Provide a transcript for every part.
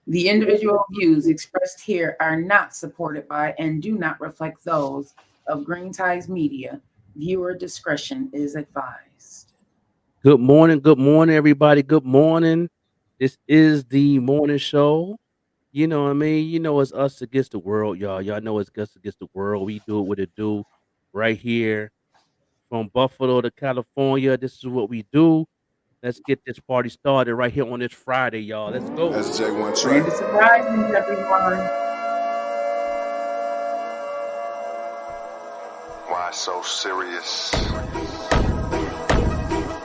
The individual views expressed here are not supported by and do not reflect those of Green Ties Media. Viewer discretion is advised. Good morning, everybody. Good morning. This is the morning show. You know what I mean? You know it's us against the world, y'all. Y'all know it's us against the world. We do what it do right here from Buffalo to California. This is what we do. Let's get this party started right here on this Friday, y'all. Let's go. That's J1 Grand track. surprises, everyone. Why so serious?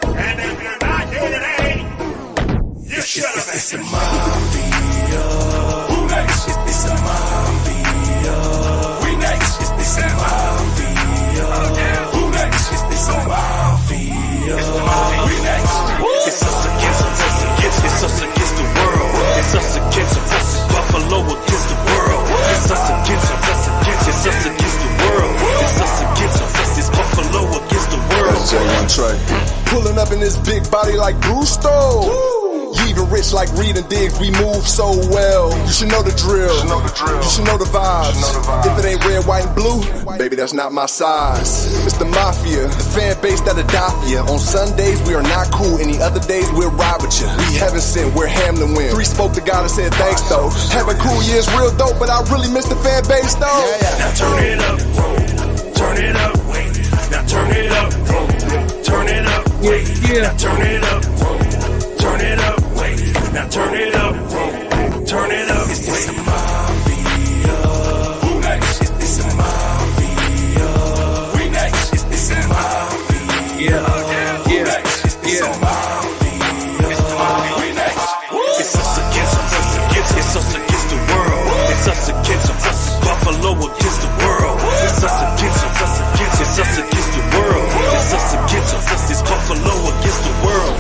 And if you're not here today, you should have been. It's the mafia. Who next? It's the mafia. We next. It's the mafia. Who next? It's the mafia. We next. It's us against the world. It's us against Buffalo against the world. It's us against the world. It's us against it's Buffalo against the world. That's J1 track. Pulling up in this big body like Gusto. You even rich like Reed and Diggs, we move so well. You should know the drill. You should know the vibes. If it ain't red, white, and blue, baby, that's not my size. It's the mafia, the fan base that'll die for ya. On Sundays, we are not cool. Any other days, we'll ride with ya. We heaven sent, we're Hamlin win. 3 spoke to God and said thanks though. Having cool years real dope, but I really miss the fan base though. Now turn it up, turn it up, wait. Now turn it up, turn it up, wait. Now turn it up, turn it up, wait. Now turn it up, turn it up, wait. It's the mafia. Who next? It's the mafia. We next. It's the mafia. Who next? It's the mafia. We next. It's us against the world. It's us against Buffalo against the world. It's us against the world. It's us against it's Buffalo against the world.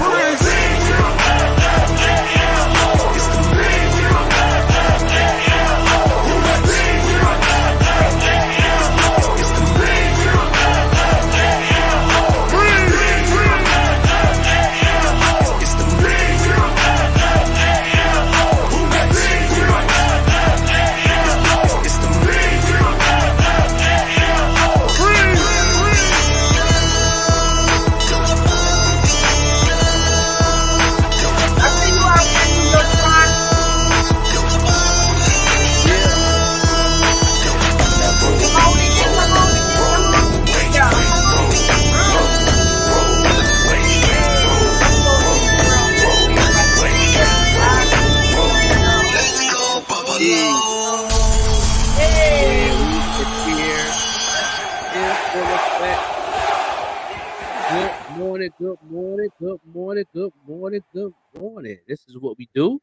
Good morning. This is what we do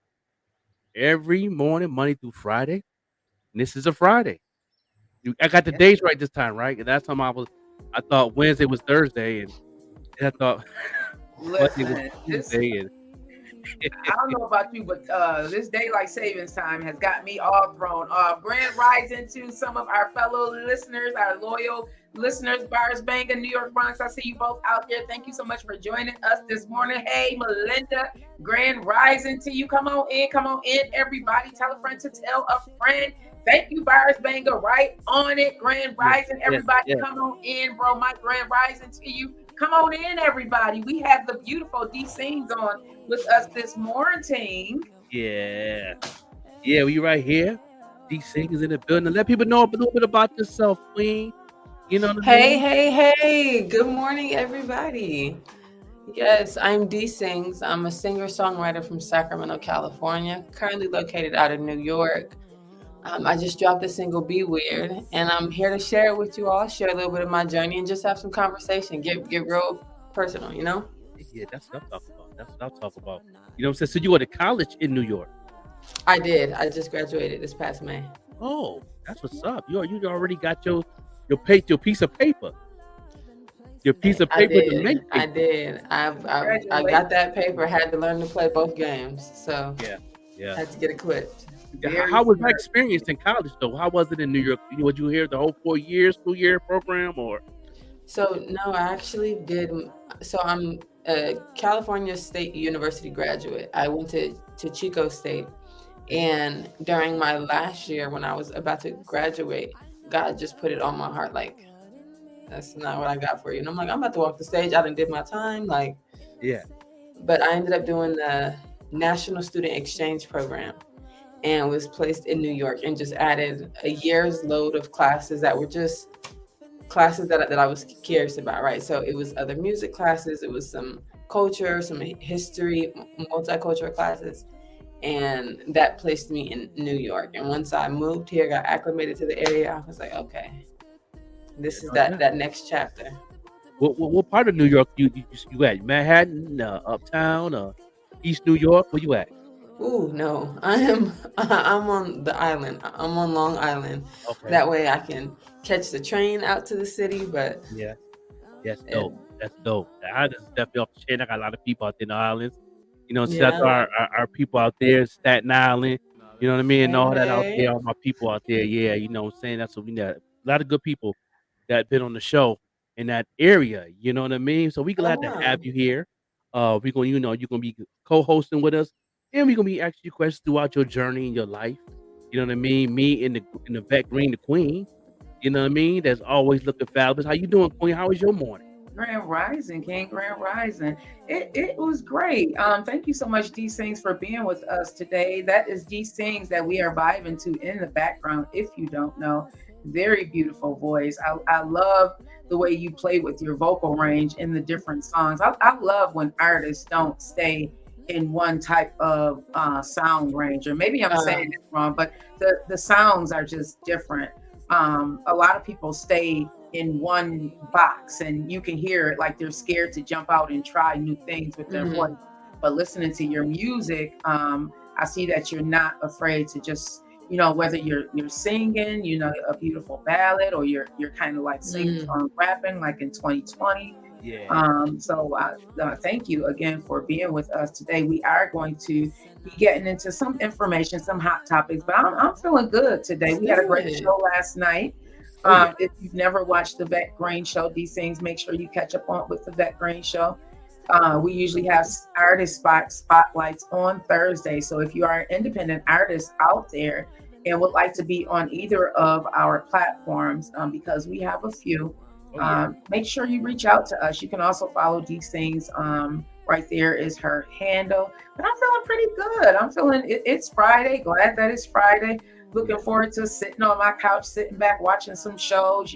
every morning, Monday through Friday. And this is a Friday. I got the days right this time, right? And that's time I thought Wednesday was Thursday, and I thought Monday was Tuesday. And I don't know about you, but this daylight savings time has got me all thrown off. Grand rising to some of our fellow listeners, our loyal listeners, Bars Banga, New York Bronx. I see you both out there. Thank you so much for joining us this morning. Hey, Melinda, grand rising to you. Come on in, everybody. Tell a friend to tell a friend. Thank you, Bars Banga. Right on it. Grand rising, everybody. Come on in, bro. My grand rising to you. Come on in, everybody. We have the beautiful D Sings on with us this morning. Yeah, we right here. D Sings in the building. Let people know a little bit about yourself, Queen. You know what I mean? Hey. Good morning, everybody. Yes, I'm D Sings. I'm a singer-songwriter from Sacramento, California, currently located out of New York. I just dropped a single, Be Weird, and I'm here to share it with you all, share a little bit of my journey, and just have some conversation, get real personal, you know? Yeah, that's what I'm talking about. That's what I'm talking about. You know what I'm saying? So you went to college in New York? I did. I just graduated this past May. Oh, that's what's up. You already got your piece of paper. Your piece of paper to make it. I did. I got that paper, had to learn to play both games, so yeah. Had to get equipped. How was that experience in college, though? How was it in New York? Would you hear the whole 2-year program, or? So no, I actually did. So I'm a California State University graduate. I went to Chico State, And during my last year, when I was about to graduate, God just put it on my heart, like, that's not what I got for you. And I'm like, I'm about to walk the stage. I done did my time. Like, Yeah. but I ended up doing the National Student Exchange Program and was placed in New York and just added a year's load of classes that were just classes that I was curious about, right? So it was other music classes, it was some culture, some history, multicultural classes. And that placed me in New York. And once I moved here, got acclimated to the area, I was like, okay, this is that next chapter. What part of New York you at? Manhattan, uptown, East New York? Where you at? Ooh, no, I'm on the island. I'm on Long Island. Okay. That way I can catch the train out to the city. But Yeah. That's dope. That's dope. The islands is definitely off the chain. I got a lot of people out there in the islands. You know, shout out to our people out there, Staten Island. You know what I mean? And all that out there, all my people out there. Yeah, you know what I'm saying? That's what we got. A lot of good people that been on the show in that area. You know what I mean? So we glad to have you here. We're gonna, you're gonna be co-hosting with us, and we're gonna be asking you questions throughout your journey in your life. You know what I mean? Me and the vet Green, the Queen. You know what I mean? That's always looking fabulous. How you doing, Queen? How was your morning? Grand Rising, King Grand Rising. It was great. Thank you so much, D Sings, for being with us today. That is D Sings that we are vibing to in the background. If you don't know, very beautiful voice. I love the way you play with your vocal range in the different songs. I love when artists don't stay in one type of sound range, or maybe I'm saying it wrong, but the sounds are just different. A lot of people stay in one box and you can hear it like they're scared to jump out and try new things with their voice. But listening to your music, I see that you're not afraid to just, whether you're singing, a beautiful ballad, or you're kind of like singing or rapping like in 2020. Yeah. So thank you again for being with us today. We are going to be getting into some information, some hot topics, but I'm feeling good today. We had a great show last night. If you've never watched the Vet Green Show, these things, make sure you catch up on with the Vet Green Show. We usually have artist spotlights on Thursday. So if you are an independent artist out there and would like to be on either of our platforms, because we have a few, make sure you reach out to us. You can also follow these things. Right there is her handle. But I'm feeling pretty good. I'm feeling it's Friday. Glad that it's Friday. Looking forward to sitting on my couch, sitting back, watching some shows.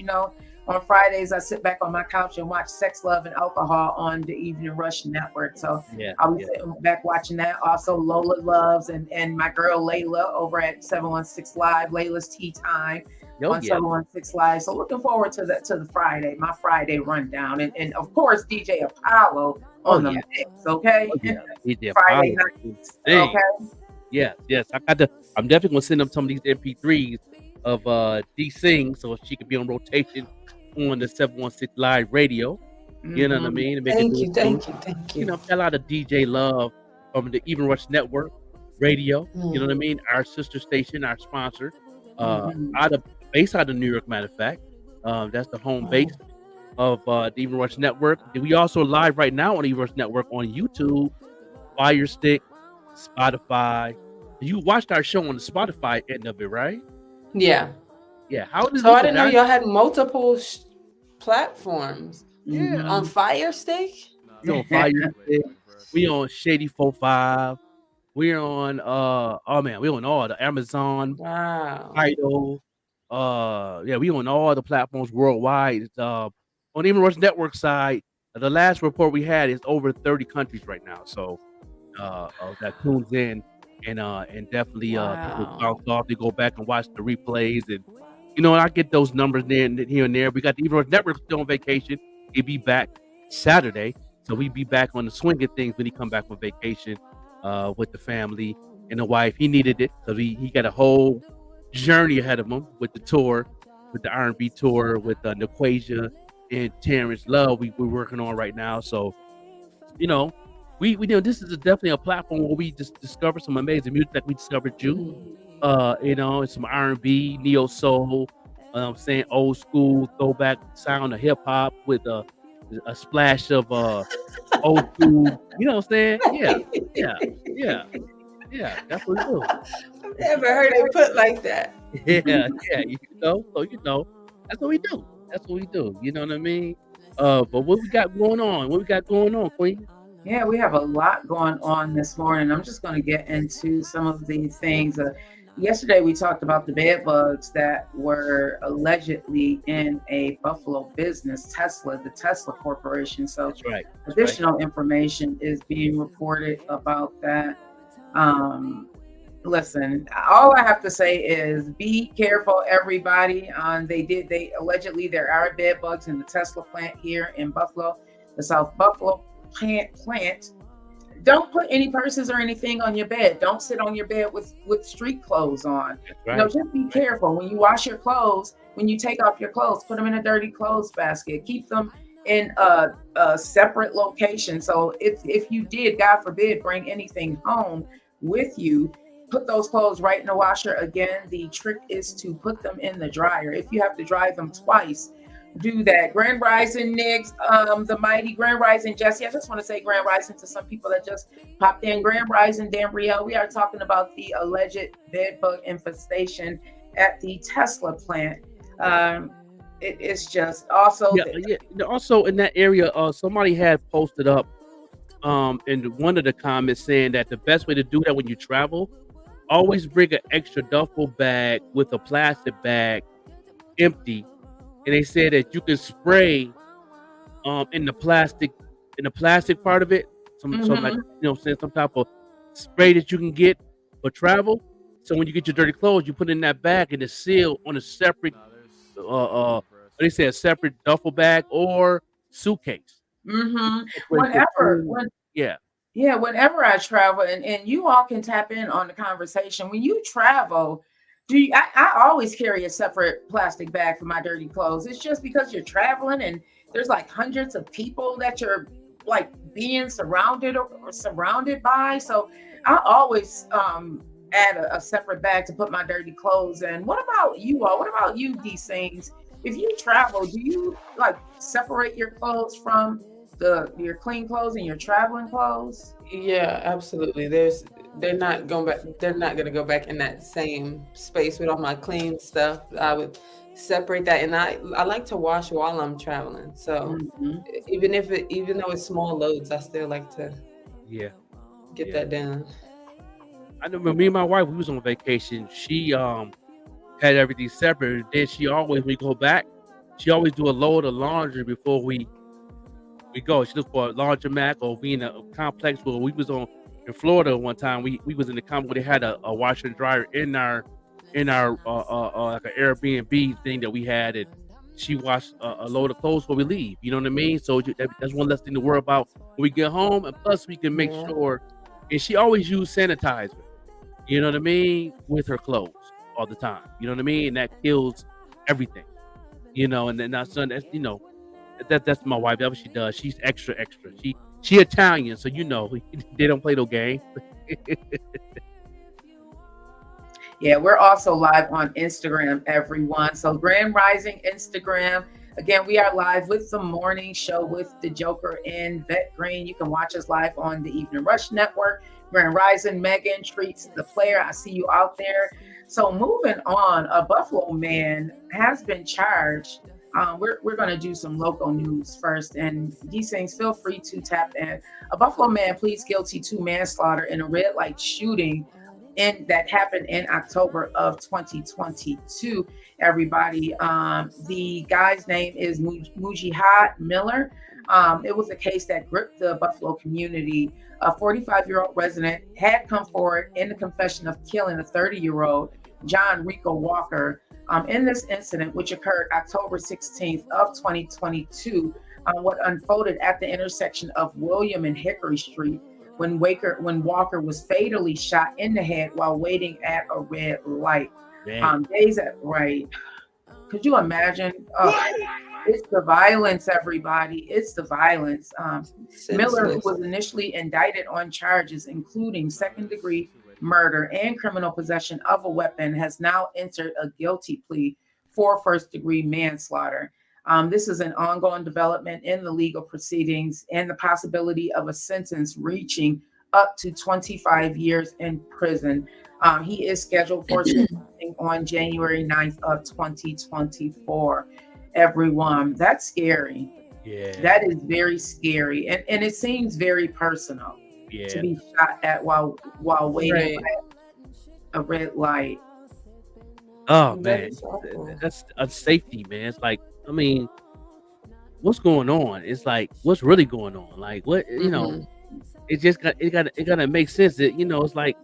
On Fridays, I sit back on my couch and watch Sex, Love, and Alcohol on the Evening Rush Network. So I'll be sitting back watching that. Also, Lola Loves and my girl Layla over at 716 Live, Layla's Tea Time on 716 Live. So looking forward to the Friday, my Friday rundown. And of course, DJ Apollo on the mix, okay? DJ Friday nights, okay? Yes. I'm definitely gonna send them some of these MP3s of D Sing so she could be on rotation on the 716 Live radio. You know what I mean? Thank you. Got a lot of DJ love from the Even Rush Network radio. You know what I mean? Our sister station, our sponsor, based out of New York, matter of fact. That's the home base of the Even Rush Network. We also live right now on the Even Rush Network on YouTube, Fire Stick, Spotify. You watched our show on the Spotify end of it, right? Yeah. How does so I didn't know y'all had multiple platforms. On Fire Stick? We on Fire Stick. We on Shady 45. We're on we on all the Amazon, Tidal. We on all the platforms worldwide. On the Even Rush Network side, the last report we had is over 30 countries right now. So that tunes in and definitely people bounce off. They go back and watch the replays, and I get those numbers here and there. We got the Even Rush Network still on vacation. He'll be back Saturday, so we be back on the swing of things when he come back from vacation with the family and the wife. He needed it because he got a whole journey ahead of him with the tour, with the R&B tour, with Naquasia and Terrence Love we're working on right now. So, we this is definitely a platform where we just discover some amazing music like we discovered you. And some R&B, neo soul, I'm saying old school throwback sound of hip hop with a splash of old school. You know what I'm saying? Yeah. That's what we do. Never heard it put like that. Yeah, so that's what we do. That's what we do. You know what I mean? But what we got going on? What we got going on, Queen? Yeah, we have a lot going on this morning. I'm just going to get into some of these things. Yesterday, we talked about the bed bugs that were allegedly in a Buffalo business, Tesla, the Tesla Corporation. So, That's right. additional information is being reported about that. Listen, all I have to say is be careful, everybody. They allegedly there are bed bugs in the Tesla plant here in Buffalo, the South Buffalo plant. Don't put any purses or anything on your bed. Don't sit on your bed with street clothes on. Right. Just be careful when you wash your clothes. When you take off your clothes, put them in a dirty clothes basket. Keep them in a separate location. So if you did, God forbid, bring anything home with you, put those clothes right in the washer. Again, the trick is to put them in the dryer. If you have to dry them twice, do that. Grand Rising, Nix, the mighty Grand Rising, Jesse. I just want to say Grand Rising to some people that just popped in. Grand Rising, Danbrielle. We are talking about the alleged bed bug infestation at the Tesla plant. It is just also Also in that area, somebody had posted up in one of the comments saying that the best way to do that when you travel, always bring an extra duffel bag with a plastic bag empty. And they said that you can spray in the plastic part of it, some like some type of spray that you can get for travel. So when you get your dirty clothes, you put it in that bag and it's sealed on a separate they say a separate duffel bag or suitcase. Whenever I travel, and you all can tap in on the conversation. When you travel, I always carry a separate plastic bag for my dirty clothes. It's just because you're traveling and there's like hundreds of people that you're like being surrounded or surrounded by. So I always add a separate bag to put my dirty clothes in. What about you all? What about you, these things? If you travel, do you like separate your clothes from your clean clothes and your traveling clothes? Yeah, absolutely. They're not going back. They're not going to go back in that same space with all my clean stuff. I would separate that, and I like to wash while I'm traveling. So even though it's small loads, I still like to get that done. I know when me and my wife, we was on vacation. She had everything separate. Then when we go back, she always do a load of laundry before we go. She look for a laundromat, or we in a complex where we was in Florida one time. We was in the complex where they had a washer and dryer in our like an Airbnb thing that we had, and she washed a load of clothes before we leave. You know what I mean? So that's one less thing to worry about when we get home, and plus we can make sure. And she always used sanitizer. You know what I mean, with her clothes all the time. You know what I mean, and that kills everything. And then our son, that's that's my wife. That's what she does. She's extra. She Italian, so they don't play no game. Yeah, we're also live on Instagram, everyone. So Grand Rising Instagram. Again, we are live with the morning show with the Joker and Vet Green. You can watch us live on the Evening Rush Network. Grand Rising, Megan Treats the Player. I see you out there. So moving on, a Buffalo man has been charged. We're going to do some local news first, and these things, feel free to tap in. A Buffalo man pleads guilty to manslaughter in a red light shooting that happened in October of 2022. Everybody, the guy's name is Mujahid Miller. It was a case that gripped the Buffalo community. A 45-year-old resident had come forward in the confession of killing a 30-year-old John Rico Walker. In this incident, which occurred October 16th of 2022, what unfolded at the intersection of William and Hickory Street, when Walker was fatally shot in the head while waiting at a red light. Right. Could you imagine? It's the violence, everybody. It's the violence. Miller, who was initially indicted on charges including second-degree murder and criminal possession of a weapon, has now entered a guilty plea for first-degree manslaughter. This is an ongoing development in the legal proceedings and the possibility of a sentence reaching up to 25 years in prison. He is scheduled for sentencing on January 9th of 2024. Everyone, that's scary. Yeah. That is very scary, and it seems very personal to Yeah. be shot at while waiting Right. at a red light. Oh That man, is awful. that's a safety, man. It's like, I mean, what's going on? It's like, what's really going on? Like, what, Mhm. it just it gotta make sense that, it's like,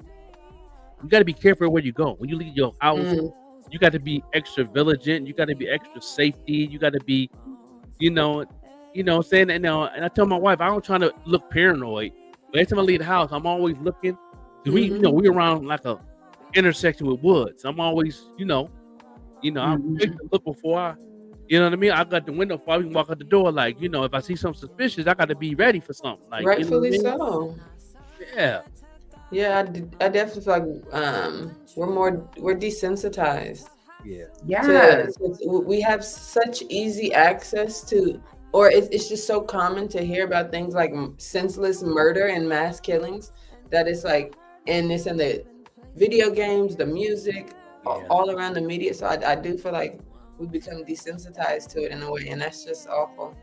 you gotta be careful where you go. When you leave your house, Mm. you got to be extra vigilant. You got to be extra safety. You got to be, you know, what I'm saying, and I tell my wife, I don't try to look paranoid, but every time I leave the house, I'm always looking. 'Cause Mhm. we around like a intersection with woods. I'm always, I'm quick Mhm. to look before you know what I mean. I got the window before I even walk out the door. Like, if I see something suspicious, I got to be ready for something. Like, you know what I Rightfully mean? so. Yeah, Yeah, I definitely feel like we're desensitized yeah, Yes. we have such easy access to, or it's just so common to hear about things like senseless murder and mass killings that it's like, and it's in the video games, the music, yeah. all around the media. So I do feel like we become desensitized to it in a way, and that's just awful.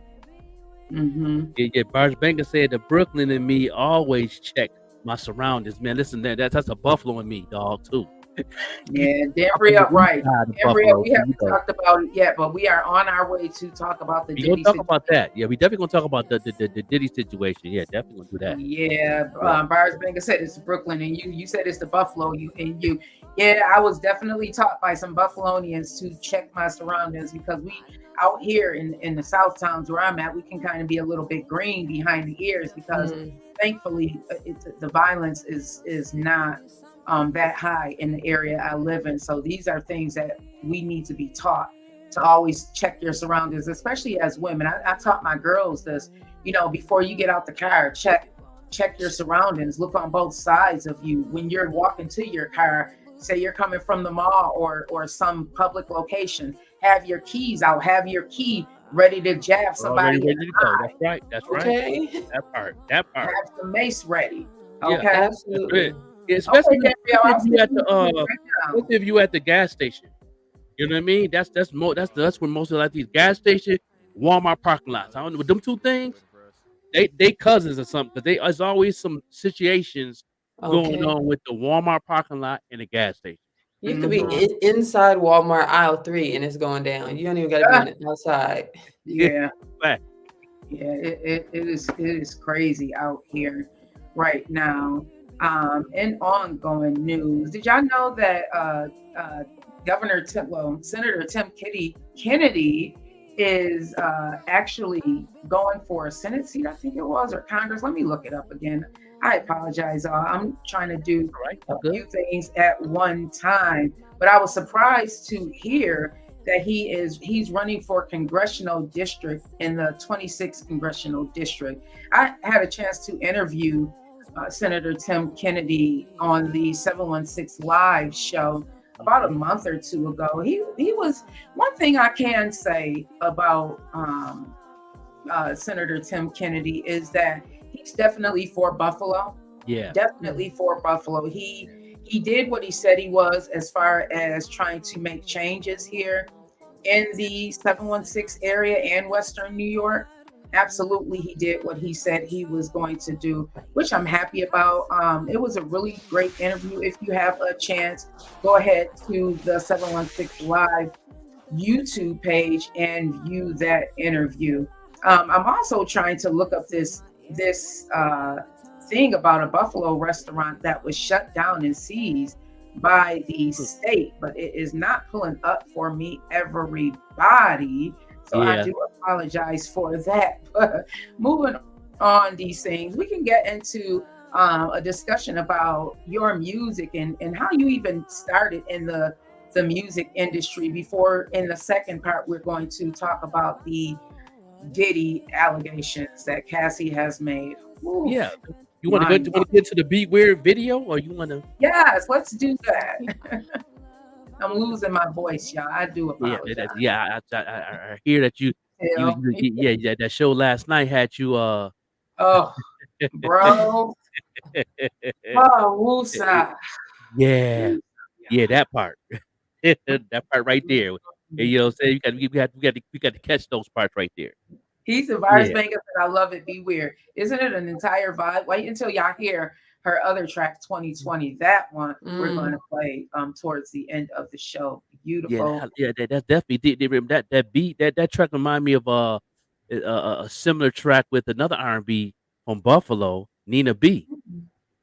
Mhm. Yeah. Bars Banker said the Brooklyn in me always check my surroundings. Man, listen, that's a Buffalo in me, dog, too. Yeah, I'm from Danbury the up east right. side of Danbury up, Buffalo, we so, haven't talked about it yet, but we are on our way to talk about the we gonna Diddy talk situation. about that. Yeah, we definitely gonna talk about the Diddy situation. Yeah, definitely gonna do that. Yeah, Yeah. Byers Banger said it's Brooklyn, and you said it's the Buffalo. Yeah, I was definitely taught by some Buffalonians to check my surroundings because we out here in the South towns where I'm at, we can kind of be a little bit green behind the ears because Mm. thankfully the violence is not that high in the area I live in. So these are things that we need to be taught to always check your surroundings, especially as women. I taught my girls this, before you get out the car, check your surroundings, look on both sides of you. When you're walking to your car, say you're coming from the mall or some public location, have your keys out, have your key ready to jab We're already somebody in ready to the go. eye, That's right. That's right. Okay. That part. have some mace ready. Yeah, Okay. that's Absolutely. it. Yeah, Okay, Gabrielle, especially I'm if you at sending the you the link right now. especially if you at the gas station. You know what I mean? That's where most of like these gas station, Walmart parking lots. I don't know, with them two things, they cousins or something. Because there's always some situations going Okay. on with the Walmart parking lot and the gas station. You could be Mm-hmm. inside Walmart aisle 3 and it's going down. You don't even got to be on the outside. Yeah. Fact. Yeah, it is crazy out here right now. In ongoing news, did y'all know that Senator Tim Kennedy is actually going for a Senate seat, I think it was, or Congress? Let me look it up again. I apologize. I'm trying to do All right. a All good. few things at one time, but I was surprised to hear that he's running for congressional district in the 26th congressional district. I had a chance to interview Senator Tim Kennedy on the 716 Live show about a month or two ago. He was, one thing I can say about Senator Tim Kennedy is that he's definitely for Buffalo. Yeah. Definitely for Buffalo. He did what he said he was as far as trying to make changes here in the 716 area and Western New York. Absolutely, he did what he said he was going to do, which I'm happy about. It was a really great interview. If you have a chance, go ahead to the 716 Live YouTube page and view that interview. I'm also trying to look up this thing about a Buffalo restaurant that was shut down and seized by the state, but it is not pulling up for me, everybody. So I Yeah. do apologize for that. But moving on these things, we can get into a discussion about your music and how you even started in the music industry. Before, in the second part, we're going to talk about the Diddy allegations that Cassie has made. Oof. Yeah. You want to get to the Be Weird video, or you want to? Yes, let's do that. I'm losing my voice, y'all. I do apologize. I hear that Still. that show last night had you Oh, bro. Oh, woosah. Yeah. Yeah, that part. That part right there. And you know what I'm saying? We got to catch those parts right there. He's a virus Yeah. banger, and I love it. Be weird. Isn't it an entire vibe? Wait until y'all hear her other track, 2020. That one we're going to play towards the end of the show. Yeah, Beautiful. that's definitely did remember that beat that track remind me of a similar track with another R&B from Buffalo, Nina B.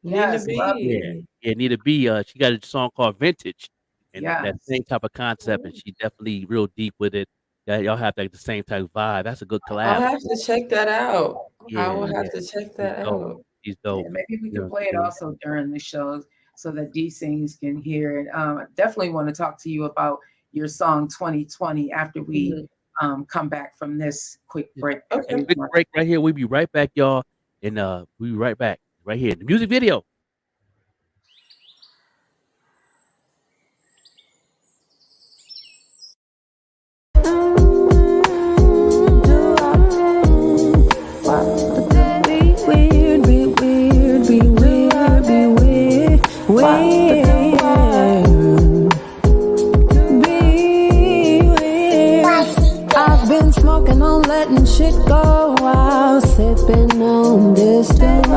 Nina Yes, love it. Yeah, B. yeah, Nina B. She got a song called Vintage, and that Yes. same type of concept, and she definitely real deep with it. Yeah, y'all have like the same type of vibe. That's a good I'll collab. have to check that out. I Yeah, will yeah, have to check she's that dope. out. She's Yeah, dope. maybe we You know could what play it I'm saying? also during the shows so that these things can hear it. I definitely want to talk to you about your song 2020 after we Mhm. come back from this quick break. Okay. Quick break right here. We'll be right back, y'all, and we'll be right back right here. The music video. I've been smoking on letting shit go while sipping on distance,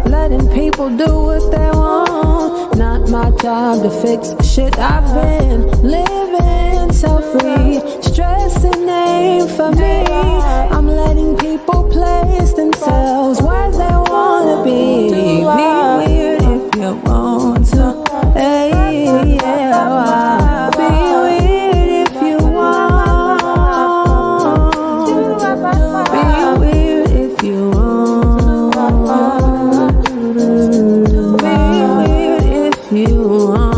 letting people do what they want. Not my job to fix shit. I've been living so free. Stressing ain't for me. I'm letting people place themselves where they wanna be. Be weird if you want to. Hey, yeah, be weird if you want. Be weird if you want. Be weird if you want.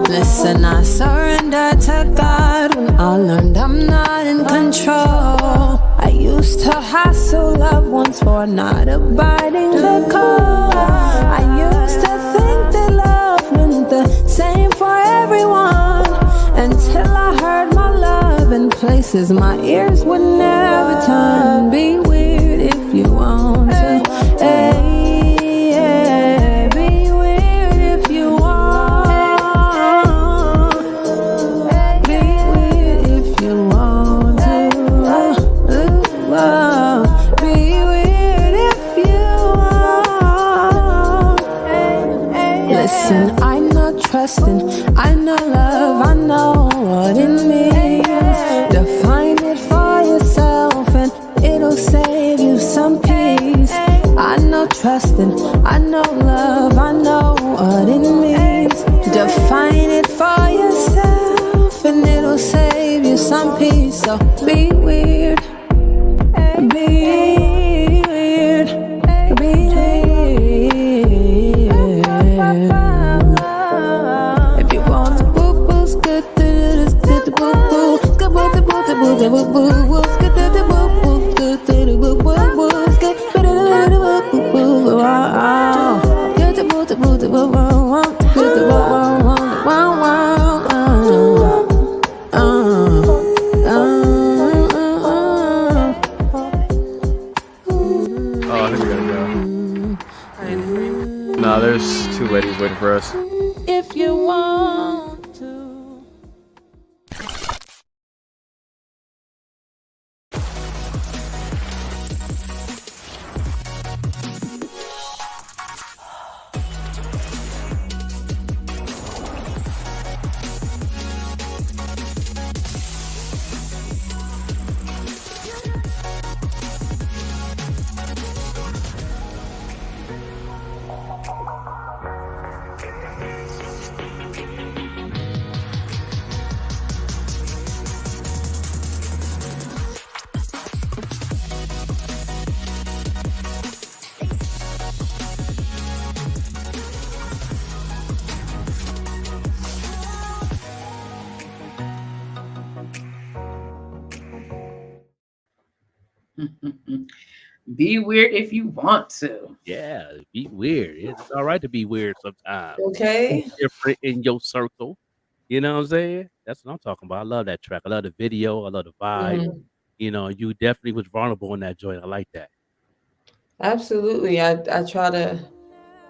Listen, I surrender to God when I learned I'm not in control. I used to hassle loved ones for not abiding the code. I used to think that love meant the same for everyone, until I heard my love in places my ears would never turn. Be weird if you want to. Hey, yeah. Be weird if you want. Be weird if you want to. Be weird if you want. Listen, I'm not trusting. I know love. I know what it means. Define it for yourself and it'll save you some peace. I know trusting. I know love. I know what it means. Define it for yourself and it'll save you some peace. So be weird. Be weird. Be weird. If you want to boo boo, skid the boo boo, skid the boo the boo the boo boo boo, skid the boo boo, skid the boo boo boo, skid the boo boo boo, wow. Get the boo the boo the boo boo, get the boo wow wow wow. Oh, here we go. Nah, there's two ladies waiting for us. If you want to. Be weird if you want to. Yeah, be weird. It's all right to be weird sometimes. Okay. Different in your circle. You know what I'm saying? That's what I'm talking about. I love that track. I love the video. I love the vibe. Mhm. You know, you definitely was vulnerable in that joint. I like that. Absolutely. I try to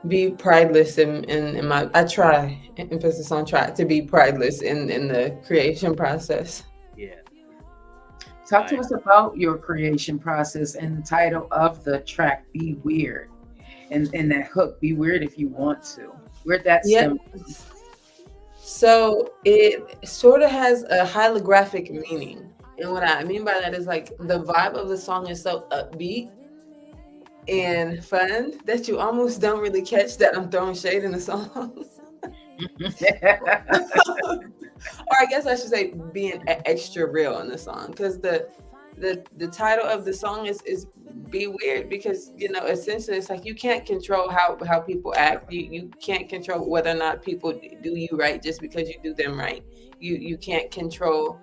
be prideless in my I try emphasis on try to be prideless in the creation process. Yeah. Talk to us about your creation process and the title of the track, Be Weird. And that hook, Be Weird if you want to. Where'd that Yeah. stem? So it sort of has a holographic meaning. And what I mean by that is like the vibe of the song is so upbeat and fun that you almost don't really catch that I'm throwing shade in the song. Or I guess I should say being extra real in the song, because the title of the song is Be Weird, because essentially it's like you can't control how people act. You can't control whether or not people do you right just because you do them right. You can't control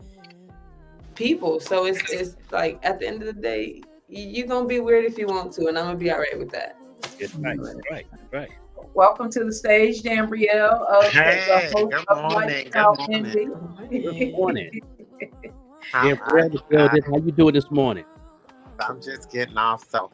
people, so it's like at the end of the day you're gonna be weird if you want to, and I'm gonna be all right with that. It's right. Welcome to the stage, Dambrielle, of Hey, the host good of morning. Lifestyle Good morning. Envy. Good morning. I'm, Yeah, Brad, how you doing this morning? I'm just getting off. So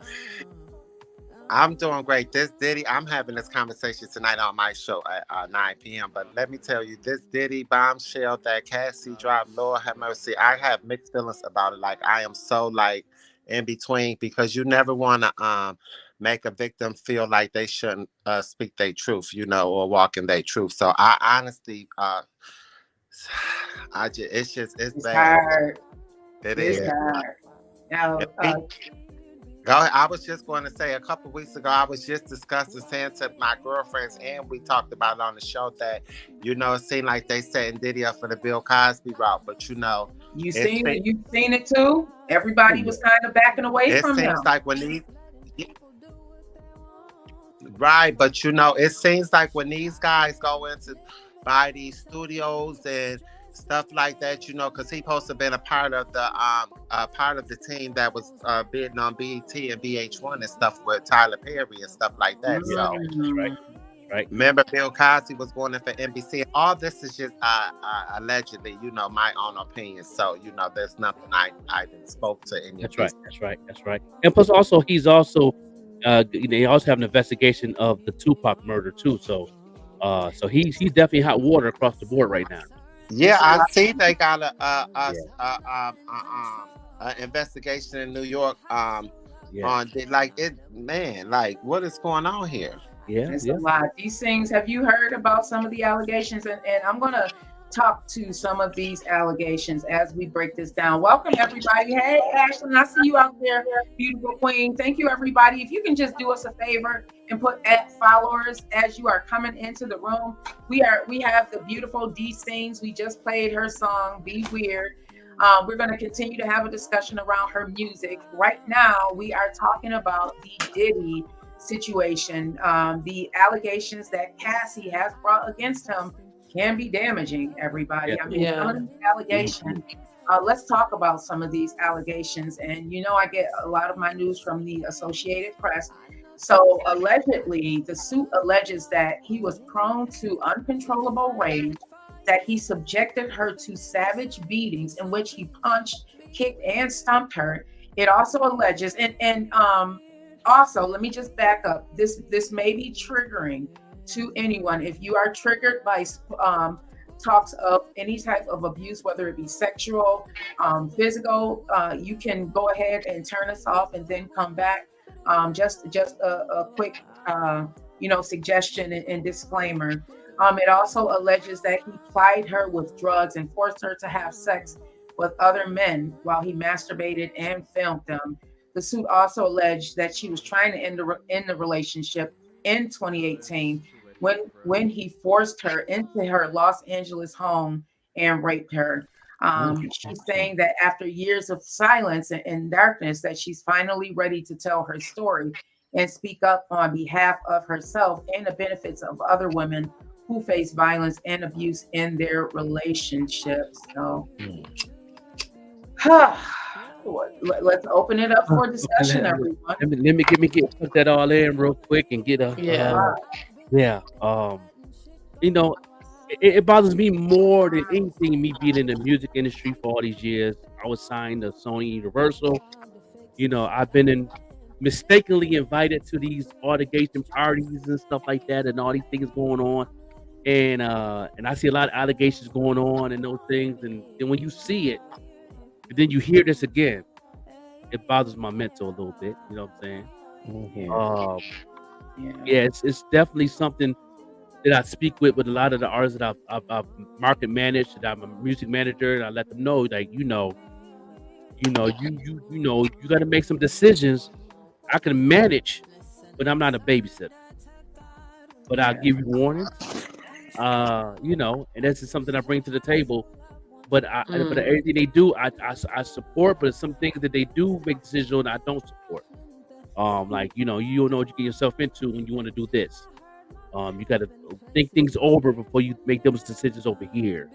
I'm doing great. This Diddy, I'm having this conversation tonight on my show at 9 p.m. But let me tell you, this Diddy bombshell that Cassie dropped, Lord have mercy, I have mixed feelings about it. Like, I am so, like, in between, because you never want to make a victim feel like they shouldn't speak their truth, or walk in their truth. So I honestly, it's It's bad. hard. It It's is. hard. Now, Go ahead. I was just going to say, a couple weeks ago, I was just discussing, saying to my girlfriends, and we talked about it on the show, that it seemed like they setting Diddy up for the Bill Cosby route, but you've seen it too. Everybody was kind of backing away from him. It seems like when these right, but it seems like when these guys go into buy these studios and stuff like that, because he supposed to have been a part of the team that was bidding on BET and VH1 and stuff with Tyler Perry and stuff like that. Right. Remember, Bill Cosby was going in for NBC. All this is just allegedly, my own opinion. So, there's nothing I didn't spoke to any. That's right. And plus, also, he's also they also have an investigation of the Tupac murder too. So he's definitely hot water across the board right now. Yeah, I see they got a investigation in New York on what is going on here? It's a lot. These things, have you heard about some of the allegations? And I'm gonna talk to some of these allegations as we break this down. Welcome everybody. Hey Ashlyn, I see you out there, beautiful queen. Thank you everybody. If you can just do us a favor and put @followers as you are coming into the room. We have the beautiful D Sings. We just played her song Be Weird. We're going to continue to have a discussion around her music. Right now we are talking about the Diddy situation. The allegations that Cassie has brought against him can be damaging, everybody. Some of these allegations, let's talk about some of these allegations. And I get a lot of my news from the Associated Press. So allegedly, the suit alleges that he was prone to uncontrollable rage, that he subjected her to savage beatings in which he punched, kicked, and stumped her. It also alleges, and also, let me just back up. This may be triggering to anyone. If you are triggered by talks of any type of abuse, whether it be sexual, physical, you can go ahead and turn us off and then come back. Just a quick, suggestion and disclaimer. It also alleges that he plied her with drugs and forced her to have sex with other men while he masturbated and filmed them. The suit also alleged that she was trying to end the relationship in 2018 when he forced her into her Los Angeles home and raped her. She's saying that after years of silence and darkness, that she's finally ready to tell her story and speak up on behalf of herself and the benefits of other women who face violence and abuse in their relationships. So, let's open it up for discussion, everyone. Let me put that all in real quick and get it bothers me more than anything, me being in the music industry for all these years. I was signed to Sony Universal. I've been in mistakenly invited to these altercation parties and stuff like that, and all these things going on. And I see a lot of allegations going on and those things. And then when you see it, and then you hear this again, it bothers my mental a little bit. You know what I'm saying? Yeah, it's definitely something that I speak with a lot of the artists that I've market managed, that I'm a music manager, and I let them know, like, you got to make some decisions. I can manage, but I'm not a babysitter. But I'll give you warnings. And that's just something I bring to the table. But but everything they do, I support. But some things that they do make decisions on, I don't support. Like, you don't know what you get yourself into when you want to do this. You got to think things over before you make those decisions over here.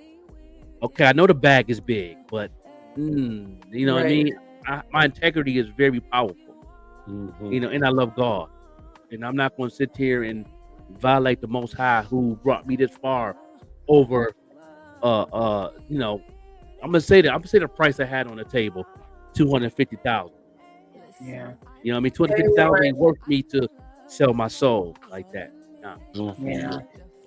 Okay, I know the bag is big, but you know what I mean. My integrity is very powerful. And I love God, and I'm not going to sit here and violate the Most High, who brought me this far over. I'm gonna say the price I had on the table, $250,000. Yeah. You know what I mean? $250,000 ain't worth me to sell my soul like that. No. Yeah.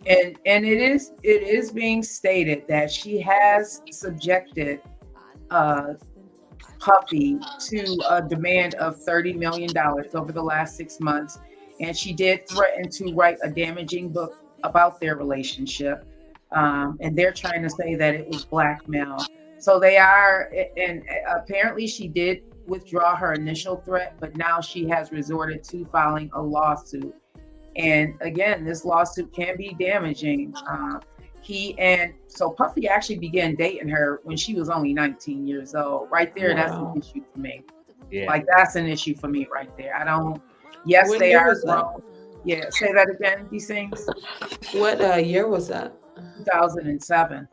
And it is being stated that she has subjected Puffy to a demand of $30 million over the last 6 months. And she did threaten to write a damaging book about their relationship. And they're trying to say that it was blackmail. So they are, and apparently she did withdraw her initial threat, but now she has resorted to filing a lawsuit. And again, this lawsuit can be damaging. So Puffy actually began dating her when she was only 19 years old. Right there, that's an issue for me. Yeah. Like, that's an issue for me right there. Yes, when they are grown. Yeah, say that again, these things. What year was that? 2007.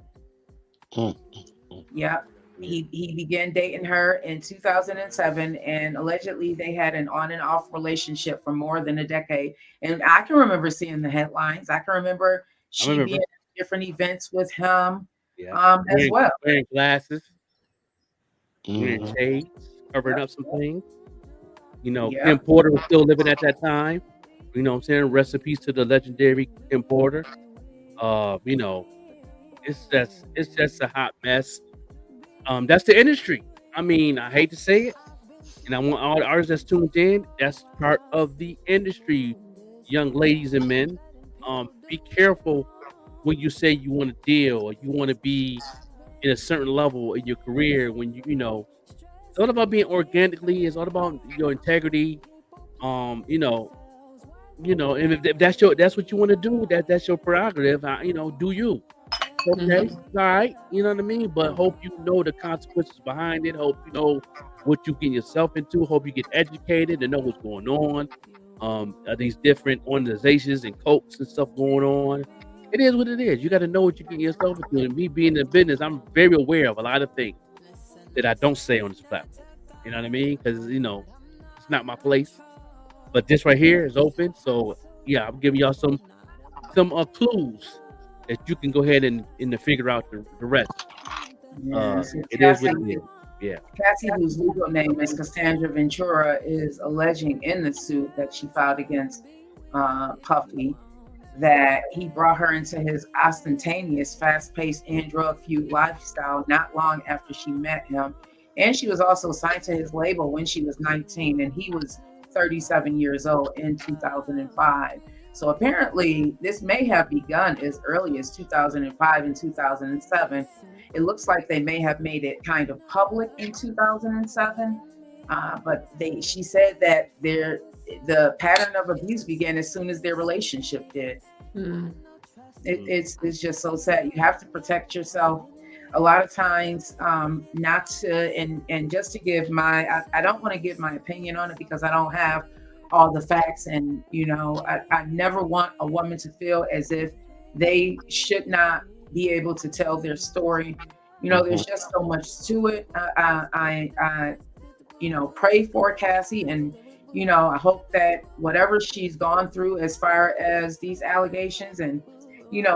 Yeah. He began dating her in 2007, and allegedly they had an on and off relationship for more than a decade. And I can remember seeing the headlines. I can remember being at different events with him as well. Wearing glasses, wearing shades, covering up some things. Kim Porter was still living at that time. You know what I'm saying? Rest in peace to the legendary Kim Porter. It's just a hot mess. That's the industry. I mean, I hate to say it, and I want all the artists that's tuned in. That's part of the industry, young ladies and men. Be careful when you say you want to deal or you want to be in a certain level in your career. When it's all about being organically. It's all about your integrity. And if that's what you want to do, that's your prerogative. Do you? Okay, all right, you know what I mean? But hope you know the consequences behind it. Hope you know what you get yourself into. Hope you get educated and know what's going on. These different organizations and cults and stuff going on. It is what it is. You got to know what you get yourself into. And me being in business, I'm very aware of a lot of things that I don't say on this platform. You know what I mean? Because it's not my place. But this right here is open. So yeah, I'm giving y'all some clues that you can go ahead and figure out the rest. It is what it is. Yeah. Cassie, whose legal name is Cassandra Ventura, is alleging in the suit that she filed against Puffy that he brought her into his ostentatious, fast-paced and drug-fueled lifestyle not long after she met him. And she was also signed to his label when she was 19, and he was 37 years old in 2005. So apparently this may have begun as early as 2005 and 2007. It looks like they may have made it kind of public in 2007. But she said that the pattern of abuse began as soon as their relationship did. It's just so sad. You have to protect yourself. A lot of times, not to, and just to give I don't want to give my opinion on it because I don't have all the facts, and I never want a woman to feel as if they should not be able to tell their story. There's just so much to it. I pray for Cassie, and I hope that whatever she's gone through as far as these allegations, and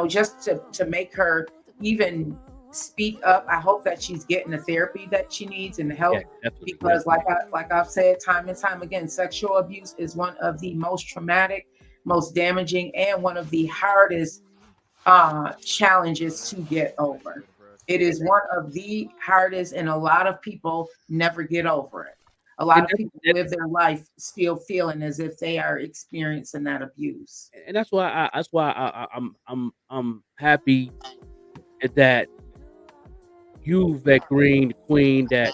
just to make her even speak up. I hope that she's getting the therapy that she needs and the help, definitely. because like I've said time and time again, sexual abuse is one of the most traumatic, most damaging, and one of the hardest challenges to get over. It is one of the hardest, and a lot of people never get over it. A lot of people live their life still feeling as if they are experiencing that abuse. And that's why I'm happy that you, that green queen, that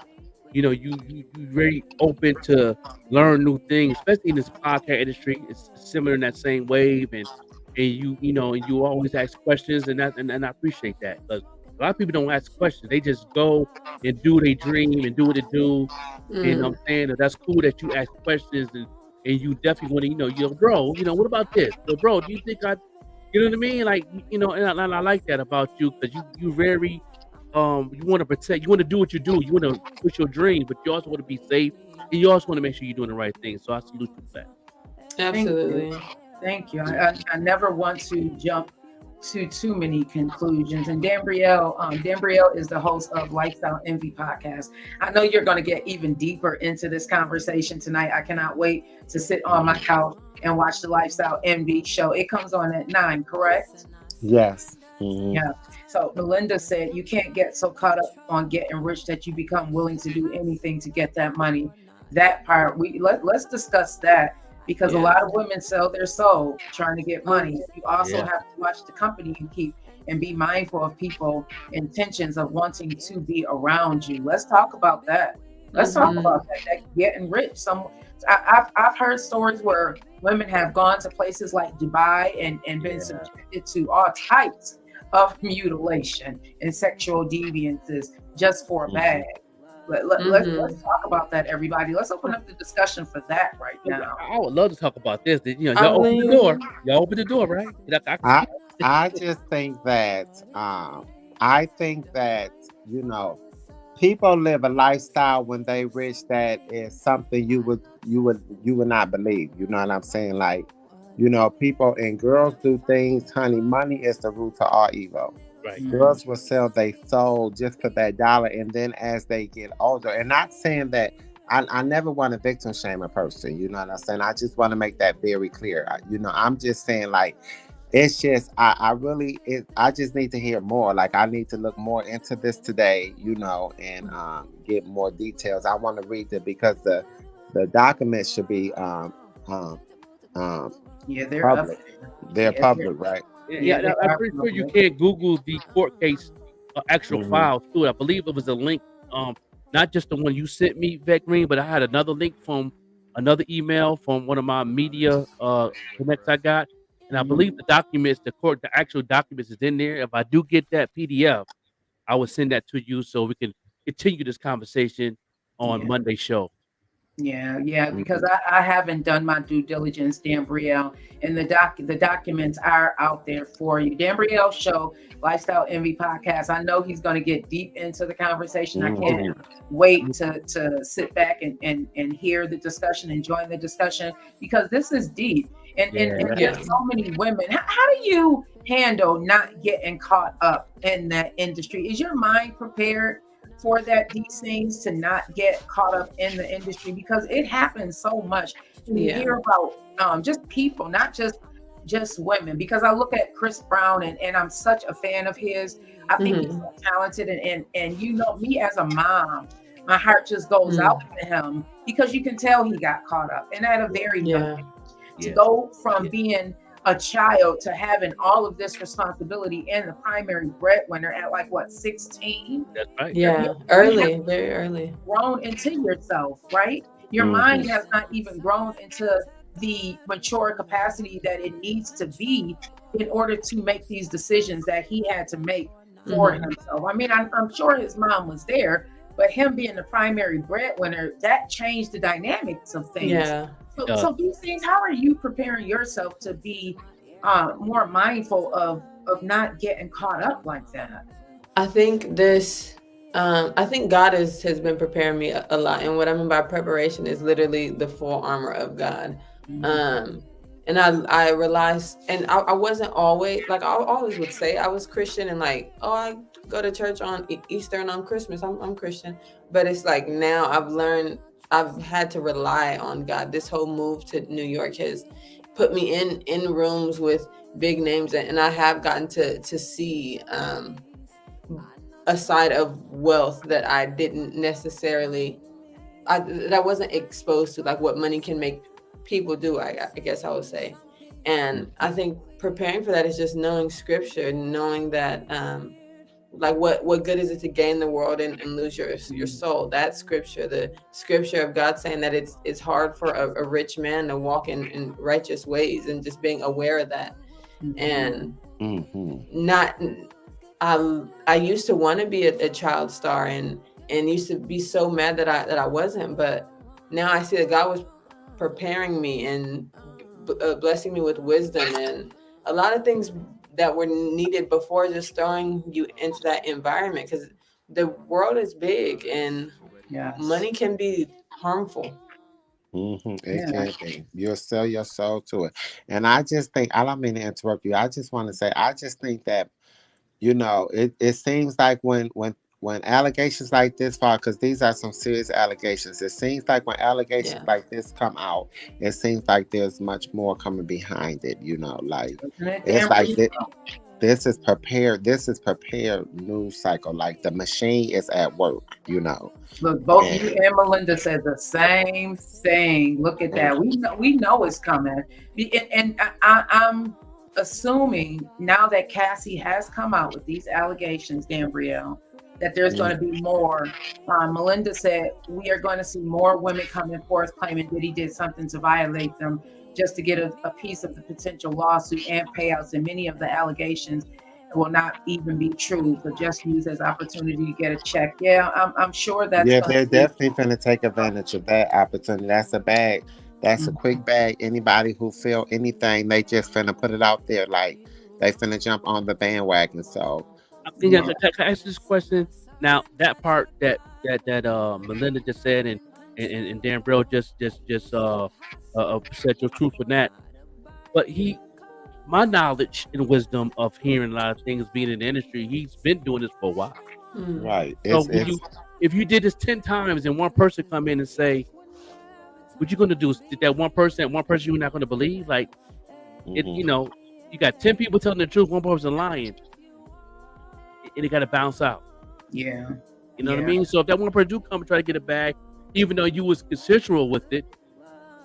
you very open to learn new things, especially in this podcast industry. It's similar in that same wave, and you always ask questions, and I appreciate that, because a lot of people don't ask questions. They just go and do their dream and do what they do. You know what I'm saying? And that's cool that you ask questions, and you definitely want to, bro, what about this? So, bro, do you think you know what I mean? Like, and I like that about you, because you very, you want to protect, you want to do what you do, you want to push your dream, but you also want to be safe, and you also want to make sure you're doing the right thing. So I salute you for that. Absolutely. Thank you. I never want to jump to too many conclusions. And Dambrielle is the host of Lifestyle Envy podcast. I know you're going to get even deeper into this conversation tonight. I cannot wait to sit on my couch and watch the Lifestyle Envy show. It comes on at 9, correct? Yes. Yeah. So Melinda said, you can't get so caught up on getting rich that you become willing to do anything to get that money. That part, let's discuss that, because a lot of women sell their soul trying to get money. You also have to watch the company you keep and be mindful of people intentions of wanting to be around you. Let's talk about that. Let's talk about that getting rich. I've heard stories where women have gone to places like Dubai and been subjected to all types of mutilation and sexual deviances just for a bag. Let's talk about that, everybody. Let's open up the discussion for that right now. I would love to talk about this. Y'all open the door. Y'all open the door, right? I just think that people live a lifestyle when they rich that is something you would not believe. You know what I'm saying? Like, people and girls do things, honey. Money is the root to all evil. Right. Girls will sell their soul just for that dollar, and then as they get older, and not saying that I never want to victim shame a person, you know what I'm saying? I just want to make that very clear. I'm just saying, like, it's just I just need to hear more. Like, I need to look more into this today, and get more details. I want to read it, because the documents should be they're public. They're public, right? Yeah, I'm pretty sure you can't Google the court case actual files too. I believe it was a link, not just the one you sent me, Vet Green, but I had another link from another email from one of my media connects I got, and I believe the actual documents is in there. If I do get that PDF, I will send that to you so we can continue this conversation on Monday's show. Yeah, because I haven't done my due diligence, Dambrielle, and the documents are out there for you. Dambrielle's show, Lifestyle Envy podcast. I know he's going to get deep into the conversation. I can't wait to sit back and hear the discussion and join the discussion, because this is deep. And there's so many women. How do you handle not getting caught up in that industry? Is your mind prepared for that, these things, to not get caught up in the industry? Because it happens so much. You hear about just people, not just women, because I look at Chris Brown and I'm such a fan of his. I think he's so talented, and me as a mom, my heart just goes out to him, because you can tell he got caught up, and at a very young age. To go from being a child to having all of this responsibility and the primary breadwinner at 16? That's right. Yeah, very early. Grown into yourself, right? Your mind has not even grown into the mature capacity that it needs to be in order to make these decisions that he had to make for himself. I mean, I'm sure his mom was there, but him being the primary breadwinner, that changed the dynamics of things. Yeah. So these things, how are you preparing yourself to be more mindful of not getting caught up like that? I think I think God has been preparing me a lot. And what I mean by preparation is literally the full armor of God. And I realized, and I wasn't always, I always would say I was Christian and I go to church on Easter and on Christmas. I'm Christian, but it's like now I've had to rely on God. This whole move to New York has put me in rooms with big names, and I have gotten to see a side of wealth that I didn't necessarily, that I wasn't exposed to, like what money can make people do, I guess I would say. And I think preparing for that is just knowing scripture, knowing that like what good is it to gain the world and lose your soul. That scripture, the scripture of God saying that it's hard for a rich man to walk in righteous ways, and just being aware of that. And not I used to want to be a child star and used to be so mad that I wasn't, but now I see that God was preparing me and blessing me with wisdom and a lot of things that were needed before just throwing you into that environment, because the world is big and money can be harmful. It can be. You'll sell your soul to it. And I just think, I don't mean to interrupt you. I just want to say, I just think that, it seems like when allegations like this fall, because these are some serious allegations, it seems like when allegations like this come out, it seems like there's much more coming behind it, like it's like this is prepared news cycle, like the machine is at work. Look, both you and Melinda said the same thing. Look at that. We know it's coming. And I'm assuming now that Cassie has come out with these allegations, Gabrielle, that there's going to be more. Melinda said we are going to see more women coming forth claiming Diddy did something to violate them, just to get a piece of the potential lawsuit and payouts. And many of the allegations will not even be true, but just used as opportunity to get a check. Yeah, I'm sure that's they're definitely going to take advantage of that opportunity. That's a bag. That's a quick bag. Anybody who feel anything, they just finna put it out there, like they finna jump on the bandwagon. So I think can I ask this question now? That part that Melinda just said and Dan Bro just said your truth in that. But my knowledge and wisdom of hearing a lot of things, being in the industry, he's been doing this for a while. Right. So if you did this 10 times and one person come in and say, what you gonna do? Is that one person you're not gonna believe? Like, you got 10 people telling the truth, one person lying, and it got to bounce out. Yeah. You know what I mean? So if that one person do come and try to get it back, even though you was consensual with it,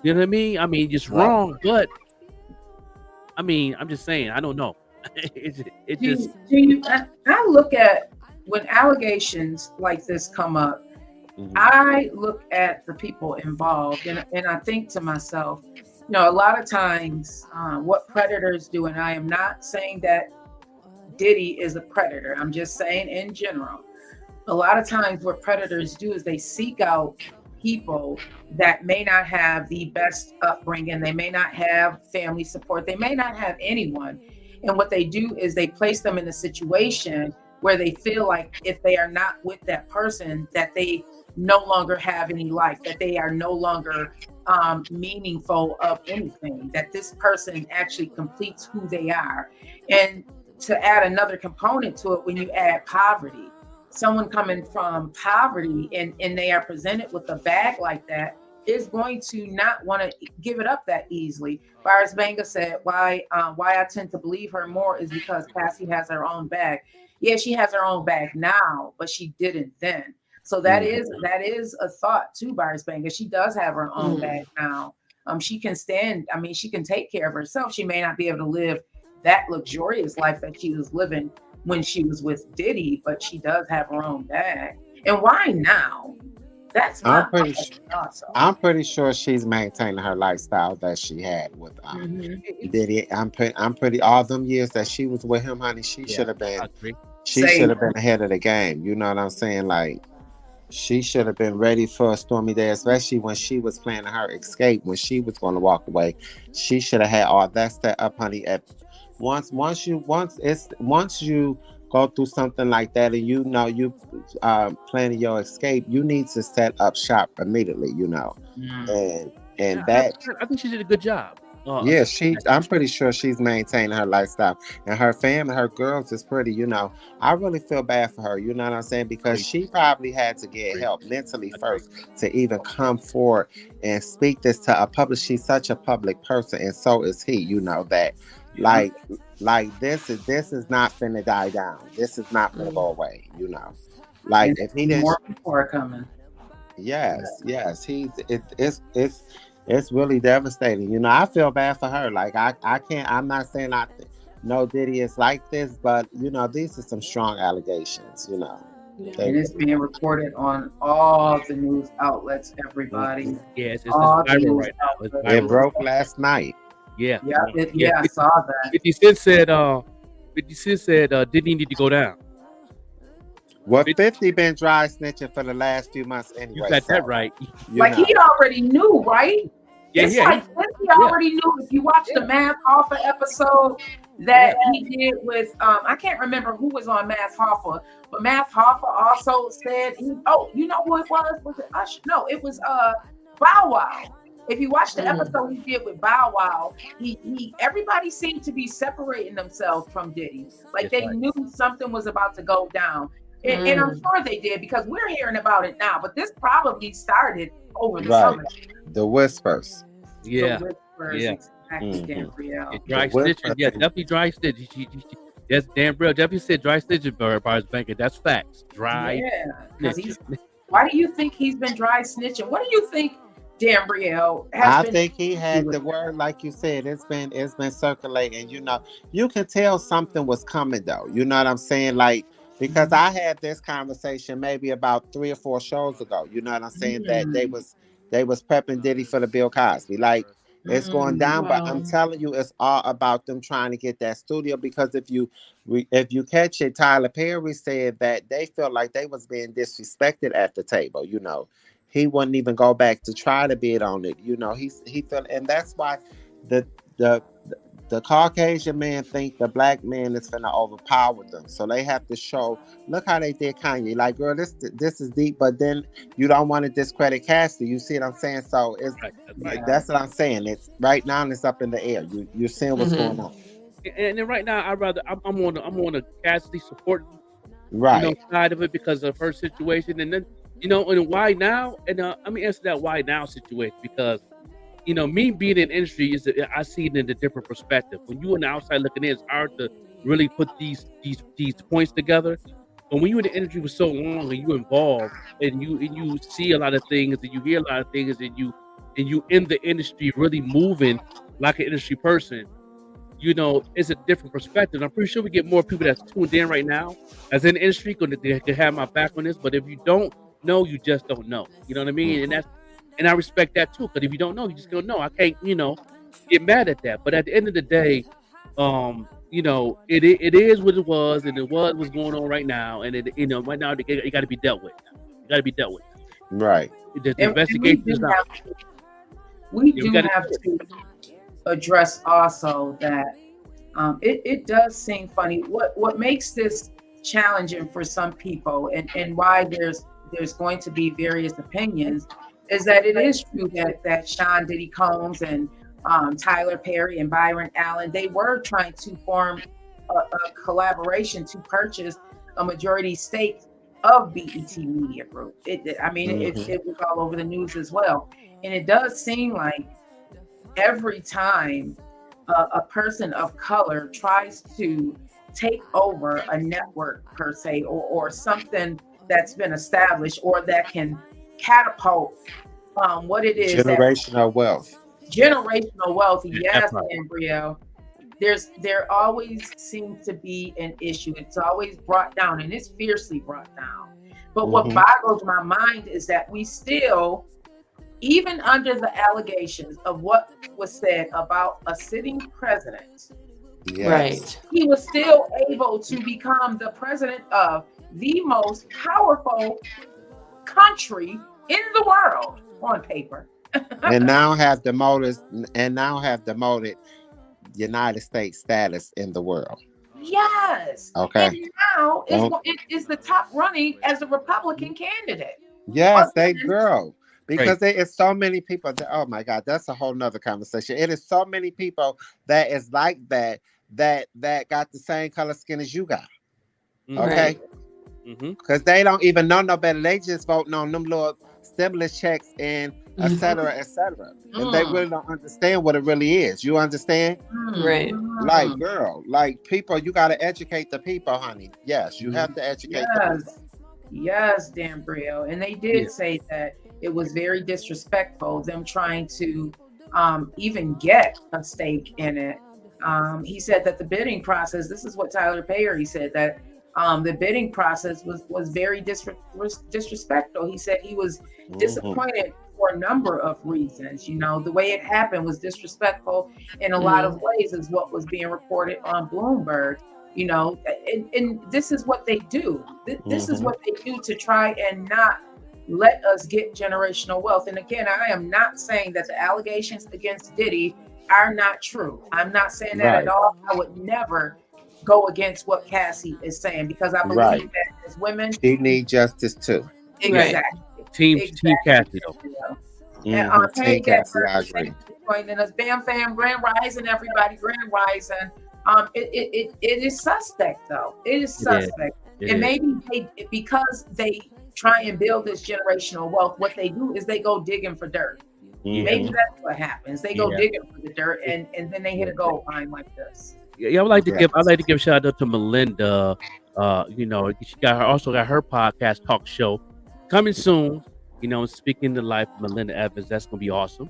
you know what I mean? I mean, just wrong, but I mean, I'm just saying, I don't know. I look at when allegations like this come up, I look at the people involved and I think to myself, a lot of times what predators do, and I am not saying that Diddy is a predator, I'm just saying in general, a lot of times what predators do is they seek out people that may not have the best upbringing, they may not have family support, they may not have anyone. And what they do is they place them in a situation where they feel like if they are not with that person, that they no longer have any life, that they are no longer meaningful of anything, that this person actually completes who they are. And to add another component to it, when you add poverty, someone coming from poverty and they are presented with a bag like that is going to not want to give it up that easily. Virus Banga said, why I tend to believe her more is because Cassie has her own bag. Yeah, she has her own bag now, but she didn't then. So that is a thought too, Virus Banga. She does have her own bag now. She can stand, she can take care of herself. She may not be able to live that luxurious life that she was living when she was with Diddy, but she does have her own bag. And why now? That's I'm pretty sure she's maintaining her lifestyle that she had with Diddy. I'm pretty all them years that she was with him, honey. She should have been ahead of the game. You know what I'm saying? Like, she should have been ready for a stormy day, especially when she was planning her escape, when she was going to walk away. She should have had all that set up, honey. Once you go through something like that, and you planning your escape, you need to set up shop immediately. And I think she did a good job. Yeah, I'm pretty sure she's maintaining her lifestyle, and her family, her girls is pretty. I really feel bad for her. You know what I'm saying? Because she probably had to get help mentally first to even come forward and speak this to a public. She's such a public person, and so is he. You know that, like, this is not finna die down. This is not finna go away. Like And if he didn't. more people are coming. Yes, it's really devastating. I feel bad for her. Like I can't. I'm not saying no Diddy is like this, but these are some strong allegations. And it's being reported on all the news outlets. Everybody. Yes, it's all viral right now. It's It viral. broke last night. Yeah, I saw that. 50 Cent said, Diddy need to go down. Well, 50 been dry snitching for the last few months anyway. You got that right. Like he already knew, right? It's like 50 already knew. If you watch the Math Hoffa episode that he did with, I can't remember who was on Math Hoffa, but Math Hoffa also said, you know who it was? Was it Usher? No, it was Bow Wow. If you watch the episode he did with Bow Wow, everybody seemed to be separating themselves from Diddy. Like they knew something was about to go down. And I'm sure they did because we're hearing about it now. But this probably started over the summer. The whispers. Yeah. The whispers, exactly, Gabrielle. Dry stitches. Yeah, definitely dry stitches. That's Gabrielle definitely said dry stitches, Bars Banker. That's facts. Dry. Yeah. Why do you think he's been dry snitching? What do you think, Gabrielle? I think he had the word, like you said. It's been circulating. You can tell something was coming though. You know what I'm saying? Like. Because I had this conversation maybe about 3 or 4 shows ago. You know what I'm saying? That they was prepping Diddy for the Bill Cosby. Like it's going down, but I'm telling you, it's all about them trying to get that studio. Because if you catch it, Tyler Perry said that they felt like they was being disrespected at the table. He wouldn't even go back to try to bid on it. He felt, and that's why the Caucasian man think the black man is finna overpower them. So they have to show, look how they did Kanye. Like, girl, this is deep, but then you don't want to discredit Cassie. You see what I'm saying? So it's that's what I'm saying. It's right now it's up in the air. You're seeing what's going on. And then right now I'm on a Cassie support side of it because of her situation. And then and why now? And let me answer that why now situation because me being in industry I see it in a different perspective. When you on the outside looking in, it's hard to really put these points together. But when you in the industry for so long and you involved and you see a lot of things and you hear a lot of things and you in the industry really moving like an industry person, it's a different perspective. I'm pretty sure we get more people that's tuned in right now as in the industry they can have my back on this. But if you don't know, you just don't know. You know what I mean? And I respect that too, because if you don't know, you just go, no, I can't, get mad at that. But at the end of the day, it is what it was, and it was what's going on right now, and it, right now it got to be dealt with. It got to be dealt with. Right. The investigation is out. We do have to address also that it does seem funny. What makes this challenging for some people, and why there's going to be various opinions. Is that it is true that Sean Diddy Combs and Tyler Perry and Byron Allen, they were trying to form a collaboration to purchase a majority stake of BET Media Group. It was all over the news as well. And it does seem like every time a person of color tries to take over a network per se, or something that's been established or that can catapult what it is generational wealth, yes, Gabrielle. There always seems to be an issue. It's always brought down, and it's fiercely brought down. But what boggles my mind is that we still, even under the allegations of what was said about a sitting president, right, he was still able to become the president of the most powerful country in the world on paper. and now have demoted United States status in the world. Yes. Okay. And now it is the top running as a Republican candidate. Yes, they girl. Because there is so many people that, oh my God, that's a whole nother conversation. It is so many people that is like that got the same color skin as you got. Okay? Because they don't even know no better. They just voting on them little stimulus checks and et cetera, et cetera. And they really don't understand what it really is. You understand? Right. Like, girl, like people, you got to educate the people, honey. Yes, you have to educate the people. Yes, Dan Brio. And they did say that it was very disrespectful, them trying to even get a stake in it. He said that the bidding process, this is what Tyler Perry said, that the bidding process was very disrespectful. He said he was disappointed for a number of reasons. You know, the way it happened was disrespectful in a lot of ways, is what was being reported on Bloomberg. You know, and this is what they do. This is what they do to try and not let us get generational wealth. And again, I am not saying that the allegations against Diddy are not true. I'm not saying that at all. I would never go against what Cassie is saying, because I believe that as women, she need justice too. Exactly. Team Cassie though. Team Cassie, I agree. Joining us, Bam Fam, Grand Rising, everybody, Grand Rising. It is suspect though. It is suspect. And maybe because they try and build this generational wealth, what they do is they go digging for dirt. Maybe that's what happens. They go digging for the dirt, and then they hit a gold mine like this. Yeah, I'd like to give a shout out to Melinda. You know, she also got her podcast talk show coming soon. You know, speaking to life, Melinda Evans. That's gonna be awesome.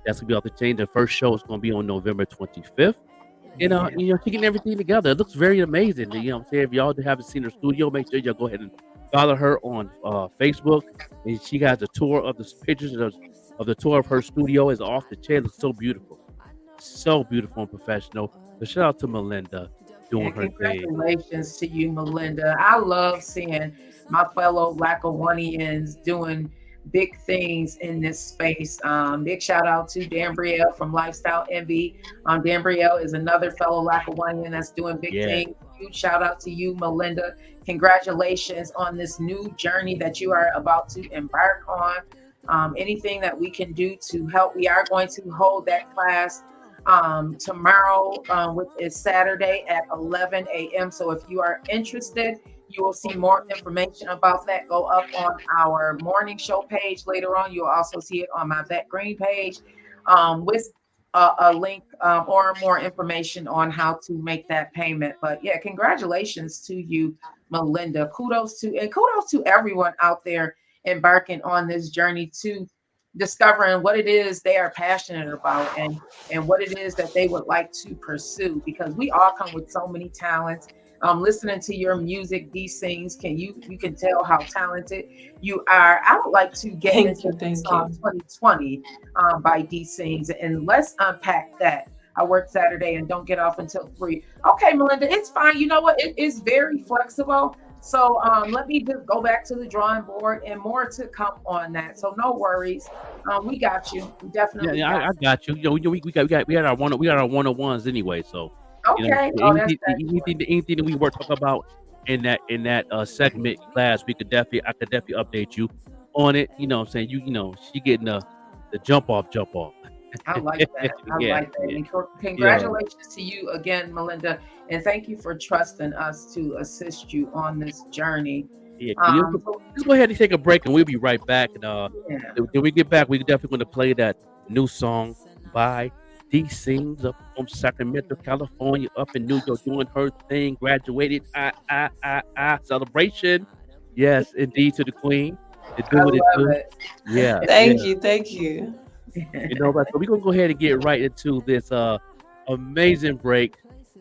That's gonna be off the chain. The first show is gonna be on November 25th. You know, taking everything together. It looks very amazing. You know what I'm saying? If y'all haven't seen her studio, make sure y'all go ahead and follow her on Facebook. And she has a tour of the pictures of the tour of her studio. Is off the chain. It's so beautiful. So beautiful and professional. So shout out to Melinda doing her thing. Congratulations to you, Melinda. I love seeing my fellow Lackawannians doing big things in this space. Big shout out to Dan Brielle from Lifestyle Envy. Dan Brielle is another fellow Lackawannian that's doing big things. Huge shout out to you, Melinda. Congratulations on this new journey that you are about to embark on. Anything that we can do to help, we are going to hold that class tomorrow, which is Saturday at 11 a.m. So if you are interested, you will see more information about that go up on our morning show page later on. You'll also see it on my Vet Green page with a link or more information on how to make that payment. But yeah, congratulations to you, Melinda. Kudos to everyone out there embarking on this journey to discovering what it is they are passionate about and what it is that they would like to pursue, because we all come with so many talents. Listening to your music, these things, you can tell how talented you are. I would like to get into the song 2020 by D Sings, and let's unpack that. I work Saturday and don't get off until 3. Okay, Melinda, it's fine. You know what? It is very flexible. So let me just go back to the drawing board, and more to come on that. So no worries. We got you. We definitely I got you. You know, we got our one-on-ones anyway. So okay. Anything that we were talking about in that segment class, I could definitely update you on it. You know what I'm saying? You know, she getting the jump off. I like that. I like that. And congratulations to you again, Melinda, and thank you for trusting us to assist you on this journey. Yeah, let's go ahead and take a break, and we'll be right back. And when we get back, we're definitely going to play that new song by D Sings up from Sacramento, California, up in New York, doing her thing. Graduated, celebration. Yes, indeed, to the Queen. To do what it do. Yeah. Thank you. You know, but so we're gonna go ahead and get right into this amazing break.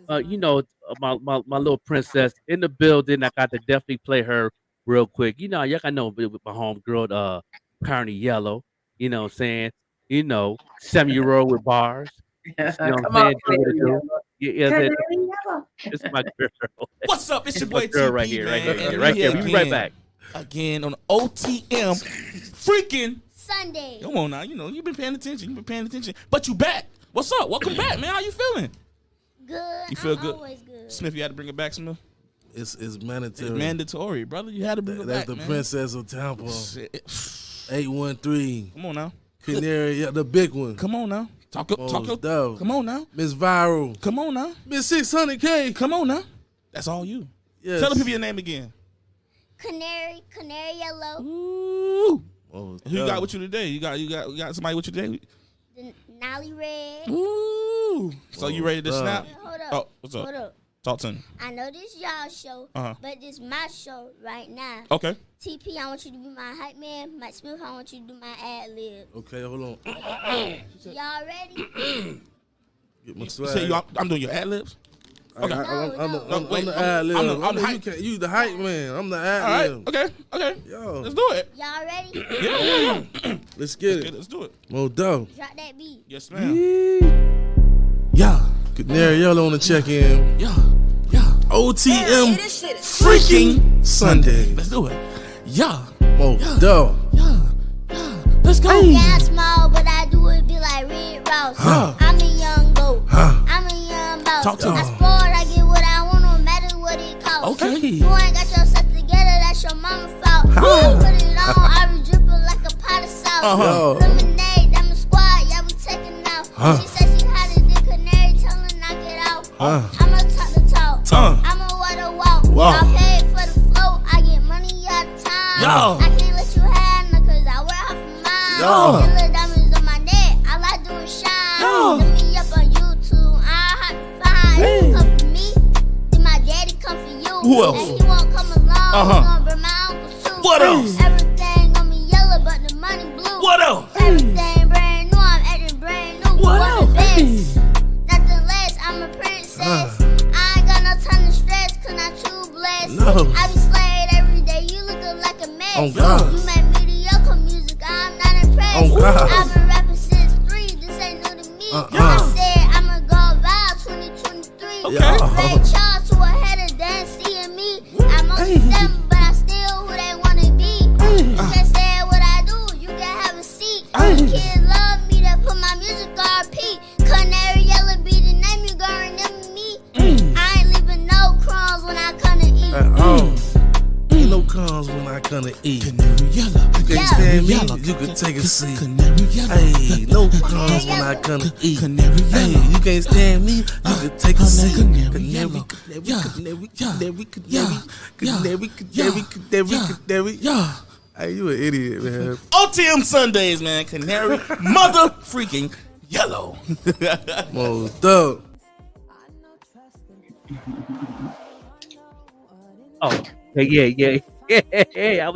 You know, my little princess in the building. I got to definitely play her real quick. You know, y'all got to know with my homegirl, Carney Yellow. You know what I'm saying? You know, 7-year-old with bars. You know what I'm saying? It's my girl. What's up? It's your boy girl TP, right here. man. We'll be right back. Again on OTM freaking Sunday. Come on now, you know, you've been paying attention. But you back. What's up? Welcome back, man. How you feeling? Good. You feel good? Always good. Smith, you had to bring it back, Smith? It's mandatory. It's mandatory, brother. You had to bring it back, That's the man. princess of Tampa. 813. Come on now. Canary, the big one. Come on now. Talk up. Dope. Come on now. Miss Viral. Come on now. Miss 600K. Come on now. That's all you. Yes. Tell the people your name again. Canary Yellow. Ooh. Oh, Who you got with you today? You got somebody with you today? The Nolly Red. Ooh. So you ready to snap? Hold up. Oh, what's up? Hold up. Talk to me. I know this y'all show, but this my show right now. Okay. TP, I want you to be my hype man. Mike Smith, I want you to do my ad lib. Okay, hold on. Y'all ready? Get my You swag. say I'm doing your ad libs? Okay. I'm the ad lib. I'm the hype. You the hype man. I'm the ad lib. All right. Okay. Yo. Let's do it. Y'all ready? Yeah. Let's get it. Let's do it. Mo dope. Drop that beat. Yes, ma'am. Yeah. Canary Yellow on the check-in. Yeah. OTM freaking Sunday. Let's do it. Yeah. Mo dope. Yeah. Let's go. Yeah, I'm small, but I do it be like Red Ross. I'm a young goat. I'm a young boss. Talk to me. I spoiled, I get what I want, no matter what it costs. Okay. You ain't got yourself together, that's your mama's fault. I put it on, I be dripping like a pot of salt. Lemonade, I'm a squad, yeah, we taking out. She said she had it, the canary, tell her knock it out. I'ma talk the talk. I'ma walk the walk. I paid for the flow, I get money out of time. I can't let you have none, cause I wear half a mile. Little diamonds on my neck, I like doing shine. Look me up on YouTube, I hot fine. Come for me, then my daddy come for you. Who else? And he won't come along, he gon' bring my uncle too. What else? Everything on me yellow, but the money blue. What else? Everything brand new, I'm acting brand new. What the else? best? Nothing less, I'm a princess. I ain't got no time to stress, cause I'm too blessed. No. I be slayed every day, you looking like a mess. Oh, God. You make mediocre music, I'm not impressed. Oh, God. I've been rapping since 3, this ain't new to me. I said I'ma go viral 2023. Okay. Lay Charles to a header, then seeing me. I'm only 7, but I still who they wanna be. You can say what I do, you can have a seat. Kids love me, they put my music on repeat. Canary Yellow be the name, you gon' remember me. I ain't leaving no crumbs when I come to eat. Ain't no crumbs when I come to eat. Canary Yellow. You can't stand me, you can take a seat. Canary Yellow. Hey, no crumbs when I come to eat. Canary Hey, Yellow. you can't stand me, you can take a seat. Canary Yellow. Canary. Yeah. Hey, you an idiot, man. OTM Sundays, man. Canary mother freaking yellow. Mo dope. Oh, yeah. I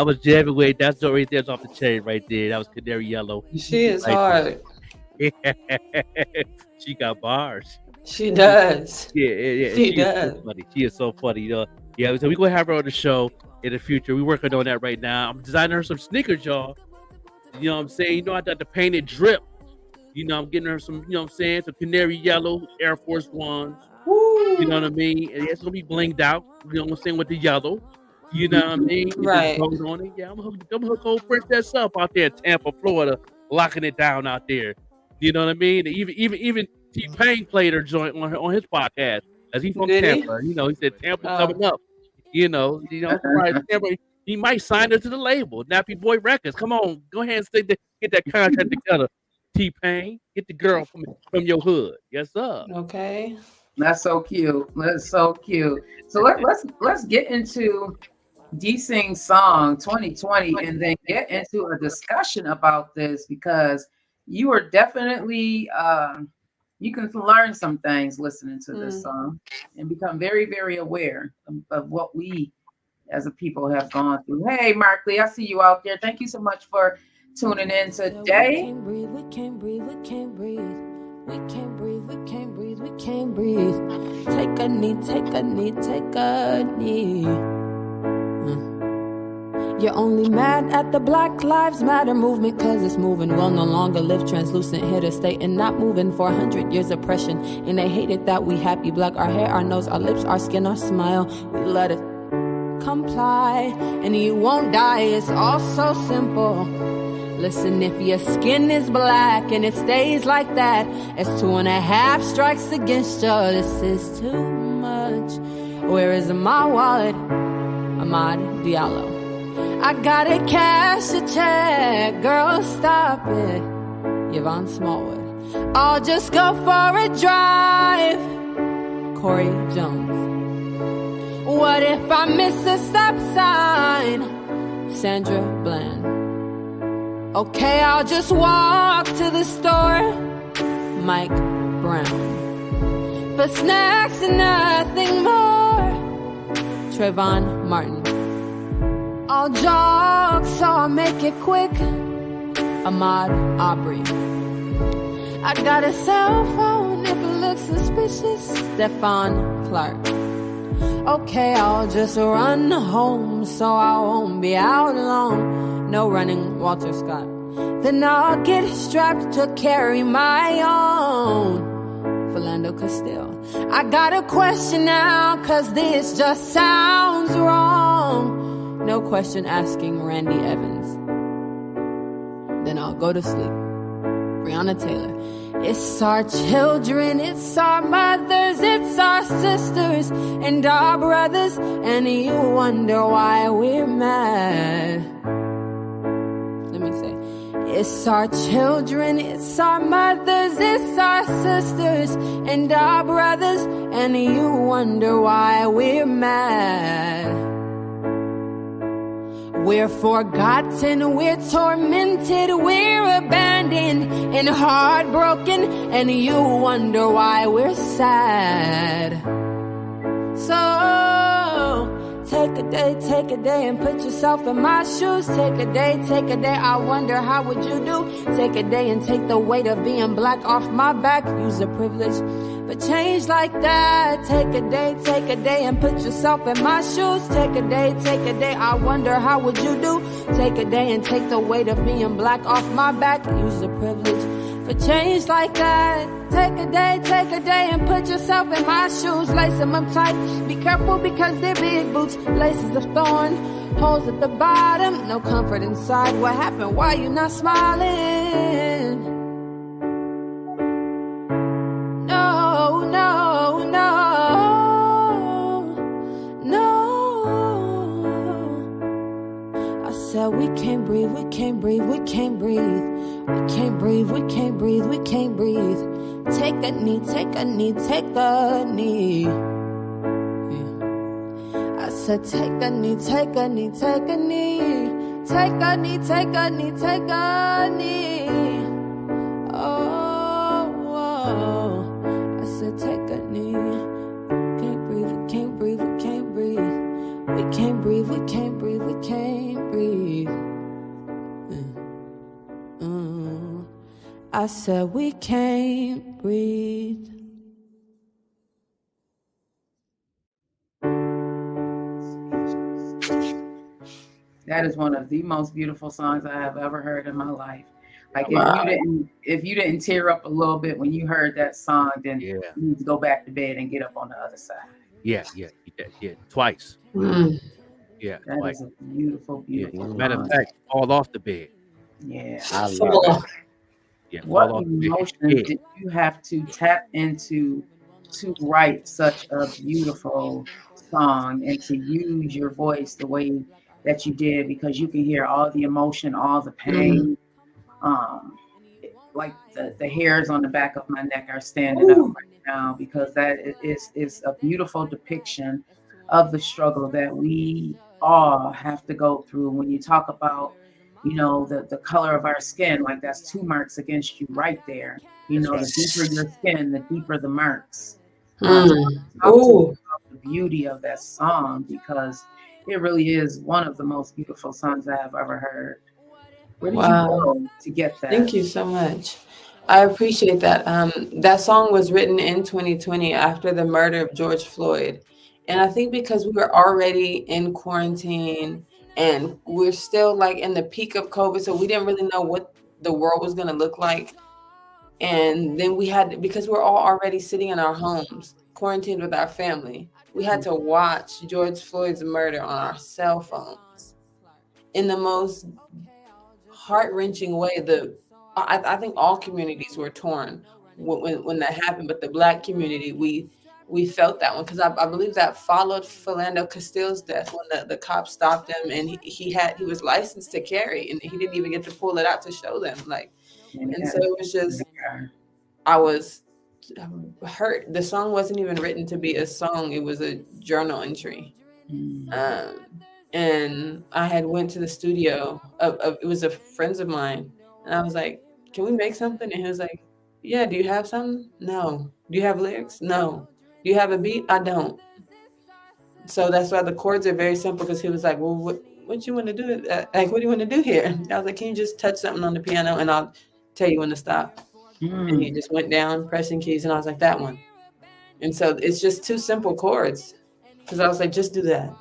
was jamming with that's the right there's off the chain right there. That was Canary Yellow. She is hard. She got bars. She does. Yeah. She Is does. so funny. She is so funny, you know. Yeah, so we're gonna have her on the show in the future. We're working on that right now. I'm designing her some sneakers, y'all. You know what I'm saying? You know, I got the painted drip. You know, I'm getting her some, you know what I'm saying, some Canary Yellow Air Force Ones. You know what I mean? And it's gonna be blinged out. You know what I'm saying, with the yellow. You know what I mean? Right. On it. Yeah, I'm gonna hook old Princess up out there in Tampa, Florida, locking it down out there. You know what I mean? And even T-Pain played her joint on his podcast, as he from Tampa. You know, he said Tampa coming up. You know, Tampa, he might sign her to the label, Nappy Boy Records. Come on, go ahead and get that contract together. T-Pain, get the girl from your hood. Yes, sir. Okay. That's so cute. That's so cute. So let's get into D-Sing's song 2020 and then get into a discussion about this, because you are definitely you can learn some things listening to this song and become very, very aware of what we as a people have gone through. Hey, Mark Lee, I see you out there. Thank you so much for tuning in today. We can't breathe. We can't breathe. We can't breathe. We can't breathe. We can't breathe. Take a knee. Take a knee. Take a knee. You're only mad at the Black Lives Matter movement cause it's moving. We'll no longer live translucent, here to stay and not moving. 400 years oppression, and they hate it that we happy. Black, our hair, our nose, our lips, our skin, our smile. We let it comply, and you won't die. It's all so simple. Listen, if your skin is black and it stays like that, it's 2.5 strikes against you. This is too much. Where is my wallet? Ahmad Diallo. I gotta cash a check, girl, stop it. Yvonne Smallwood. I'll just go for a drive. Corey Jones. What if I miss a stop sign? Sandra Bland. Okay, I'll just walk to the store. Mike Brown. For snacks and nothing more. Trayvon Martin. I'll jog, so I'll make it quick. Ahmaud Aubrey. I got a cell phone if it looks suspicious. Stephon Clark. Okay, I'll just run home so I won't be out long. No running, Walter Scott. Then I'll get strapped to carry my own. Philando Castile. I got a question now, cause this just sounds wrong. No question asking Randy Evans. Then I'll go to sleep. Breonna Taylor. It's our children, it's our mothers, it's our sisters and our brothers, and you wonder why we're mad. Let me say, it's our children, it's our mothers, it's our sisters and our brothers, and you wonder why we're mad. We're forgotten, we're tormented, we're abandoned and heartbroken, and you wonder why we're sad. So, take a day and put yourself in my shoes. Take a day, I wonder how would you do? Take a day and take the weight of being black off my back. Use the privilege for change like that. Take a day and put yourself in my shoes. Take a day, I wonder how would you do? Take a day and take the weight of being black off my back. Use the privilege for change like that. Take a day and put yourself in my shoes. Lace them up tight, be careful because they're big boots. Laces of thorn, holes at the bottom, no comfort inside. What happened? Why you not smiling? We can't breathe, we can't breathe, we can't breathe. We can't breathe, we can't breathe, we can't breathe. Take a knee, take a knee, take a knee. Yeah. I said take a knee, take a knee, take a knee. Take a knee, take a knee, take a knee. Oh, I said take a knee. Can't breathe, we can't breathe, we can't breathe. We can't breathe, we can't breathe, we can't breathe. I said we can't breathe. That is one of the most beautiful songs I have ever heard in my life. Like if you didn't tear up a little bit when you heard that song, then you need to go back to bed and get up on the other side. Yeah, twice. Yeah, that twice. Is a beautiful song. Matter of fact, fall off the bed. Yeah, I love it. Yeah, what emotions did you have to tap into to write such a beautiful song and to use your voice the way that you did? Because you can hear all the emotion, all the pain. Like the hairs on the back of my neck are standing up right now, because that is a beautiful depiction of the struggle that we all have to go through. When you talk about, the color of our skin, like that's 2 marks against you right there. The deeper your skin, the deeper the marks. Talk to about the beauty of that song, because it really is one of the most beautiful songs I have ever heard. Where did you go to get that? Thank you so much. I appreciate that. That song was written in 2020 after the murder of George Floyd. And I think because we were already in quarantine and we're still like in the peak of COVID, so we didn't really know what the world was going to look like. And then because we're all already sitting in our homes, quarantined with our family, we had to watch George Floyd's murder on our cell phones in the most heart-wrenching way. I think all communities were torn when that happened, but the Black community, we we felt that one because I believe that followed Philando Castile's death when the cops stopped him, and he was licensed to carry, and he didn't even get to pull it out to show them. Like, and so it was just, I was hurt. The song wasn't even written to be a song; it was a journal entry. And I had went to the studio of it was a friends of mine, and I was like, "Can we make something?" And he was like, "Yeah, do you have something? No. Do you have lyrics? No. Do you have a beat? I don't." So that's why the chords are very simple, because he was like, "Well, what you want to do? Like, what do you want to do here?" And I was like, "Can you just touch something on the piano and I'll tell you when to stop?" And he just went down pressing keys, and I was like, "That one." And so it's just two simple chords, because I was like, "Just do that."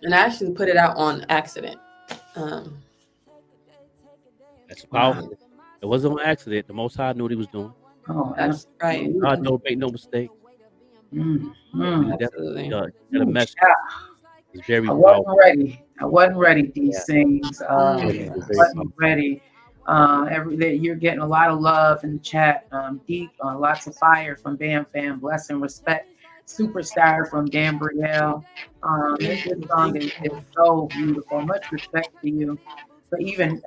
And I actually put it out on accident. That's powerful. It wasn't on accident. The Most High knew what he was doing. Oh, That's right. God don't make no mistake. Absolutely. Got a message. It's very I powerful. wasn't ready. These things. Yeah. Wasn't ready. You're getting a lot of love in the chat. Deep, lots of fire from Bam Fam. Bless and respect. Superstar from Gambrielle. This song is so beautiful. Much respect to you for even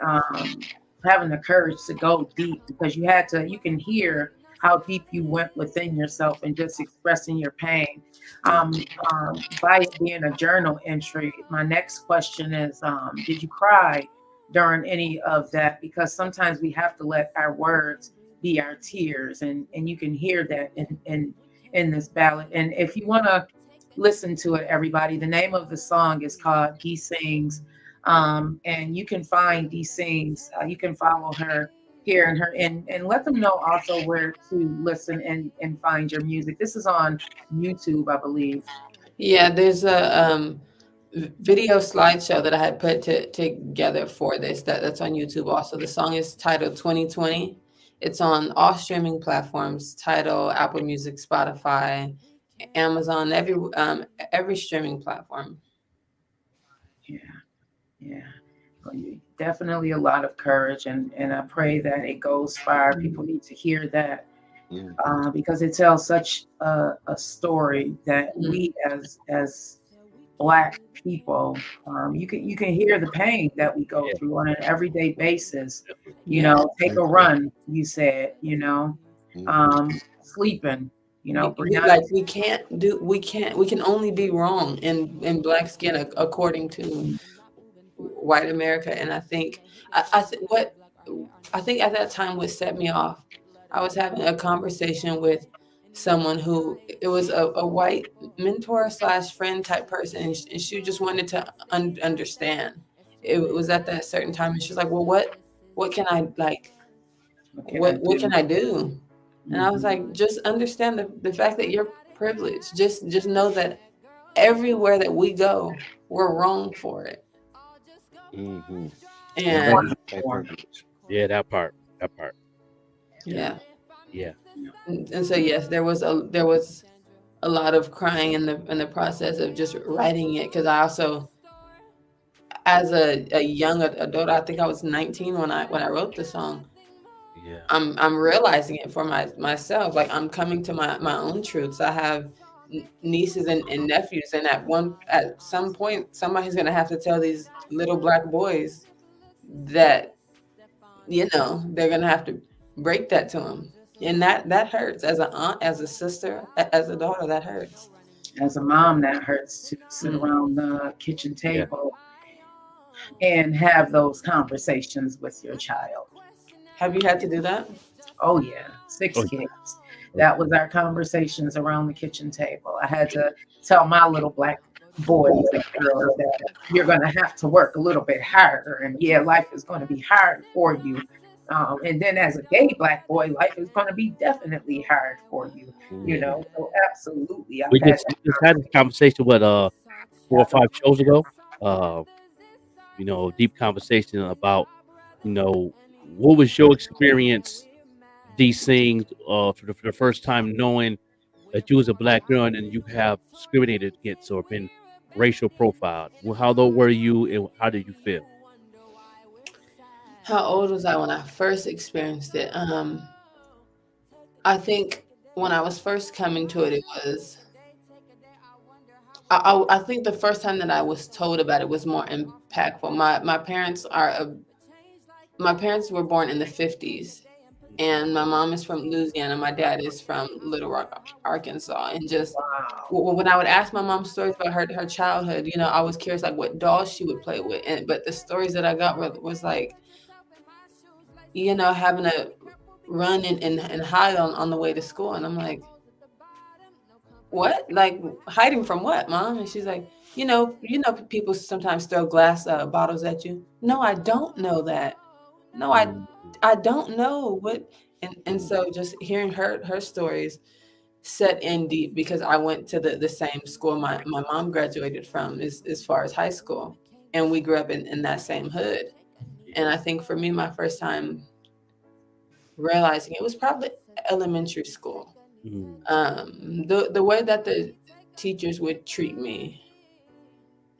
having the courage to go deep, because you can hear how deep you went within yourself and just expressing your pain. By it being a journal entry, my next question is, did you cry during any of that? Because sometimes we have to let our words be our tears, and you can hear that in this ballad. And if you want to listen to it, everybody, the name of the song is called He Sings. And you can find Dee Sings. You can follow her here and let them know also where to listen and find your music. This is on YouTube, I believe. Yeah, there's a video slideshow that I had put together for this that's on YouTube also. The song is titled 2020. It's on all streaming platforms: Tidal, Apple Music, Spotify, Amazon, every streaming platform. Yeah. Well, definitely a lot of courage, and I pray that it goes far. People need to hear that, because it tells such a story that we as Black people, you can hear the pain that we go through on an everyday basis. Take a run, you said, sleeping, we can only be wrong in Black skin according to white America. And I think I think at that time what set me off, I was having a conversation with someone who, it was a white mentor / friend type person, and she just wanted to understand. It was at that certain time, and she's like, "Well, what can I like? What can I do?" And I was like, "Just understand the fact that you're privileged. Just know that everywhere that we go, we're wrong for it." Mm-hmm. And that part. Yeah. Yeah. And so yes, there was a lot of crying in the process of just writing it, because I also, as a young adult, I think I was 19 when I wrote the song. Yeah. I'm realizing it for myself. Like, I'm coming to my own truths. I have nieces and nephews, and at some point somebody's gonna have to tell these little Black boys that they're gonna have to break that to them. And that hurts. As an aunt, as a sister, as a daughter, that hurts. As a mom, that hurts to sit around the kitchen table and have those conversations with your child. Have you had to do that? Oh yeah, 6 kids. That was our conversations around the kitchen table. I had to tell my little Black boys and girls that you're going to have to work a little bit harder, and life is going to be hard for you. And then as a gay Black boy, life is going to be definitely hard for you. So absolutely. We just had this conversation 4 or 5 shows ago. Deep conversation about, what was your experience, these things, for the first time knowing that you was a Black girl and you have discriminated against or been racial profiled. Well, how old were you, and how did you feel? How old was I when I first experienced it? I think when I was first coming to it was, I think the first time that I was told about it was more impactful. My parents were born in the 50s, and my mom is from Louisiana. My dad is from Little Rock, Arkansas. And just when I would ask my mom stories about her childhood, I was curious like what dolls she would play with. But the stories that I got was like, having to run and hide on the way to school. And I'm like, what? Like hiding from what, Mom? And she's like, people sometimes throw glass bottles at you. No, I don't know that. No, I don't know what. And so just hearing her stories set in deep, because I went to the same school my mom graduated from as far as high school, and we grew up in that same hood. And I think for me, my first time realizing it was probably elementary school. The way that the teachers would treat me,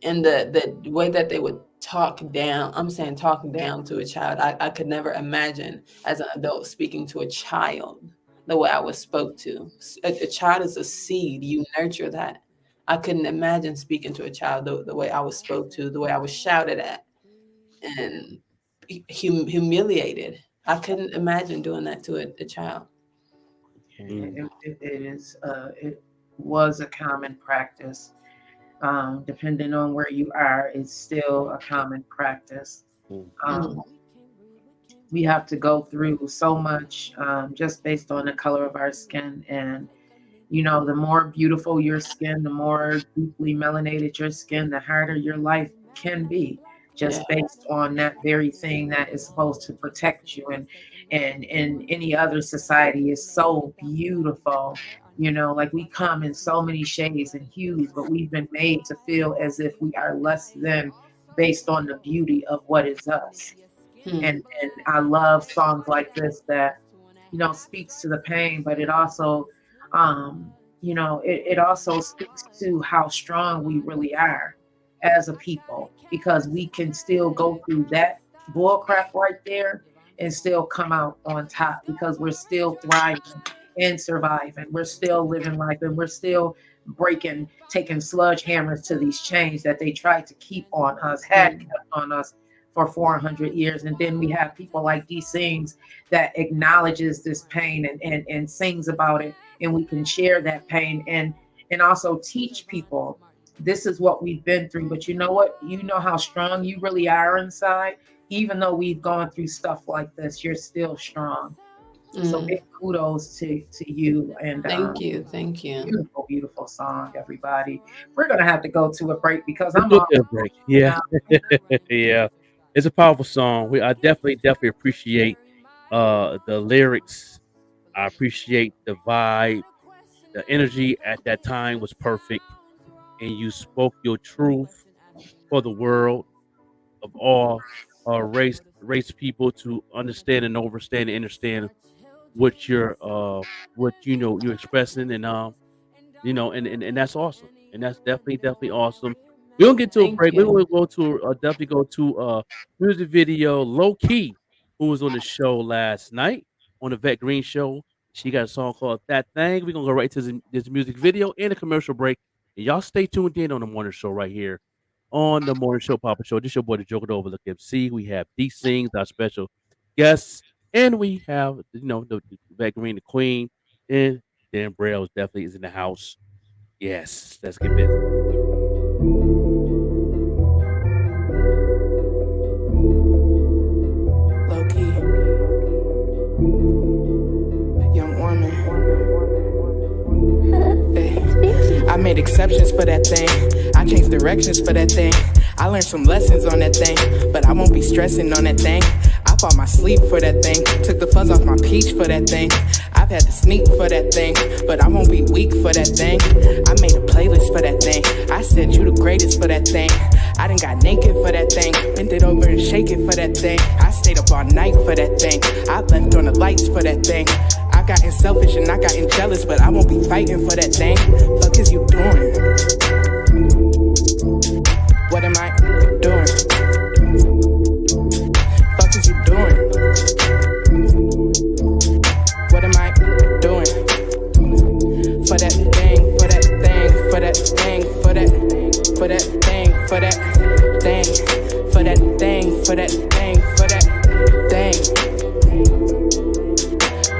and the way that they would talk down to a child. I could never imagine as an adult speaking to a child the way I was spoke to. A child is a seed. You nurture that. I couldn't imagine speaking to a child the way I was spoke to, the way I was shouted at and humiliated. I couldn't imagine doing that to a child. It was a common practice. Depending on where you are, it's still a common practice. We have to go through so much just based on the color of our skin. And, the more beautiful your skin, the more deeply melanated your skin, the harder your life can be, just based on that very thing that is supposed to protect you. And in any other society is so beautiful. Like we come in so many shades and hues, but we've been made to feel as if we are less than based on the beauty of what is us. And I love songs like this that, speaks to the pain, but it also, it also speaks to how strong we really are as a people, because we can still go through that bull crap right there and still come out on top, because we're still thriving and surviving. We're still living life, and we're still taking sludge hammers to these chains that they tried to keep on us, had kept on us for 400 years. And then we have people like D Sings that acknowledges this pain and sings about it, and we can share that pain and also teach people this is what we've been through. But you know what? You know how strong you really are inside. Even though we've gone through stuff like this, you're still strong. So big kudos to you. And thank you. Beautiful, beautiful song, everybody. We're gonna have to go to a break because I'm on a break. Yeah. Yeah. It's a powerful song. I definitely appreciate the lyrics. I appreciate the vibe. The energy at that time was perfect, and you spoke your truth for the world of all race people to understand and understand what you're expressing, and and that's awesome, and that's definitely awesome. We're gonna get to a break. We're gonna definitely go to music video. Low Key, who was on the show last night on the Vet Green show. She got a song called That Thing. We're gonna go right to this music video and a commercial break. And y'all stay tuned in on the morning show right here on the morning show, Papa Show. This your boy, the Joker, the Overlook MC. We have D Sings, our special guests, and we have the Vet Green, the Queen, and Dan Braille definitely is in the house. Yes, let's get busy. Low key, young woman. Hey. I made exceptions for that thing. I changed directions for that thing. I learned some lessons on that thing, but I won't be stressing on that thing. I fought my sleep for that thing. Took the fuzz off my peach for that thing. I've had to sneak for that thing, but I won't be weak for that thing. I made a playlist for that thing. I said you the greatest for that thing. I done got naked for that thing. Bent it over and shake it for that thing. I stayed up all night for that thing. I left on the lights for that thing. I gotten selfish and I gotten jealous, but I won't be fighting for that thing. Fuck is you doing? What am I doing? Fuck is you doing? What am I doing? for that thing, for that thing, for that thing, for that thing.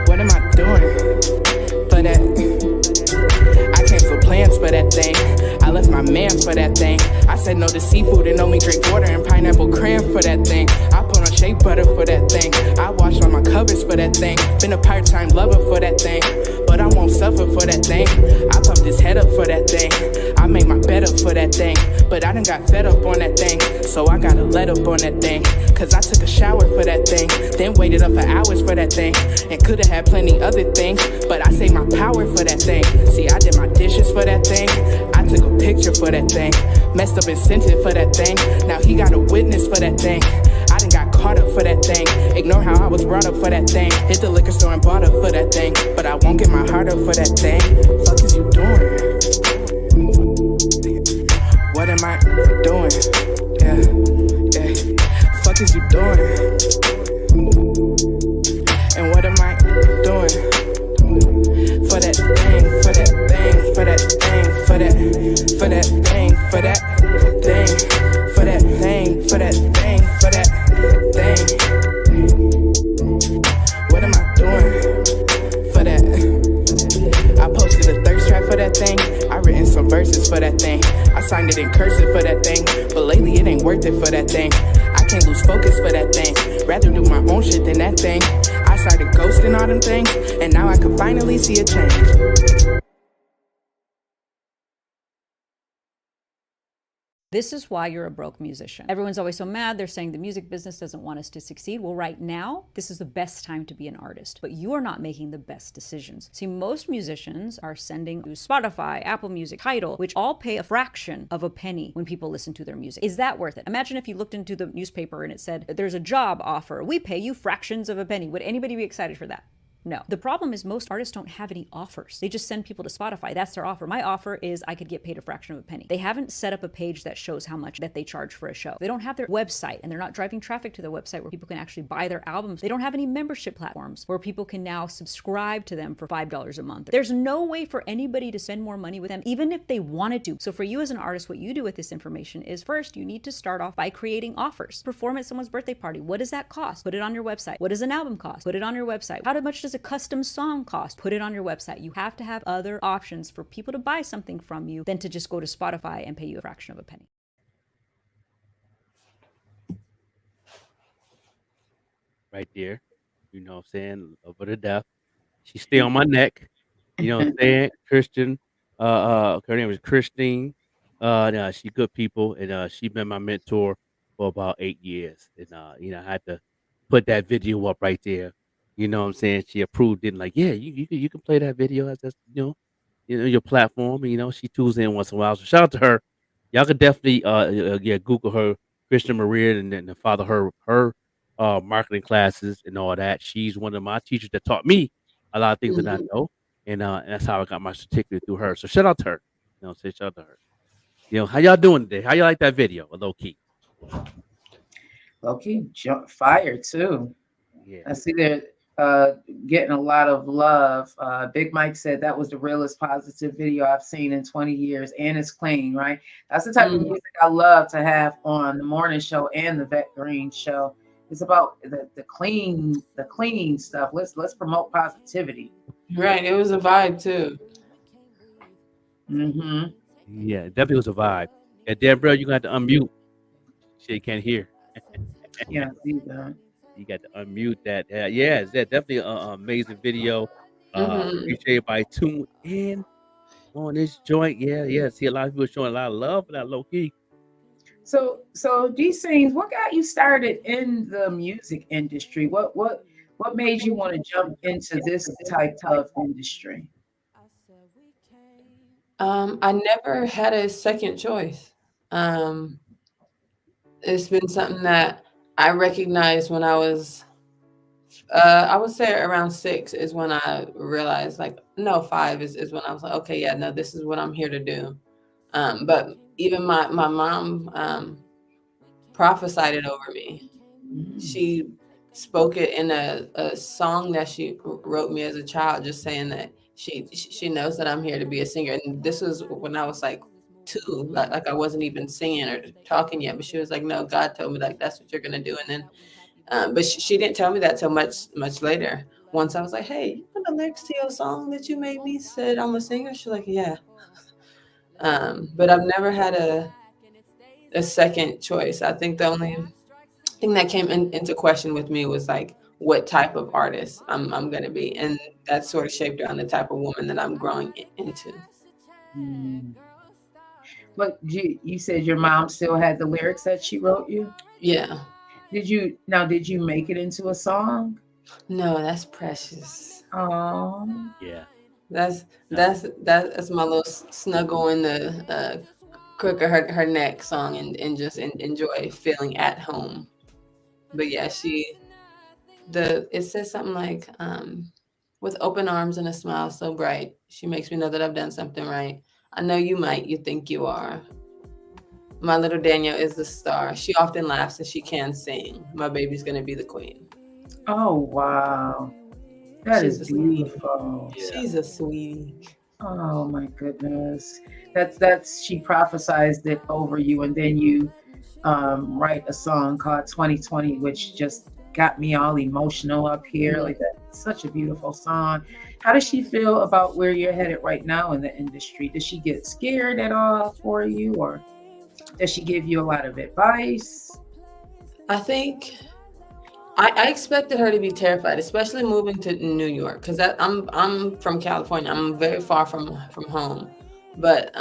What am I doing for that? I canceled plans for that thing. I left my man for that thing. I said no to seafood and only drink water and pineapple cran for that thing. I put on shea butter for that thing. I washed all my covers for that thing. Been a part-time lover for that thing, but I won't suffer for that thing. I pumped his head up for that thing. I made my bed up for that thing, but I done got fed up on that thing. So I gotta let up on that thing, cause I took a shower for that thing, then waited up for hours for that thing, and could've had plenty other things, but I saved my power for that thing. See, I did my dishes for that thing. I took a picture for that thing. Messed up and sent it for that thing. Now he got a witness for that thing. I done got caught up for that thing. Ignore how I was brought up for that thing. Hit the liquor store and bought up for that thing, but I won't get my heart up for that thing. Fuck is you doing? What am I doing? Yeah, yeah. Fuck is you doing? And what am I doing? For that thing, for that thing, for that thing, for that, for that thing, for that thing, for that thing, for that thing, for that thing. What am I doing for that? I posted a thirst trap for that thing. I written some verses for that thing. I signed it in cursive for that thing, but lately it ain't worth it for that thing. I can't lose focus for that thing. Rather do my own shit than that thing. I started ghosting all them things, and now I can finally see a change. This is why you're a broke musician. Everyone's always so mad. They're saying the music business doesn't want us to succeed. Well, right now, this is the best time to be an artist, but you are not making the best decisions. See, most musicians are sending to Spotify, Apple Music, Tidal, which all pay a fraction of a penny when people listen to their music. Is that worth it? Imagine if you looked into the newspaper and it said, there's a job offer. We pay you fractions of a penny. Would anybody be excited for that? No. The problem is most artists don't have any offers. They just send people to Spotify. That's their offer. My offer is I could get paid a fraction of a penny. They haven't set up a page that shows how much that they charge for a show. They don't have their website, and they're not driving traffic to their website where people can actually buy their albums. They don't have any membership platforms where people can now subscribe to them for $5 a month. There's no way for anybody to spend more money with them, even if they wanted to. So for you as an artist, what you do with this information is first, you need to start off by creating offers. Perform at someone's birthday party. What does that cost? Put it on your website. What does an album cost? Put it on your website. How much does a custom song cost? Put it on your website. You have to have other options for people to buy something from you than to just go to Spotify and pay you a fraction of a penny. Right there. You know what I'm saying? Love her to death. She stay on my neck. You know what I'm saying? Christian. Her name was Christine. She good people, and she been my mentor for about 8 years. And I had to put that video up right there. You know what I'm saying? She approved it, like, yeah, you can play that video as that's your platform. She tunes in once in a while. So shout out to her. Y'all could definitely Google her, Christian Maria, and then follow her marketing classes and all that. She's one of my teachers that taught me a lot of things that I know, and that's how I got my certificate through her. So shout out to her. Say shout out to her. How y'all doing today? How you like that video? Low key. Low key, fire too. Yeah. I see they're getting a lot of love. Big Mike said that was the realest positive video I've seen in 20 years, and it's clean, right? That's the type of music I love to have on the morning show and the Vet Green show. It's about the clean stuff. Let's promote positivity. Right. It was a vibe too. Mm-hmm. Yeah, it definitely was a vibe. Yeah, damn, bro, you got to unmute. Shit, you can't hear. Yeah, see that. You got to unmute that. Yeah, it's definitely an amazing video. Appreciate everybody tuning in on this joint. Yeah. See, a lot of people showing a lot of love for that low key. So D-Sings, what got you started in the music industry? What made you want to jump into this type of industry? I never had a second choice. It's been something that I recognized when I was, I would say around 6 is when I realized, 5 is when I was like, okay, yeah, no, this is what I'm here to do. But even my mom prophesied it over me. She spoke it in a song that she wrote me as a child, just saying that she knows that I'm here to be a singer. And this was when I was too. Like I wasn't even singing or talking yet, but she was like, no, God told me like that's what you're gonna do. And then but she didn't tell me that till much later. Once I was like, hey, you know the lyrics to your song that you made me said I'm a singer? She's like, yeah. But I've never had a second choice. I think the only thing that came into question with me was like what type of artist I'm gonna be, and that sort of shaped around the type of woman that I'm growing into. But you said your mom still had the lyrics that she wrote you? Yeah. Did you make it into a song? No, that's precious. Oh. Yeah. That's my little snuggle in the crook of her neck song and just enjoy feeling at home. But yeah, it says something like with open arms and a smile so bright, she makes me know that I've done something right. I know you might, you think you are. My little Danielle is the star. She often laughs and she can sing. My baby's gonna be the queen. Oh wow. That is beautiful. She's a sweetie. Oh my goodness. That's she prophesized it over you, and then you write a song called 2020, which just got me all emotional up here. Like that's such a beautiful song. How does she feel about where you're headed right now in the industry? Does she get scared at all for you, or does she give you a lot of advice? I think I expected her to be terrified, especially moving to New York, because I'm from California. I'm very far from home, but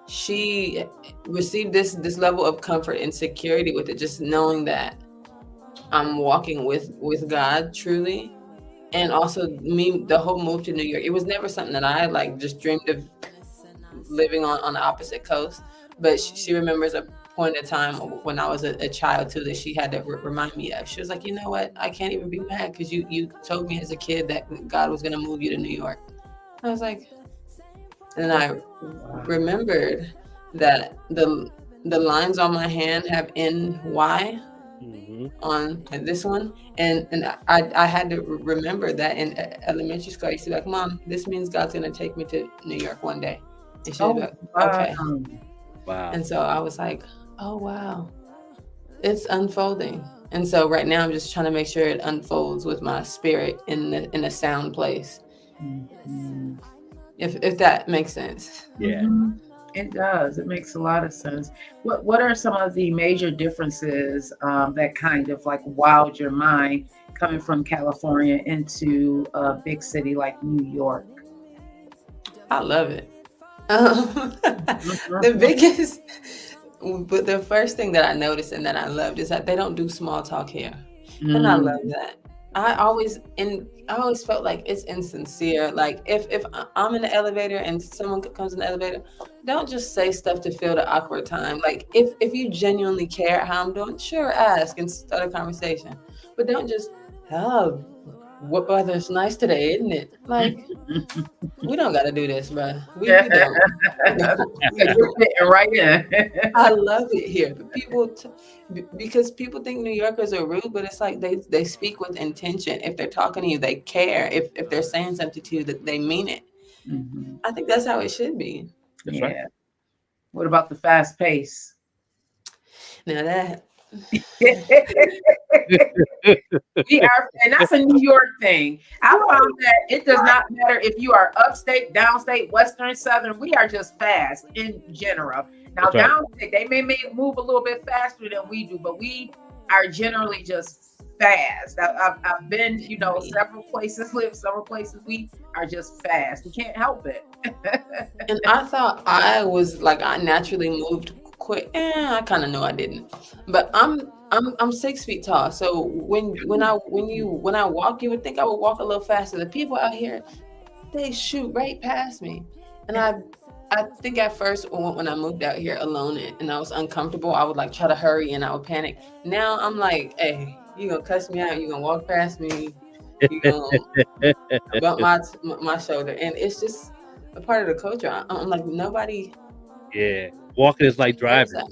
she received this level of comfort and security with it, just knowing that I'm walking with God truly, and also the whole move to New York. It was never something that I like just dreamed of living on the opposite coast, but she remembers a point in time when I was a child too that she had to remind me of. She was like, you know what, I can't even be mad because you told me as a kid that God was going to move you to New York. I was like, and I remembered that the lines on my hand have NY on this one, and I had to remember that in elementary school. I used to be like, Mom, this means God's going to take me to New York one day. And she'd be like, okay. Wow. And so I was like, oh wow, it's unfolding. And so right now I'm just trying to make sure it unfolds with my spirit in a sound place. If that makes sense. Yeah. It does. It makes a lot of sense. What are some of the major differences that kind of like wowed your mind coming from California into a big city like New York? I love it. The biggest, but the first thing that I noticed and that I loved is that they don't do small talk here, and I love that. I always felt like it's insincere. Like if I'm in the elevator and someone comes in the elevator, don't just say stuff to fill the awkward time. Like if you genuinely care how I'm doing, sure, ask and start a conversation, but don't just, oh, what weather's nice today, isn't it? Like, we don't got to do this, bro. We don't. You're fitting right in. I love it here. But because people think New Yorkers are rude, but it's like they speak with intention. If they're talking to you, they care. If they're saying something to you, that they mean it. I think that's how it should be. That's right. What about the fast pace? Now that. We are, and that's a New York thing. I found that it does not matter if you are upstate, downstate, western, southern. We are just fast in general. Now, downstate, they may move a little bit faster than we do, but we are generally just fast. I've been, several places, lived several places. We are just fast. We can't help it. And I thought I was like, I naturally moved quick. I kind of know I didn't, but I'm 6 feet tall. So when I walk, you would think I would walk a little faster. The people out here, they shoot right past me. And I think at first when I moved out here alone and I was uncomfortable, I would like try to hurry and I would panic. Now I'm like, hey, you gonna cuss me out? You gonna walk past me? You gonna bump my shoulder? And it's just a part of the culture. I'm like, nobody. Yeah. Walking is like driving.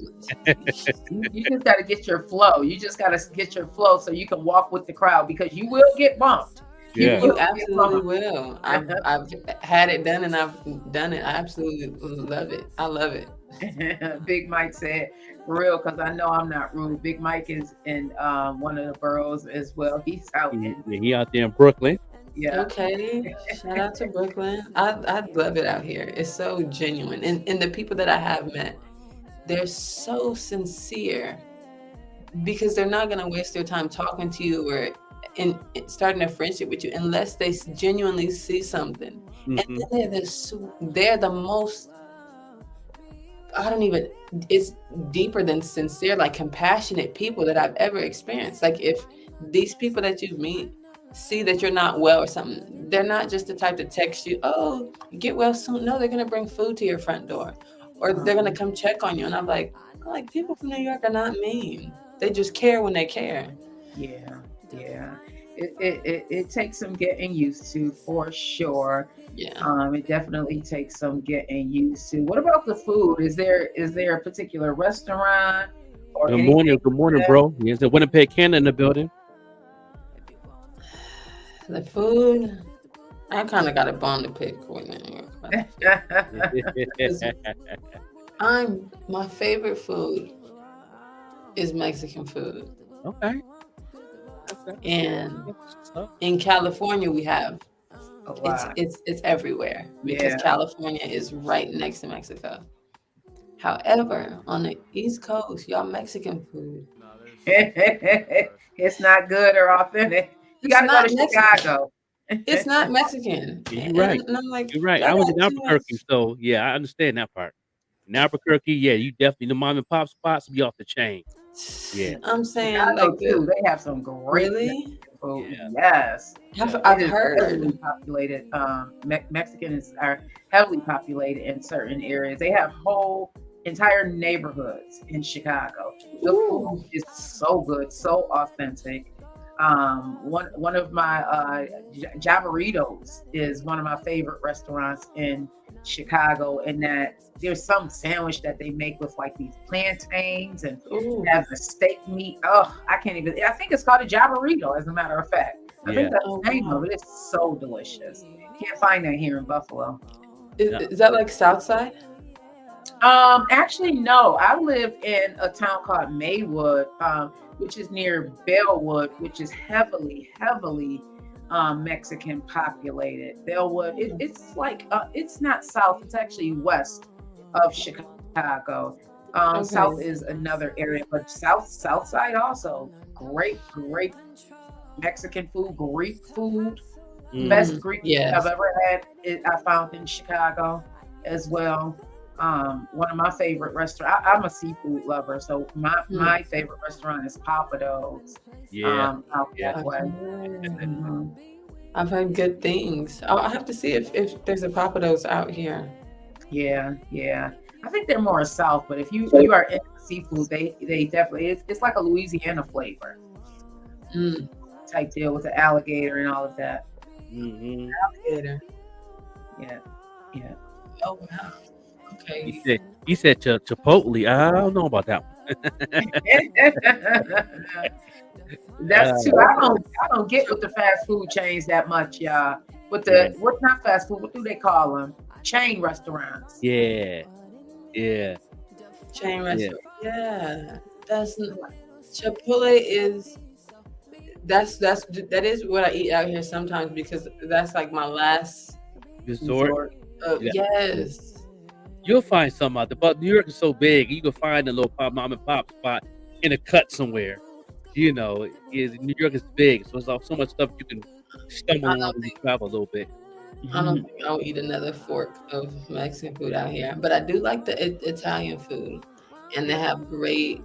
You just got to get your flow. You just got to get your flow so you can walk with the crowd, because you will get bumped. Yeah. You absolutely will. I've had it done and I've done it. I absolutely love it. I love it. Big Mike said, for real, because I know I'm not rude. Big Mike is in one of the boroughs as well. He's out in He out there in Brooklyn. yeah. Okay. Shout out to Brooklyn. I love it out here. It's so genuine. And the people that I have met, they're so sincere because they're not gonna waste their time talking to you or in starting a friendship with you unless they genuinely see something. And then they're the most, it's deeper than sincere, like compassionate people that I've ever experienced. Like if these people that you meet see that you're not well or something, they're not just the type to text you, oh, get well soon. No, they're gonna bring food to your front door or they're gonna come check on you. And I'm like people from New York are not mean. They just care when they care. Yeah. It takes some getting used to for sure. Yeah. It definitely takes some getting used to. What about the food? Is there a particular restaurant or Good morning, bro. There's a Winnipeg Canada in the building. The food, I kind of got a bone to pick with it. My favorite food is Mexican food. Okay. And in California we have it's everywhere because California is right next to Mexico. However, on the East Coast, y'all Mexican food, it's not good or authentic. You gotta go to Chicago. It's not Mexican. You're right. And I'm like, you're right. I was in Albuquerque, so yeah, I understand that part. In Albuquerque, yeah, you definitely the mom and pop spots be off the chain. Yeah, I'm saying Chicago too. They have some great food. Yeah. Yes, I've heard. Heavily populated. Mexicans are heavily populated in certain areas. They have whole entire neighborhoods in Chicago. The food is so good, so authentic. One of my Javaritos is one of my favorite restaurants in Chicago, and that there's some sandwich that they make with like these plantains and has a steak meat. Oh, I can't even. I think it's called a Javarito, as a matter of fact. I think that's the name of it. It's so delicious. Can't find that here in Buffalo. Is that like Southside? Actually, no. I live in a town called Maywood, which is near Bellwood, which is heavily Mexican populated. Bellwood, it's like it's not south, it's actually west of Chicago. South is another area, but south side also great Mexican food, Greek food. Best Greek food I've ever had. I found in Chicago as well. One of my favorite restaurants. I'm a seafood lover, so my favorite restaurant is Papados. Yeah. Out that way. I've heard good things. I have to see if there's a Papados out here. Yeah. I think they're more south, but if you are into seafood, they definitely it's like a Louisiana flavor type deal with the alligator and all of that. Alligator. Yeah. Oh wow. Okay. He said Chipotle. I don't know about that one. That's true. I don't get with the fast food chains that much, y'all. With the what's not fast food? What do they call them? Chain restaurants. Yeah. Chain restaurant. Yeah. That's Chipotle is. That is what I eat out here sometimes because that's like my last resort. Yes. You'll find some out there, but New York is so big, you can find a little mom and pop spot in a cut somewhere. You know, New York is big, so there's so much stuff you can stumble on when you travel a little bit. I don't think I'll eat another fork of Mexican food out here, but I do like the Italian food, and they have great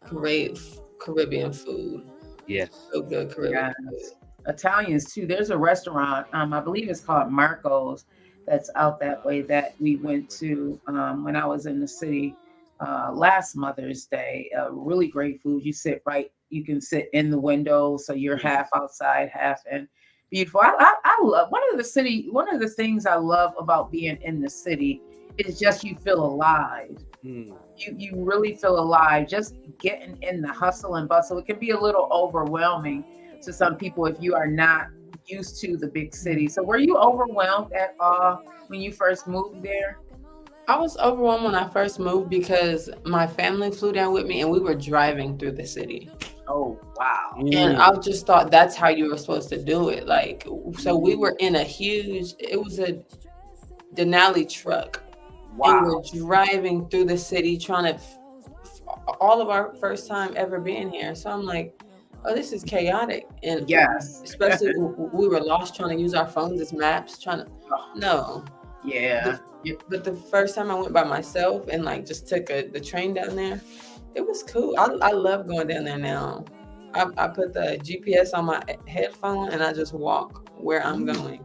Caribbean food. Yes, so good Caribbean food. Italians too. There's a restaurant, I believe it's called Marco's, that's out that way that we went to when I was in the city last Mother's Day. Really great food. You can sit in the window, so you're half outside, half in. Beautiful. I love one of the things I love about being in the city is just you feel alive. You really feel alive just getting in the hustle and bustle. It can be a little overwhelming, to some people if you are not used to the big city. So were you overwhelmed at all when you first moved there? I was overwhelmed when I first moved because my family flew down with me and we were driving through the city. Oh, wow. And I just thought that's how you were supposed to do it. Like, so we were in it was a Denali truck. Wow. And we're driving through the city trying to, all of our first time ever being here. So I'm like, oh, this is chaotic. And yes, especially we were lost trying to use our phones as maps, no. Yeah. But the first time I went by myself and like just took the train down there, it was cool. I love going down there now. I put the GPS on my headphone and I just walk where I'm going.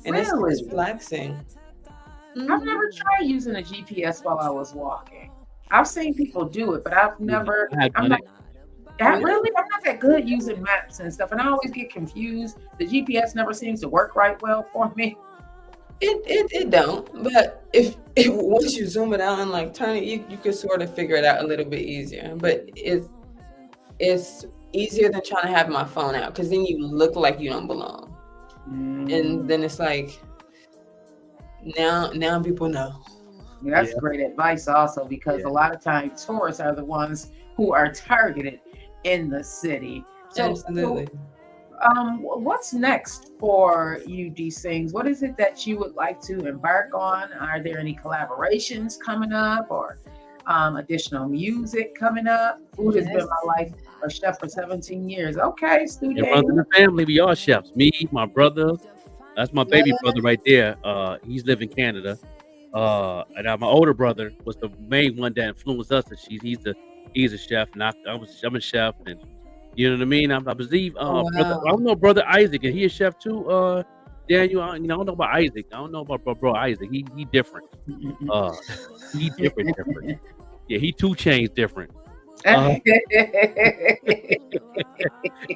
And it's relaxing. I've never tried using a GPS while I was walking. I've seen people do it, but I've never. I'm not that good using maps and stuff, and I always get confused. The GPS never seems to work right well for me. It don't, but if once you zoom it out and like turn it, you can sort of figure it out a little bit easier. But it's easier than trying to have my phone out because then you look like you don't belong, and then it's like now people know. That's great advice also, because a lot of times tourists are the ones who are targeted in the city. So, absolutely. What's next for you, D-Sings? What is it that you would like to embark on? Are there any collaborations coming up or additional music coming up? Food has been my life. A chef for 17 years. Okay, student. It runs in the family. We all chefs. Me, my brother. That's my baby brother right there. He's live in Canada. And my older brother was the main one that influenced us. He's a chef, and I'm a chef, and you know what I mean. I believe. Brother, I don't know brother Isaac, and he a chef too. Daniel, I don't know about Isaac. I don't know about bro Isaac. He different. He different. Yeah, he 2 Chainz different.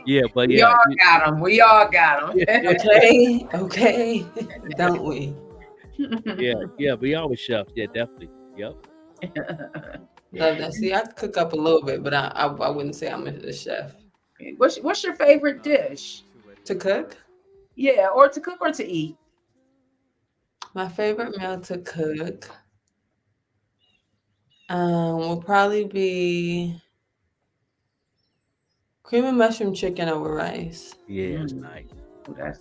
Yeah, but yeah, we all got him. Okay, don't we? Yeah, we always chefs. Yeah, definitely. Yep. Love that. See, I cook up a little bit, but I wouldn't say I'm a chef. What's your favorite dish to cook? Yeah, or to cook or to eat. My favorite meal to cook will probably be cream and mushroom chicken over rice. Yeah, it's nice.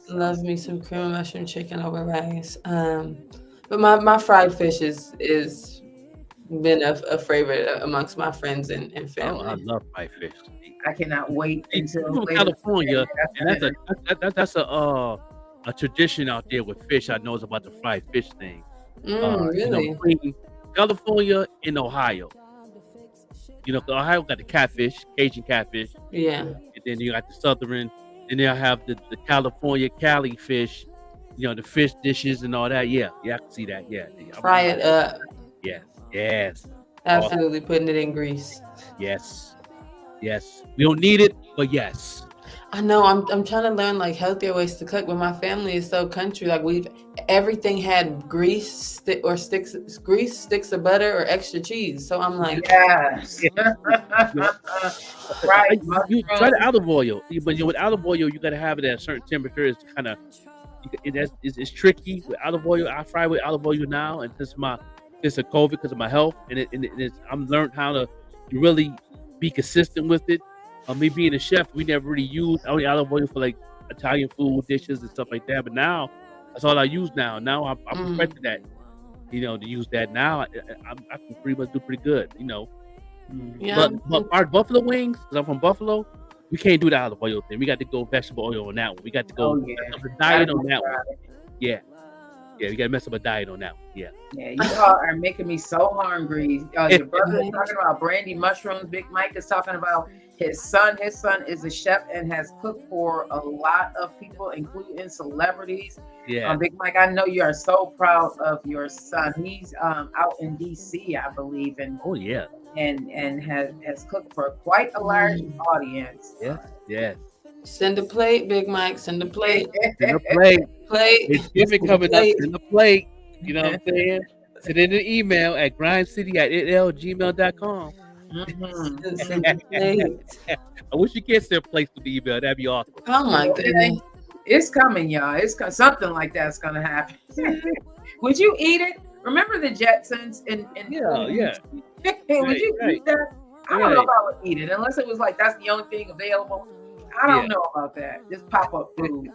Love me some cream and mushroom chicken over rice. But my fried fish is been a favorite amongst my friends and family. Oh, I love fried fish. I cannot wait until California, and that's a tradition out there with fish. I know it's about the fried fish thing. Really? California and Ohio. Ohio got the catfish, Cajun catfish. Yeah. And then you got the Southern, and they'll have the California Cali fish, the fish dishes and all that. Yeah, I can see that. Yeah. Fry it up. Yes. Absolutely, putting it in grease. Yes. We don't need it, but yes. I know. I'm trying to learn like healthier ways to cook, but my family is so country. Like everything had grease sticks of butter, or extra cheese. So I'm like, yes. Right. You try the olive oil, but with olive oil, you got to have it at a certain temperature. It's kind of it's tricky with olive oil. I fry with olive oil now, and this is a COVID because of my health, and I'm learned how to really be consistent with it. Me being a chef, we never really used only olive oil for like Italian food dishes and stuff like that. But now that's all I use now. Now I'm perfected that, to use that now. I can pretty much do pretty good, Yeah. But our buffalo wings, because I'm from Buffalo, we can't do the olive oil thing. We got to go vegetable oil on that one. We got to go diet on that one. Yeah, we got to mess up a diet on that one. Yeah, you all are making me so hungry. Your brother is talking about brandy mushrooms. Big Mike is talking about his son. His son is a chef and has cooked for a lot of people, including celebrities. Yeah. Big Mike, I know you are so proud of your son. He's out in DC, I believe, and and has cooked for quite a large audience. Yes. Send a plate, Big Mike. Send a plate. Send a plate. It's giving coming up. Send a plate. You know what I'm saying? Send in an email at grindcity@gmail.com. I wish you could send plates to the email. That'd be awesome. Oh my goodness. It's coming, y'all. Something like that's gonna happen. Would you eat it? Remember the Jetsons and yeah. Would you eat that? I don't know if I would eat it unless it was like that's the only thing available. I don't know about that. Just pop up food.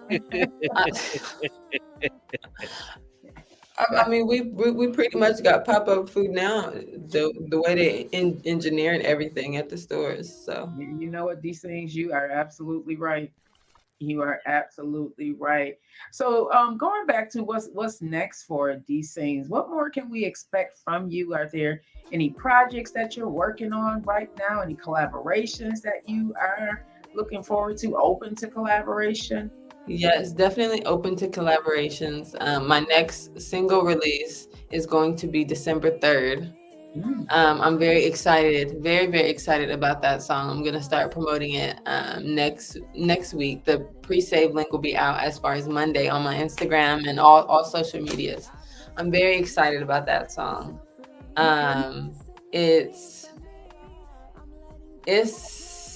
I mean, we pretty much got pop up food now. The way they engineering everything at the stores. So you know what, these things, you are absolutely right. You are absolutely right. So going back to what's next for these things, what more can we expect from you? Are there any projects that you're working on right now? Any collaborations that you are looking forward to, open to collaboration? Yes, definitely open to collaborations. My next single release is going to be December 3rd. I'm very excited, very, very excited about that song. I'm going to start promoting it next week. The pre-save link will be out as far as Monday on my Instagram and all social medias. I'm very excited about that song. It's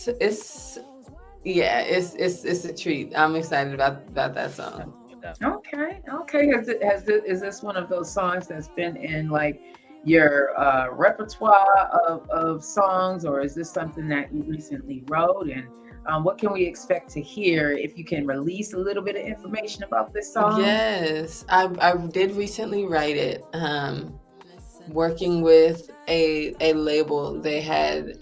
a treat. I'm excited about that song. Okay. Is this one of those songs that's been in like your repertoire of songs, or is this something that you recently wrote? And what can we expect to hear, if you can release a little bit of information about this song? Yes, I did recently write it. Working with a label, they had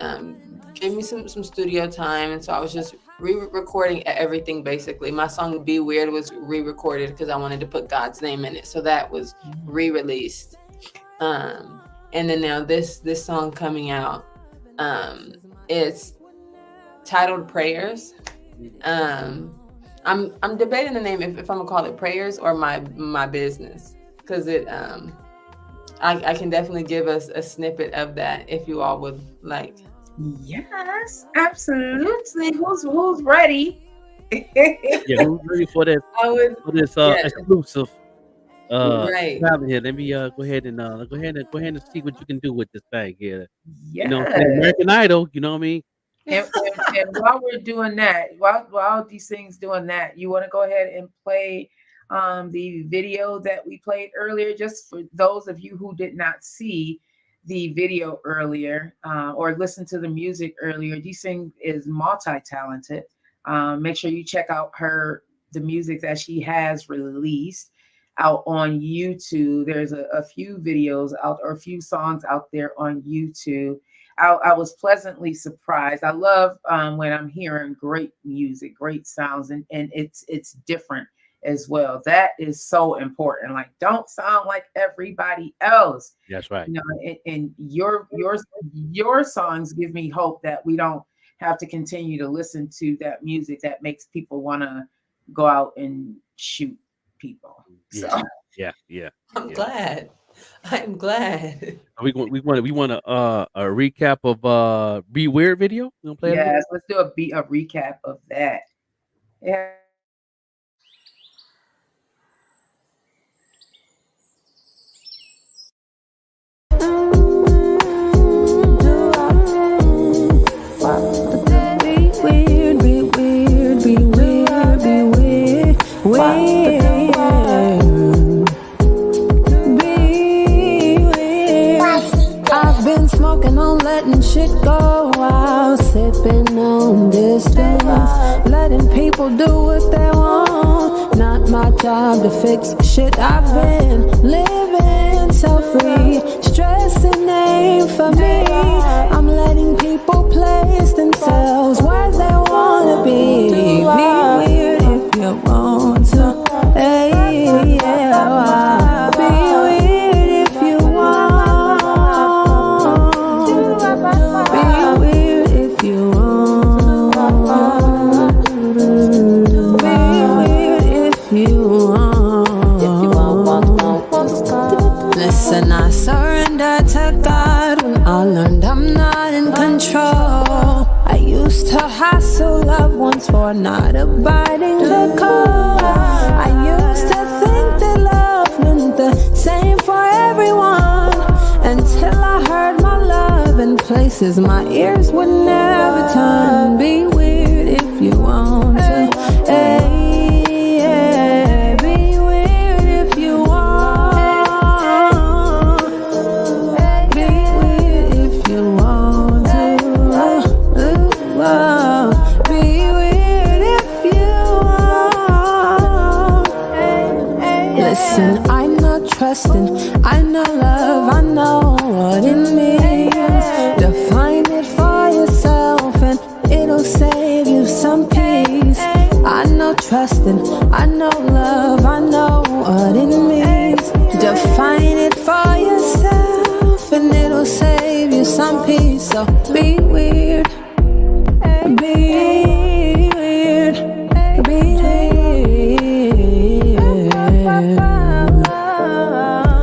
gave me some studio time, and so I was just re-recording everything. Basically, my song "Be Weird" was re-recorded because I wanted to put God's name in it, so that was re-released. And then now this song coming out, it's titled Prayers. I'm debating the name if I'm gonna call it Prayers or my business, because it I can definitely give us a snippet of that if you all would like. Yes, absolutely. Who's ready? Who's ready for this? Exclusive. Right. Here, let me go ahead and see what you can do with this thing here. Yeah. You know, American Idol. You know what I mean? And while we're doing that, while these things doing that, you want to go ahead and play the video that we played earlier, just for those of you who did not see the video earlier or listen to the music earlier. D-Sing is multi-talented. Make sure you check out the music that she has released out on YouTube. There's a few videos out, or a few songs out there on YouTube. I was pleasantly surprised. I love when I'm hearing great music, great sounds, and it's different as well. That is so important. Like, don't sound like everybody else. That's right. You know, and your songs give me hope that we don't have to continue to listen to that music that makes people want to go out and shoot people. So. Yeah. I'm glad. We want a recap of Be Weird video. You play yes, let's do a recap of that. Yeah. I've been smoking on letting shit go out, sipping on distance, letting people do what they want. Not my job to fix shit. I've been living so free, stressing ain't for me. I'm letting people place themselves where they wanna be. Be weird if you want to. Hey, yeah, be weird if you want. Be weird if you want. Be weird if you want. Listen, I surrender to God when I learned I'm not in control. I used to hassle loved ones for not abiding the code. I used to think that love meant the same for everyone, until I heard my love been places my ears would never turn. Be weird if you want to. Hey, yeah. Be weird if you want. Be weird if you want to. Be weird if you want. Listen, I'm not trusting, I know love, I know what it means. Define it for yourself and it'll save you some peace. I know trusting, I know love, I know what it means. Define it for yourself and it'll save you some peace. So be weird, be weird, be weird.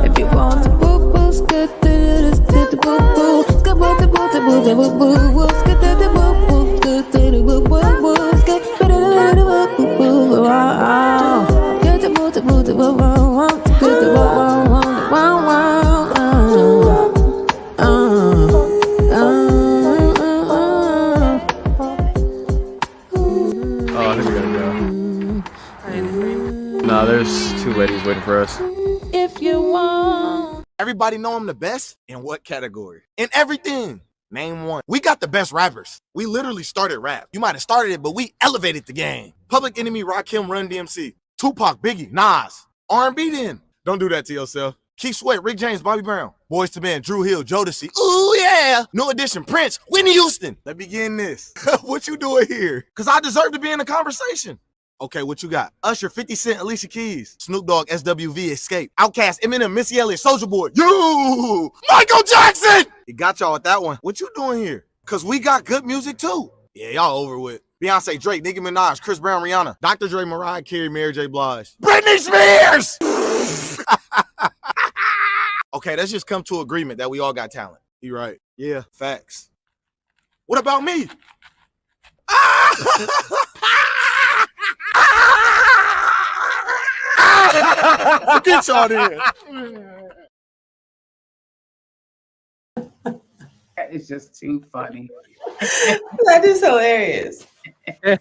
If you want to boo boo, skid to the boo boo, skid boo to boo to boo to boo boo, skid to the boo boo, skid to the boo boo boo, skid to the boo boo boo, skid to boo to boo to boo boo, skid to boo Oh, I think we gotta go. Nah, there's two ladies waiting for us. if you want. Everybody know I'm the best? In what category? In everything. Name one. We got the best rappers. We literally started rap. You might have started it, but we elevated the game. Public Enemy, Rakim, Run DMC. Tupac, Biggie, Nas. R&B then. Don't do that to yourself. Keith Sweat, Rick James, Bobby Brown. Boys to Men, Drew Hill, Jodeci. Ooh, yeah. New Edition, Prince, Whitney Houston. Let's begin this. What you doing here? Because I deserve to be in the conversation. Okay, what you got? Usher, 50 Cent, Alicia Keys. Snoop Dogg, SWV, Escape. Outkast, Eminem, Missy Elliott, Soulja Boy. You! Michael Jackson! He got y'all with that one. What you doing here? Because we got good music too. Yeah, y'all over with. Beyonce, Drake, Nicki Minaj, Chris Brown, Rihanna. Dr. Dre, Mariah Carey, Mary J. Blige. Britney Spears! Okay, let's just come to agreement that we all got talent. You right. Yeah, facts. What about me? Get y'all there. That is just too funny. That is hilarious. We're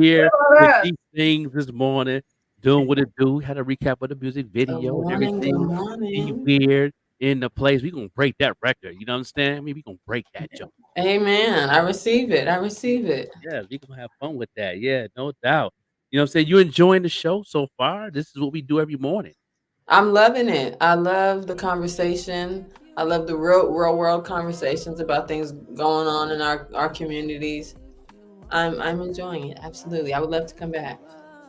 here with these things this morning, doing what it do. Had a recap of the music video and everything. Be weird in the place. We gonna break that record. You know what I'm saying? I mean, we gonna break that jump. Amen. I receive it. I receive it. Yeah, we gonna have fun with that. Yeah, no doubt. You know what I'm saying? You enjoying the show so far? This is what we do every morning. I'm loving it. I love the conversation. I love the real world conversations about things going on in our communities. I'm enjoying it. Absolutely. I would love to come back.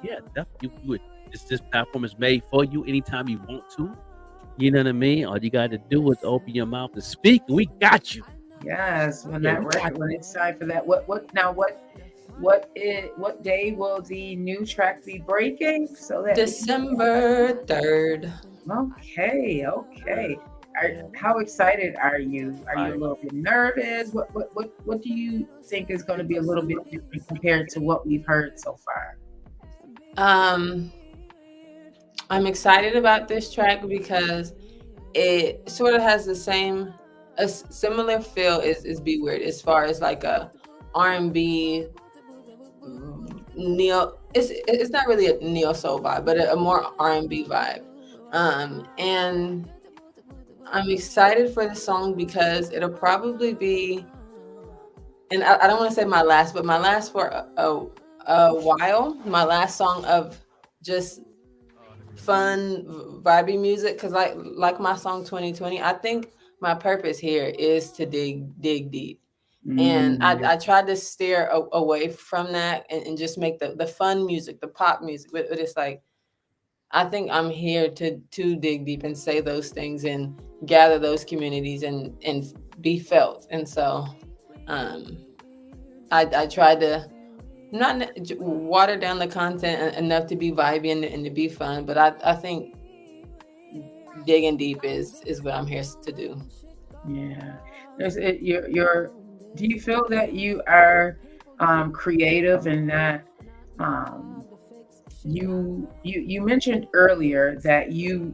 Yeah, definitely. This platform is made for you anytime you want to. You know what I mean? All you got to do is open your mouth and speak, and we got you. Yes, when it's time for that. What day will the new track be breaking? So that December 3rd. Okay. How excited are you? Are you a little bit nervous? What do you think is going to be a little bit different compared to what we've heard so far? I'm excited about this track because it sort of has a similar feel as Be Weird as far as like a R&B neo. It's not really a neo soul vibe, but a more R&B vibe. And I'm excited for the song because it'll probably be, and I don't want to say my last, but my last for a while. My last song of just fun, vibey music. Because like my song 2020, I think my purpose here is to dig deep. And I tried to steer away from that and just make the fun music, the pop music. But it's like, I think I'm here to dig deep and say those things and gather those communities and be felt. And so I tried to not water down the content enough to be vibey and to be fun. But I think digging deep is what I'm here to do. Yeah. Do you feel that you are creative and that you mentioned earlier that you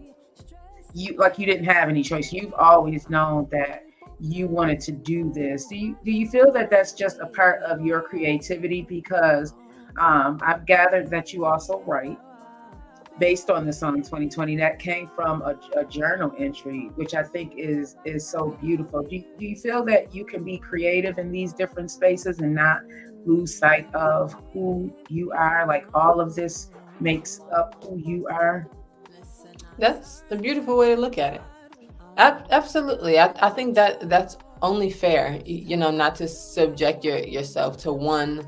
didn't have any choice. You've always known that you wanted to do this. Do you feel that that's just a part of your creativity? Because I've gathered that you also write based on the song 2020 that came from a journal entry, which I think is so beautiful. Do you feel that you can be creative in these different spaces and not lose sight of who you are? Like all of this makes up who you are? That's the beautiful way to look at it. Absolutely. I think that's only fair, not to subject yourself to one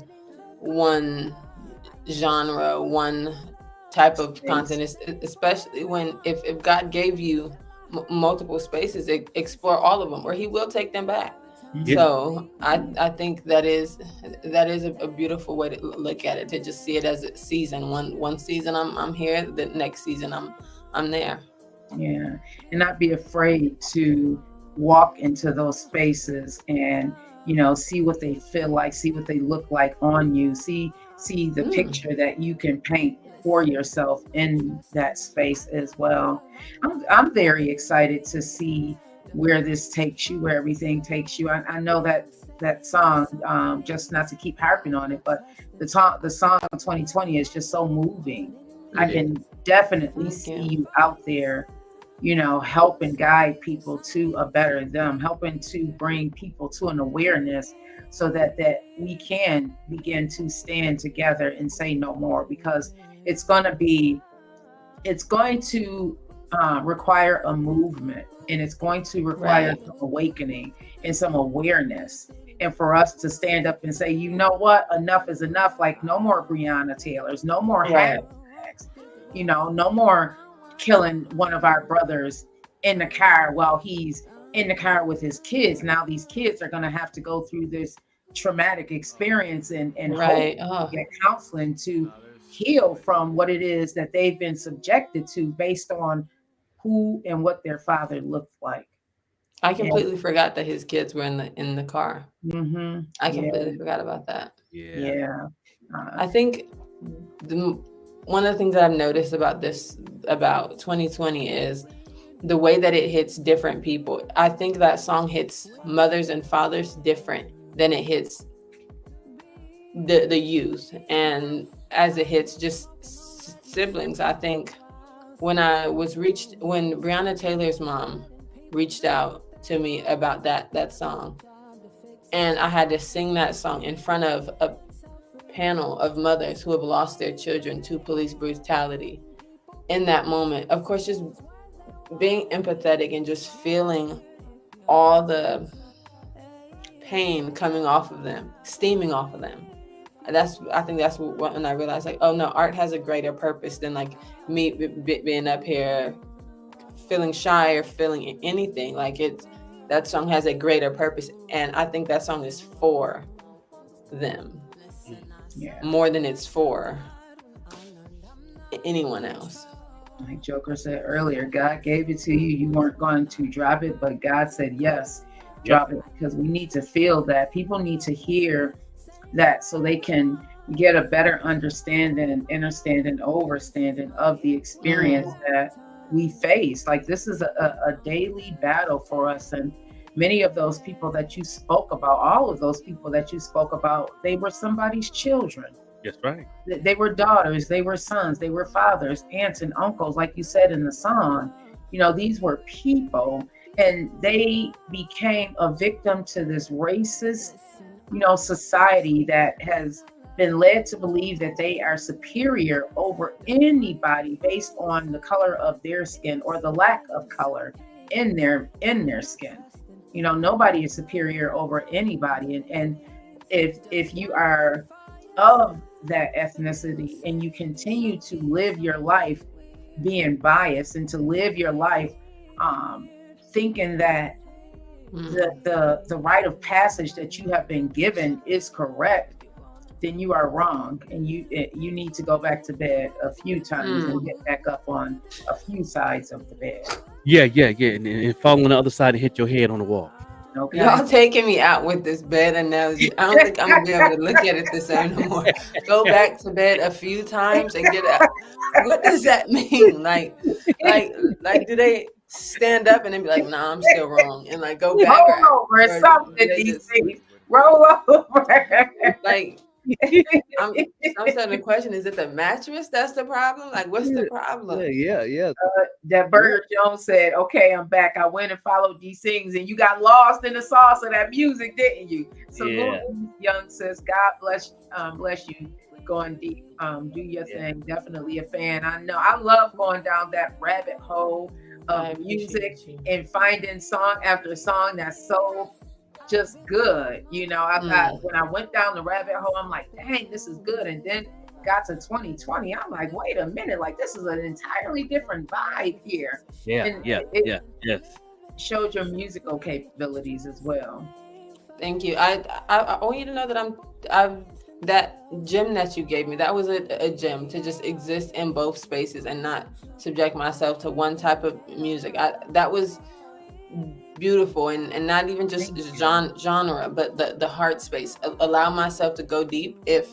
genre, one type of content, especially when if God gave you multiple spaces, explore all of them, or he will take them back. Yeah. So I think that is a beautiful way to look at it, to just see it as a season. One season I'm here, the next season I'm there. Yeah, and not be afraid to walk into those spaces and see what they feel like, see what they look like on you, see the picture that you can paint for yourself in that space as well. I'm very excited to see where this takes you, where everything takes you. I know that song, just not to keep harping on it, but the song 2020 is just so moving. Yeah. I can definitely see you out there, helping guide people to a better them, helping to bring people to an awareness so that we can begin to stand together and say no more, because it's going to require a movement, and it's going to require some awakening and some awareness. And for us to stand up and say, you know what, enough is enough. Like, no more Breonna Taylors, no more hashtags, no more killing one of our brothers in the car while he's in the car with his kids. Now these kids are going to have to go through this traumatic experience and hope get counseling to heal from what it is that they've been subjected to based on who and what their father looked like. I completely forgot that his kids were in the car. Mm-hmm. I completely forgot about that. Yeah. I think one of the things that I've noticed about 2020 is the way that it hits different people. I think that song hits mothers and fathers different than it hits the youth, and as it hits just siblings. I think when Breonna Taylor's mom reached out to me about that song, and I had to sing that song in front of a panel of mothers who have lost their children to police brutality. In that moment, of course, just being empathetic and just feeling all the pain coming off of them, steaming off of them. I think that's when I realized, like, oh no, art has a greater purpose than like me being up here feeling shy or feeling anything. Like, that song has a greater purpose, and I think that song is for them more than it's for anyone else. Like Joker said earlier, God gave it to you. You weren't going to drop it, but God said yes, drop it, because we need to feel that. People need to hear that so they can get a better understanding, understanding, overstanding of the experience that we face. Like, this is a daily battle for us. And many of those people that you spoke about, all of those people that you spoke about, they were somebody's children. That's right. They were daughters, they were sons, they were fathers, aunts and uncles, like you said in the song. These were people, and they became a victim to this racist, society that has been led to believe that they are superior over anybody based on the color of their skin or the lack of color in their skin. Nobody is superior over anybody. And if you are of that ethnicity and you continue to live your life being biased and to live your life thinking that the rite of passage that you have been given is correct, then you are wrong, and you need to go back to bed a few times and get back up on a few sides of the bed. Yeah, and fall on the other side and hit your head on the wall. Okay. Y'all taking me out with this bed analogy. I don't think I'm gonna be able to look at it the same no more. Go back to bed a few times and get out. What does that mean? Like do they stand up and then be like, nah, I'm still wrong, and like go back roll over or something. they These just- things roll over. like I'm starting to question: is it the mattress that's the problem? Like, what's the problem? Yeah. That Burger Jones said, "Okay, I'm back. I went and followed these things, and you got lost in the sauce of that music, didn't you?" So, young sis, God bless you. Going deep, do your thing. Definitely a fan. I know. I love going down that rabbit hole of music and finding song after song that's so just good. You know, I thought when I went down the rabbit hole, I'm like, dang, this is good. And then got to 2020, I'm like, wait a minute, like this is an entirely different vibe here. Yes. Showed your musical capabilities as well. Thank you. I want you to know that I'm that gem that you gave me, that was a gem, to just exist in both spaces and not subject myself to one type of music. That was beautiful, and not even just genre, but the heart space. Allow myself to go deep if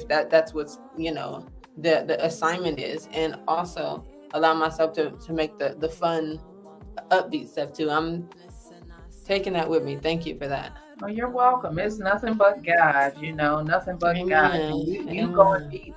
that's what's, you know, the assignment is, and also allow myself to make the fun upbeat stuff too. I'm taking that with me. Thank you for that. Oh, you're welcome. It's nothing but God, you know, nothing but God. You going deep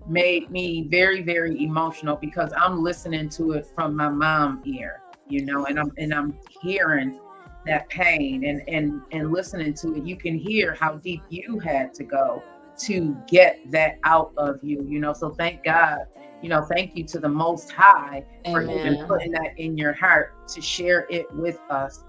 made me very, very emotional because I'm listening to it from my mom ear, you know, and I'm hearing that pain and listening to it. You can hear how deep you had to go to get that out of you, you know. So thank God, you know, thank you to the Most High for even putting that in your heart to share it with us.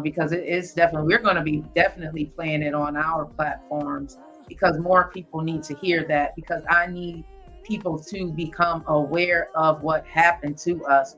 Because it is definitely, we're going to be definitely playing it on our platforms because more people need to hear that, because I need people to become aware of what happened to us.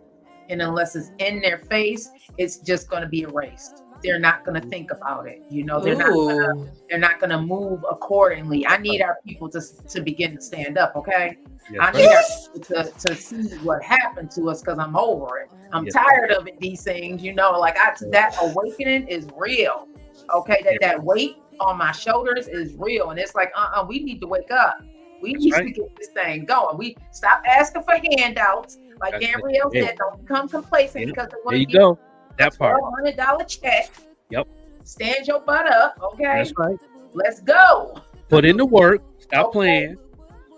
And unless it's in their face, it's just going to be erased. They're not going to think about it. You know, they're not going to move accordingly. I need our people to begin to stand up. Okay. I need our people to see what happened to us, because I'm over it. I'm tired of it. These things, you know, like that awakening is real. Okay. That weight on my shoulders is real. And it's like, we need to wake up. We need to get this thing going. We stop asking for handouts. Like Gabrielle said, don't become complacent because they want to get that part. $100 check. Yep. Stand your butt up. Okay. That's right. Let's go. Put in the work. Stop playing.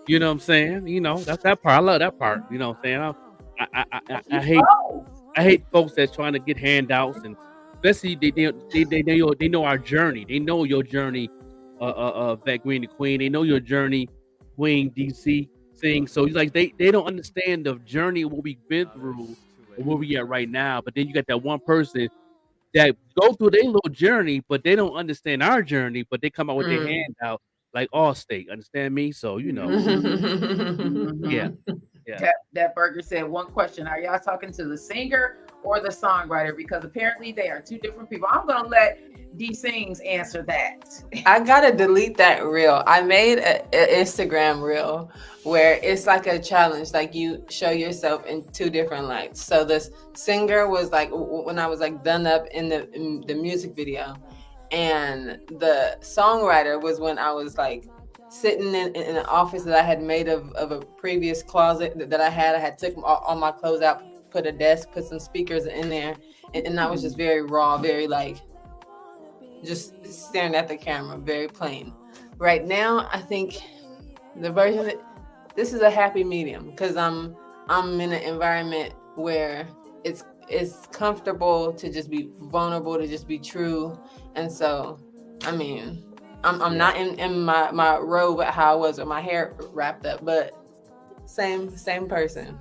You know what I'm saying? You know, that's that part. I love that part. You know what I'm saying? I hate folks that's trying to get handouts, and especially they know our journey. They know your journey, Vet Green the Queen. They know your journey, Queen DC thing. So like they don't understand the journey of what we've been through or where we at right now. But then you got that one person that go through their little journey, but they don't understand our journey. But they come out with their handout like Allstate. Understand me? So you know, yeah. That Burger said, one question: are y'all talking to the singer or the songwriter? Because apparently they are two different people. I'm gonna let D Sings answer that. I gotta delete that reel. I made an Instagram reel where it's like a challenge, like you show yourself in two different lights. So the singer was like when I was like done up in the music video, and the songwriter was when I was like sitting in an office that I had made of a previous closet that I had took all my clothes out, put a desk, put some speakers in there, and I was just very raw, very like just staring at the camera, very plain. Right now, I think the version of it, this is a happy medium, because I'm in an environment where it's comfortable to just be vulnerable, to just be true. And so, I mean, I'm not in my robe how I was with my hair wrapped up, but same person.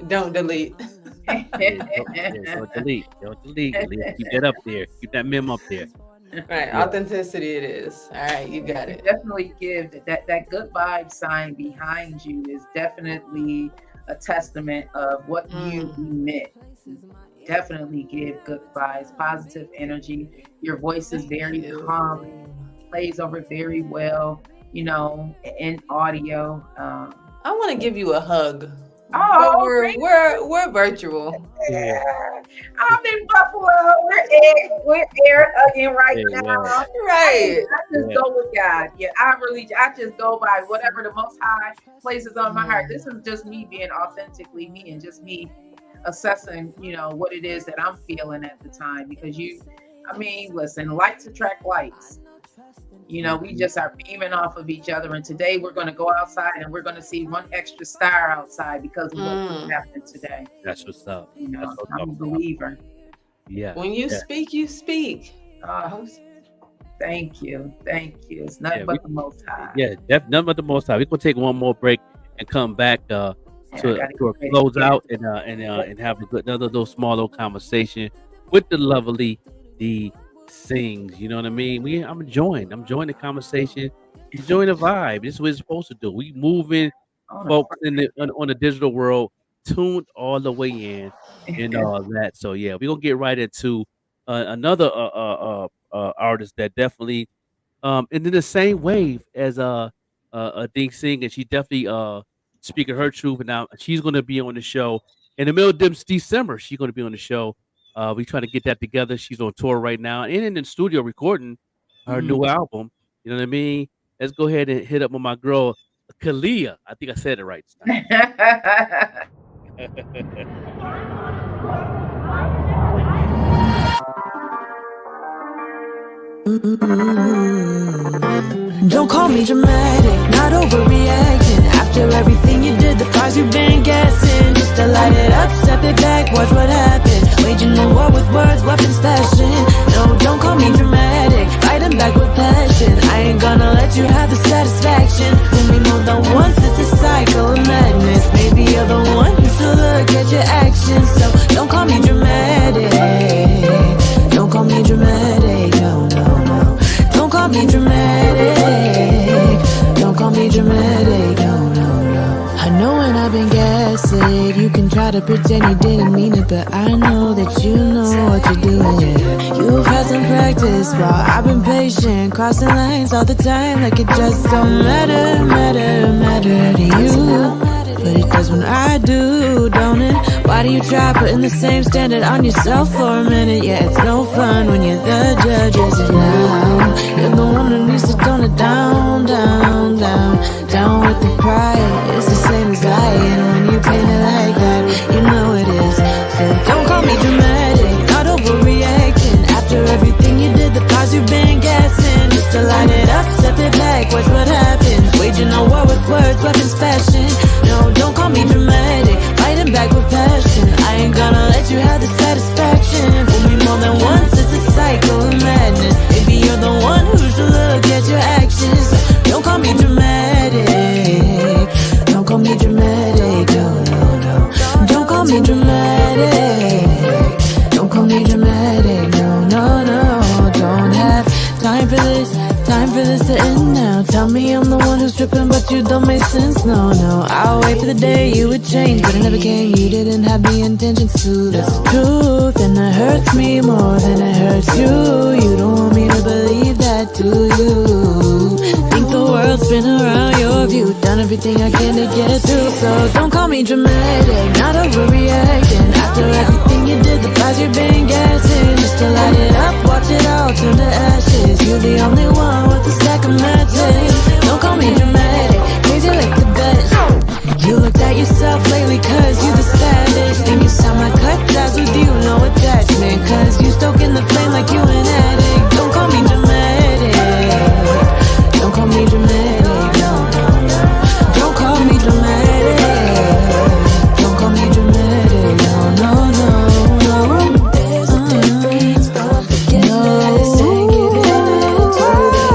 Don't delete. Don't delete. Keep that up there. Keep that meme up there. Right, authenticity it is. All right, you got it. Definitely give that good vibe sign behind you is definitely a testament of what you emit. Definitely give good vibes, positive energy. Your voice is very calm, plays over very well, you know, in audio. I want to give you a hug. Oh, but we're virtual. Yeah. I'm in Buffalo. We're air hugging right now. Right. I just go with God. Yeah, I just go by whatever the Most High places on my heart. This is just me being authentically me and just me assessing, what it is that I'm feeling at the time, because listen, lights attract lights. We just are beaming off of each other. And today we're going to go outside and we're going to see one extra star outside because of what's happening today. That's what's up. I'm a believer. Yeah. When you speak, you speak. Thank you. It's nothing but the Most High. Yeah, nothing but the Most High. We're going to take one more break and come back to a close out and have another little small little conversation with the lovely D Sings. You know what I mean? I'm enjoying the conversation, enjoying the vibe. This is what it's supposed to do. We moving folks on the digital world, tuned all the way in and all that. So yeah, we're gonna get right into another artist that definitely and in the same wave as D Sing, and she definitely speaking her truth. And now she's gonna be on the show in the middle of December. She's gonna be on the show. We trying to get that together. She's on tour right now and in the studio recording her new album. You know what I mean? Let's go ahead and hit up with my girl, Kalia. I think I said it right. Don't call me dramatic, not overreacting. After everything you did, the cars you've been guessing. Just to light it up, step it back, watch what happens. Waging a war with words, weapons flashing. No, don't call me dramatic, fighting back with passion. I ain't gonna let you have the satisfaction. When we more than once, it's a cycle of madness. Maybe you're the one who should look at your actions. So don't call me dramatic. Don't call me dramatic, no. Don't call me dramatic. Don't call me dramatic, no. I know when I've been gaslit, you can try to pretend you didn't mean it, but I know that you know what you're doing. You've had some practice while I've been patient, crossing lines all the time like it just don't matter to you. But it does when I do, don't it? Why do you try putting the same standard on yourself for a minute? Yeah, it's no fun when you're the judge, is it now? You're the one who needs to tone it down with the pride. It's the same as lying when you paint it like that. You know it is. So don't call me dramatic, not overreacting. After everything you did, the cause you've been guessing. Just to light it up, step it back, watch what happens. Waging a war with words, weapons fashion. No, don't call me dramatic, fighting back with passion. I ain't gonna let you have the satisfaction. Fool me more than once, it's a cycle of madness. Maybe you're the one who should look at your actions. So don't call me dramatic. Don't call me dramatic, no. Don't call me dramatic. Don't call me dramatic, no. Don't have time for this to end now. Tell me I'm the one who's tripping, but you don't make sense, no. I'll wait for the day you would change, but it never came. You didn't have the intentions to, that's the truth. And it hurts me more than it hurts you. You don't want me to believe that, do you? Think the world's spin around your view. Done everything I can to get through. So don't call me dramatic, not overreacting. After everything you did, the price you've been getting. Just to light it up, watch it all turn to ashes. You're the only one with a stack of matches. Don't call me dramatic, crazy like the best. You looked at yourself lately cause you the saddest. Think you saw my cut ties with you, no attachment. Cause you stoking the flame like you an addict. Don't call me dramatic. Don't call me dramatic, no. Don't call me dramatic. Don't call me dramatic, no. There's a difference, don't forget that it's taking it into the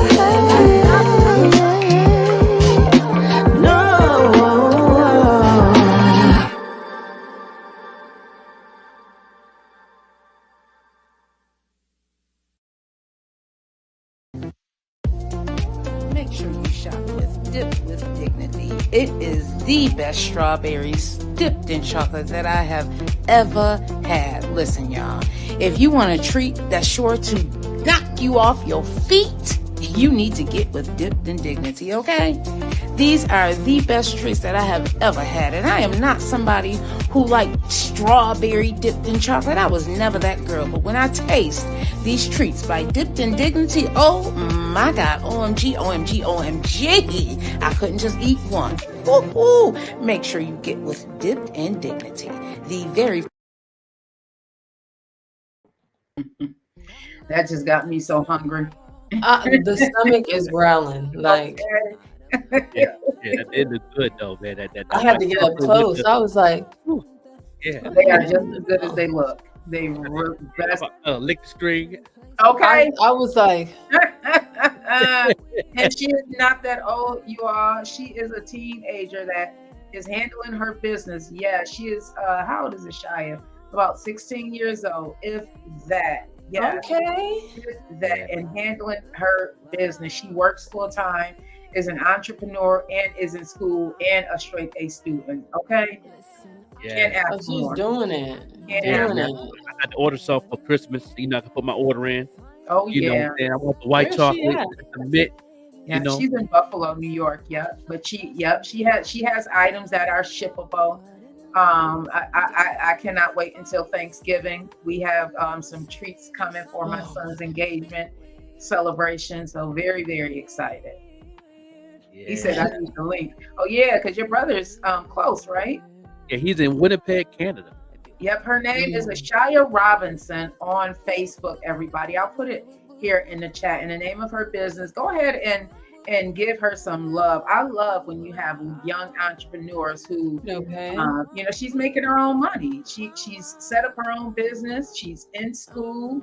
no. Make sure you shop with Dip with Dignity. It is the best strawberries dipped in chocolate that I have ever had. Listen, y'all, if you want a treat that's sure to knock you off your feet, you need to get with Dipped in Dignity, okay? These are the best treats that I have ever had, and I am not somebody who liked strawberry dipped in chocolate. I was never that girl, but when I taste these treats by Dipped in Dignity, oh my God, OMG, I couldn't just eat one. Make sure you get with Dipped in Dignity, the very That just got me so hungry. The stomach is growling. Like, Yeah, that did look good though, man. That I had to get up close. I was like, yeah. They are just as good as they look. They were best. Lick the string. Okay. I was like, and she is not that old, you all. She is a teenager that is handling her business. Yeah, she is. How old is it, Shia? About 16 years old, if that. Yeah. Okay. If that, and handling her business. She works full time, is an entrepreneur, and is in school and a straight A student. Okay. Can't Yeah. ask she's more. doing it. Yeah, Doing man. it. I had to order something for Christmas. You know, I can put my order in. Oh You know what yeah. I'm saying? I want the white Where's she chocolate, at? the mint. Yeah, You know, she's in Buffalo, New York. Yep, but she has items that are shippable. I cannot wait until Thanksgiving. We have some treats coming for my son's engagement celebration. So very, very excited. He said I need the link. Oh yeah, because your brother's close, right? yeah, he's in Winnipeg, Canada. Yep, her name is Ashaya Robinson on Facebook, everybody. I'll put it here in the chat. In the name of her business, go ahead and give her some love. I love when you have young entrepreneurs who, she's making her own money. She's set up her own business. She's in school,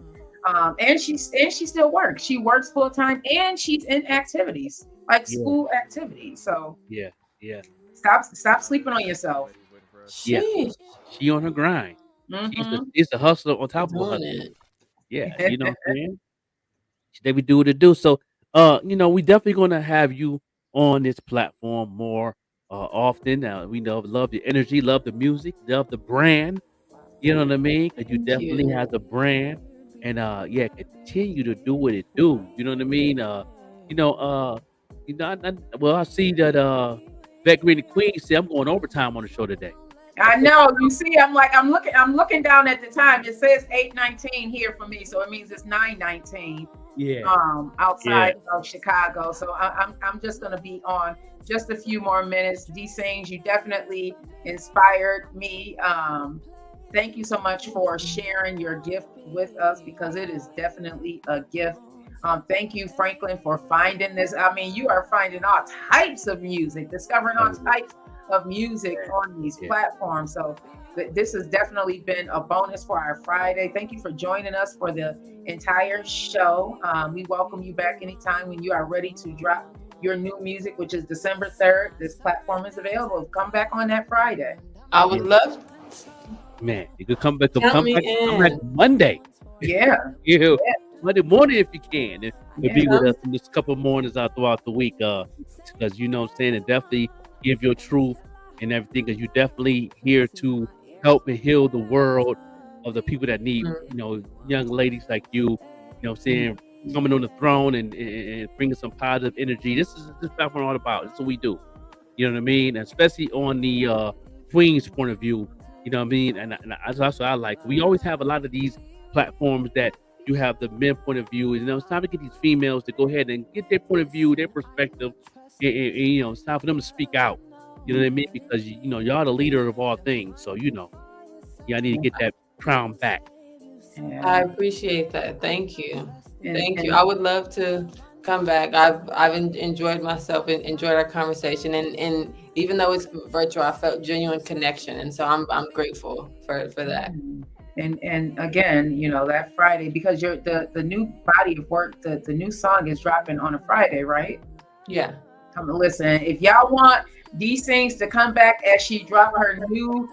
and she still works. She works full time, and she's in activities like school activities. So yeah. stop sleeping on yourself. Yeah, she on her grind. She's a hustler on top of a hustler. Yeah, you know what I'm saying? They would do what it do. So, we definitely gonna have you on this platform more often. We love the energy, love the music, love the brand. You know what I mean? Because you definitely have the brand, and continue to do what it do. You know what I mean? I see that Beck Green the Queen said I'm going overtime on the show today. I know. You see, I'm looking down at the time. It says 8:19 here for me, so it means it's 9:19. Yeah. Outside of Chicago. So I'm just gonna be on just a few more minutes. D Sings, you definitely inspired me. Thank you so much for sharing your gift with us, because it is definitely a gift. Thank you, Franklin, for finding this. I mean, you are finding all types of music, discovering all types of music on these platforms. So this has definitely been a bonus for our Friday. Thank you for joining us for the entire show. We welcome you back anytime when you are ready to drop your new music, which is December 3rd. This platform is available. Come back on that Friday. I would love. Man, you could come back Count me come back Monday. Yeah. Monday morning if you can. And be with us in this couple mornings out throughout the week. Because you know what I'm saying, and definitely give your truth and everything, because you definitely here to help and heal the world of the people that need, young ladies like you, what I'm saying, coming on the throne and bringing some positive energy. This platform all about. That's what we do. You know what I mean? And especially on the Queen's point of view, you know what I mean? And that's also I like. We always have a lot of these platforms that you have the men point of view. It's time to get these females to go ahead and get their point of view, their perspective, and it's time for them to speak out. You know what I mean? Because y'all the leader of all things. So y'all need to get that crown back. I appreciate that. Thank you. Thank you. I would love to come back. I've enjoyed myself and enjoyed our conversation. And even though it's virtual, I felt genuine connection. And so I'm grateful for that. And again, that Friday, because the new body of work, the new song is dropping on a Friday, right? Yeah. Come and listen. If y'all want these things to come back as she drop her new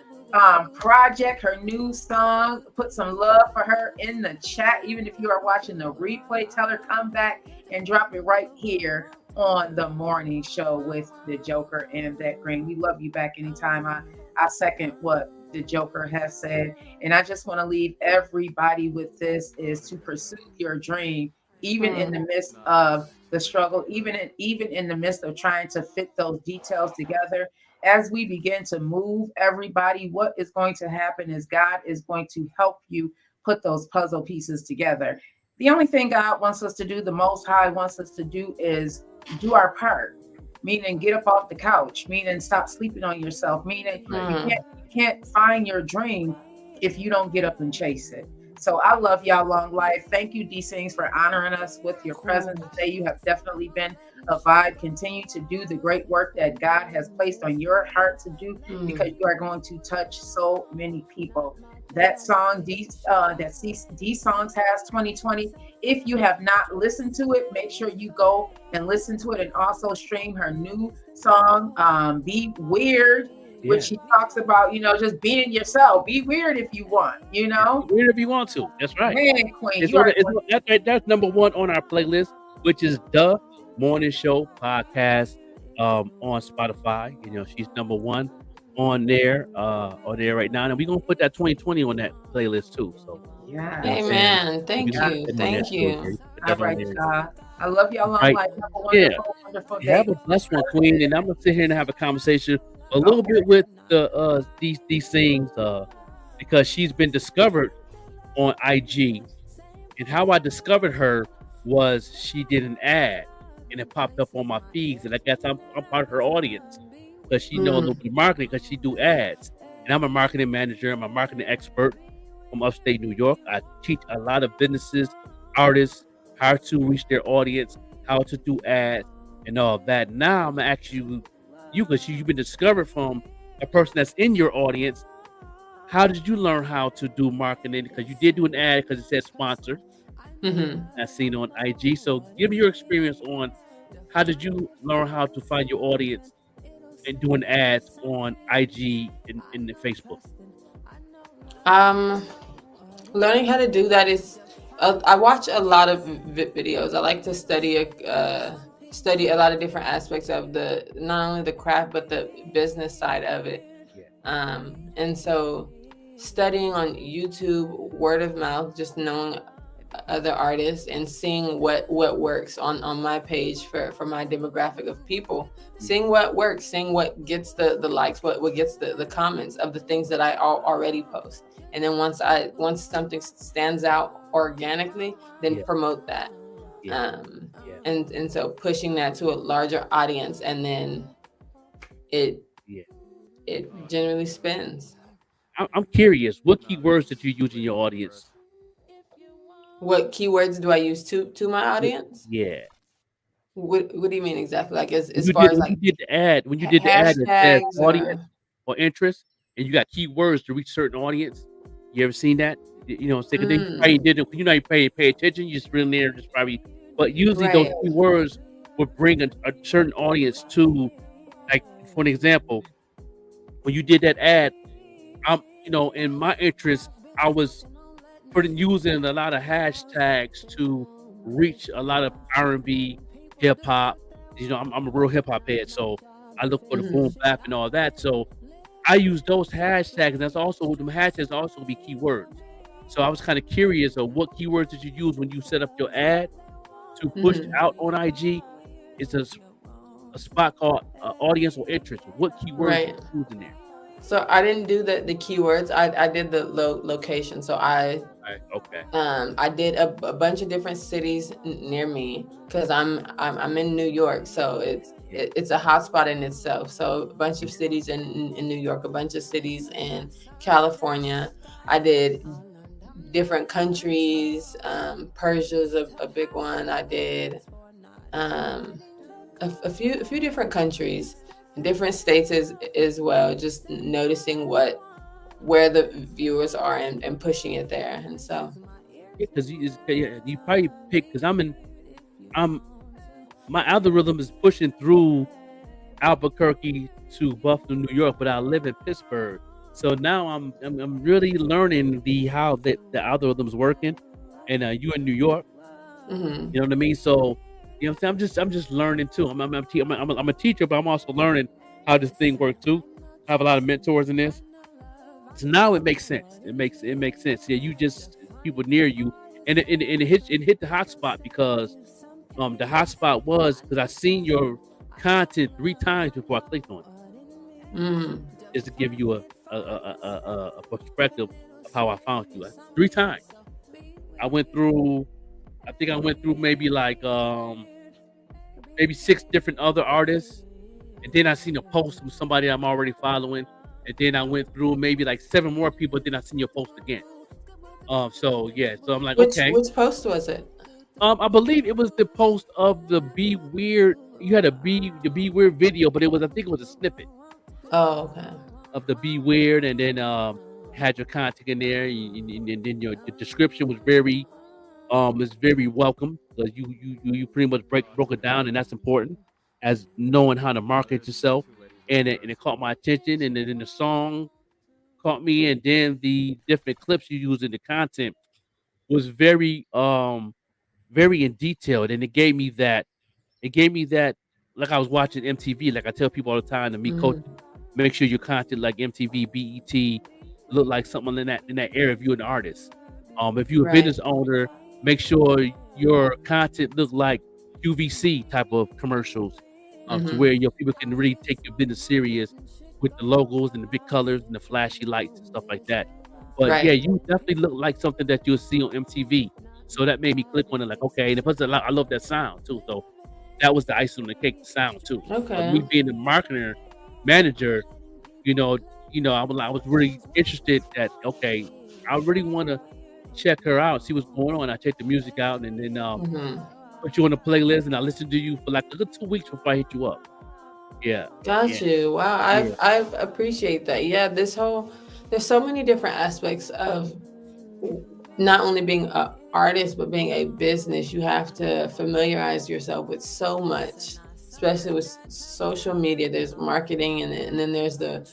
project, her new song, put some love for her in the chat. Even if you are watching the replay, tell her come back and drop it right here on the morning show with the Joker and Beck Green. We love you back anytime. I second what the Joker has said, and I just want to leave everybody with this: is to pursue your dream, even in the midst of the struggle, even in the midst of trying to fit those details together. As we begin to move, everybody, what is going to happen is God is going to help you put those puzzle pieces together. The only thing God wants us to do, the Most High wants us to do, is do our part. Meaning, get up off the couch. Meaning, stop sleeping on yourself. Meaning, you can't find your dream if you don't get up and chase it. So I love y'all. Long life. Thank you, D Sings, for honoring us with your presence today. You have definitely been a vibe. Continue to do the great work that God has placed on your heart to do, because you are going to touch so many people. That song, D Songs has 2020. If you have not listened to it, make sure you go and listen to it, and also stream her new song, Be Weird, which she talks about, just being yourself. Be weird if you want, Be weird if you want to. That's right. Man, Queen, that's number one on our playlist, which is The Morning Show Podcast on Spotify. She's number one on there right now, and we're gonna put that 2020 on that playlist too. So yeah, amen. Thank you. All right, God. I love y'all. Right. Have a wonderful, wonderful day. Have a blessed one, Queen. And I'm gonna sit here and have a conversation a little bit with these things because she's been discovered on IG, and how I discovered her was she did an ad and it popped up on my feeds, and I guess I'm part of her audience because she knows a little bit of marketing because she do ads, and I'm a marketing manager. I'm a marketing expert from upstate New York. I teach a lot of businesses, artists, how to reach their audience, how to do ads, and all of that. Now I'm gonna ask you because you've been discovered from a person that's in your audience. How did you learn how to do marketing? Because you did do an ad because it said sponsor. I seen on IG. So give me your experience on how did you learn how to find your audience and doing ads on IG and the Facebook. Learning how to do that is I watch a lot of videos. I like to study a lot of different aspects of not only the craft but the business side of it. And so studying on YouTube, word of mouth, just knowing other artists and seeing what works on my page for my demographic of people, seeing what works, seeing what gets the likes, what gets the comments of the things that I already post. And then once something stands out organically, then promote that. And so pushing that to a larger audience, and then it generally spins. I'm curious, what keywords did you use in your audience? What keywords do I use to my audience? Yeah. What do you mean exactly? Like as when far as you did the ad, when you did the ad, it says audience or interest, and you got keywords to reach certain audience. You ever seen that? Because they probably didn't. You pay attention. You just really there, just probably. But usually those keywords would bring a certain audience to, like, for an example, when you did that ad, in my interest, I was using a lot of hashtags to reach a lot of R&B, hip hop. I'm a real hip hop head, so I look for the boom bap and all that. So I use those hashtags. And the hashtags also be keywords. So I was kind of curious of what keywords did you use when you set up your ad to push out on IG. It's a spot called audience or interest. What keywords did you use in there? So I didn't do the keywords. I did the location. So I did a bunch of different cities near me because I'm in New York. So it's a hotspot in itself. So a bunch of cities in New York, a bunch of cities in California. I did different countries. Persia's a big one. I did a few different countries, different states as well. Just noticing where the viewers are and pushing it there. And so because you probably pick because my algorithm is pushing through Albuquerque to Buffalo, New York, but I live in Pittsburgh. So now I'm really learning how the algorithm's working, and you in New York, you know what I mean. So I'm saying I'm just learning too. I'm a teacher, but I'm also learning how this thing works too. I have a lot of mentors in this, so now it makes sense. It makes sense. Yeah, you just people near you, and it hit the hotspot because the hotspot was because I seen your content 3 times before I clicked on it. Just to give you a perspective of how I found you. 3 times. I think I went through maybe like maybe 6 different other artists, and then I seen a post from somebody I'm already following, and then I went through maybe like 7 more people. Then I seen your post again. So yeah, so I'm like, Which okay. post was it? I believe it was the post of the Be Weird. You had the Be Weird video, but I think it was a snippet. Oh, okay. Of the Be Weird, and then had your content in there, and then your description was very welcome, because you pretty much broke it down, and that's important as knowing how to market yourself, and it caught my attention, and then the song caught me, and then the different clips you use in the content was very in detail, and it gave me that like I was watching MTV. Like I tell people all the time, to me coaching, make sure your content like MTV, BET look like something in that area if you're an artist. If you're a business owner, make sure your content look like QVC type of commercials, to where your people can really take your business serious with the logos and the big colors and the flashy lights and stuff like that. But yeah, you definitely look like something that you'll see on MTV. So that made me click on it, like, okay. And plus, I love that sound too. So that was the icing on the cake, the sound too. Okay. But me being the marketer, manager, I was really interested that, okay, I really want to check her out, see what's going on. I check the music out, and then put you on the playlist, and I listen to you for like a good 2 weeks before I hit you up. Yeah. Got you. Wow. I appreciate that. Yeah. There's so many different aspects of not only being an artist, but being a business. You have to familiarize yourself with so much, especially with social media. There's marketing, and then there's the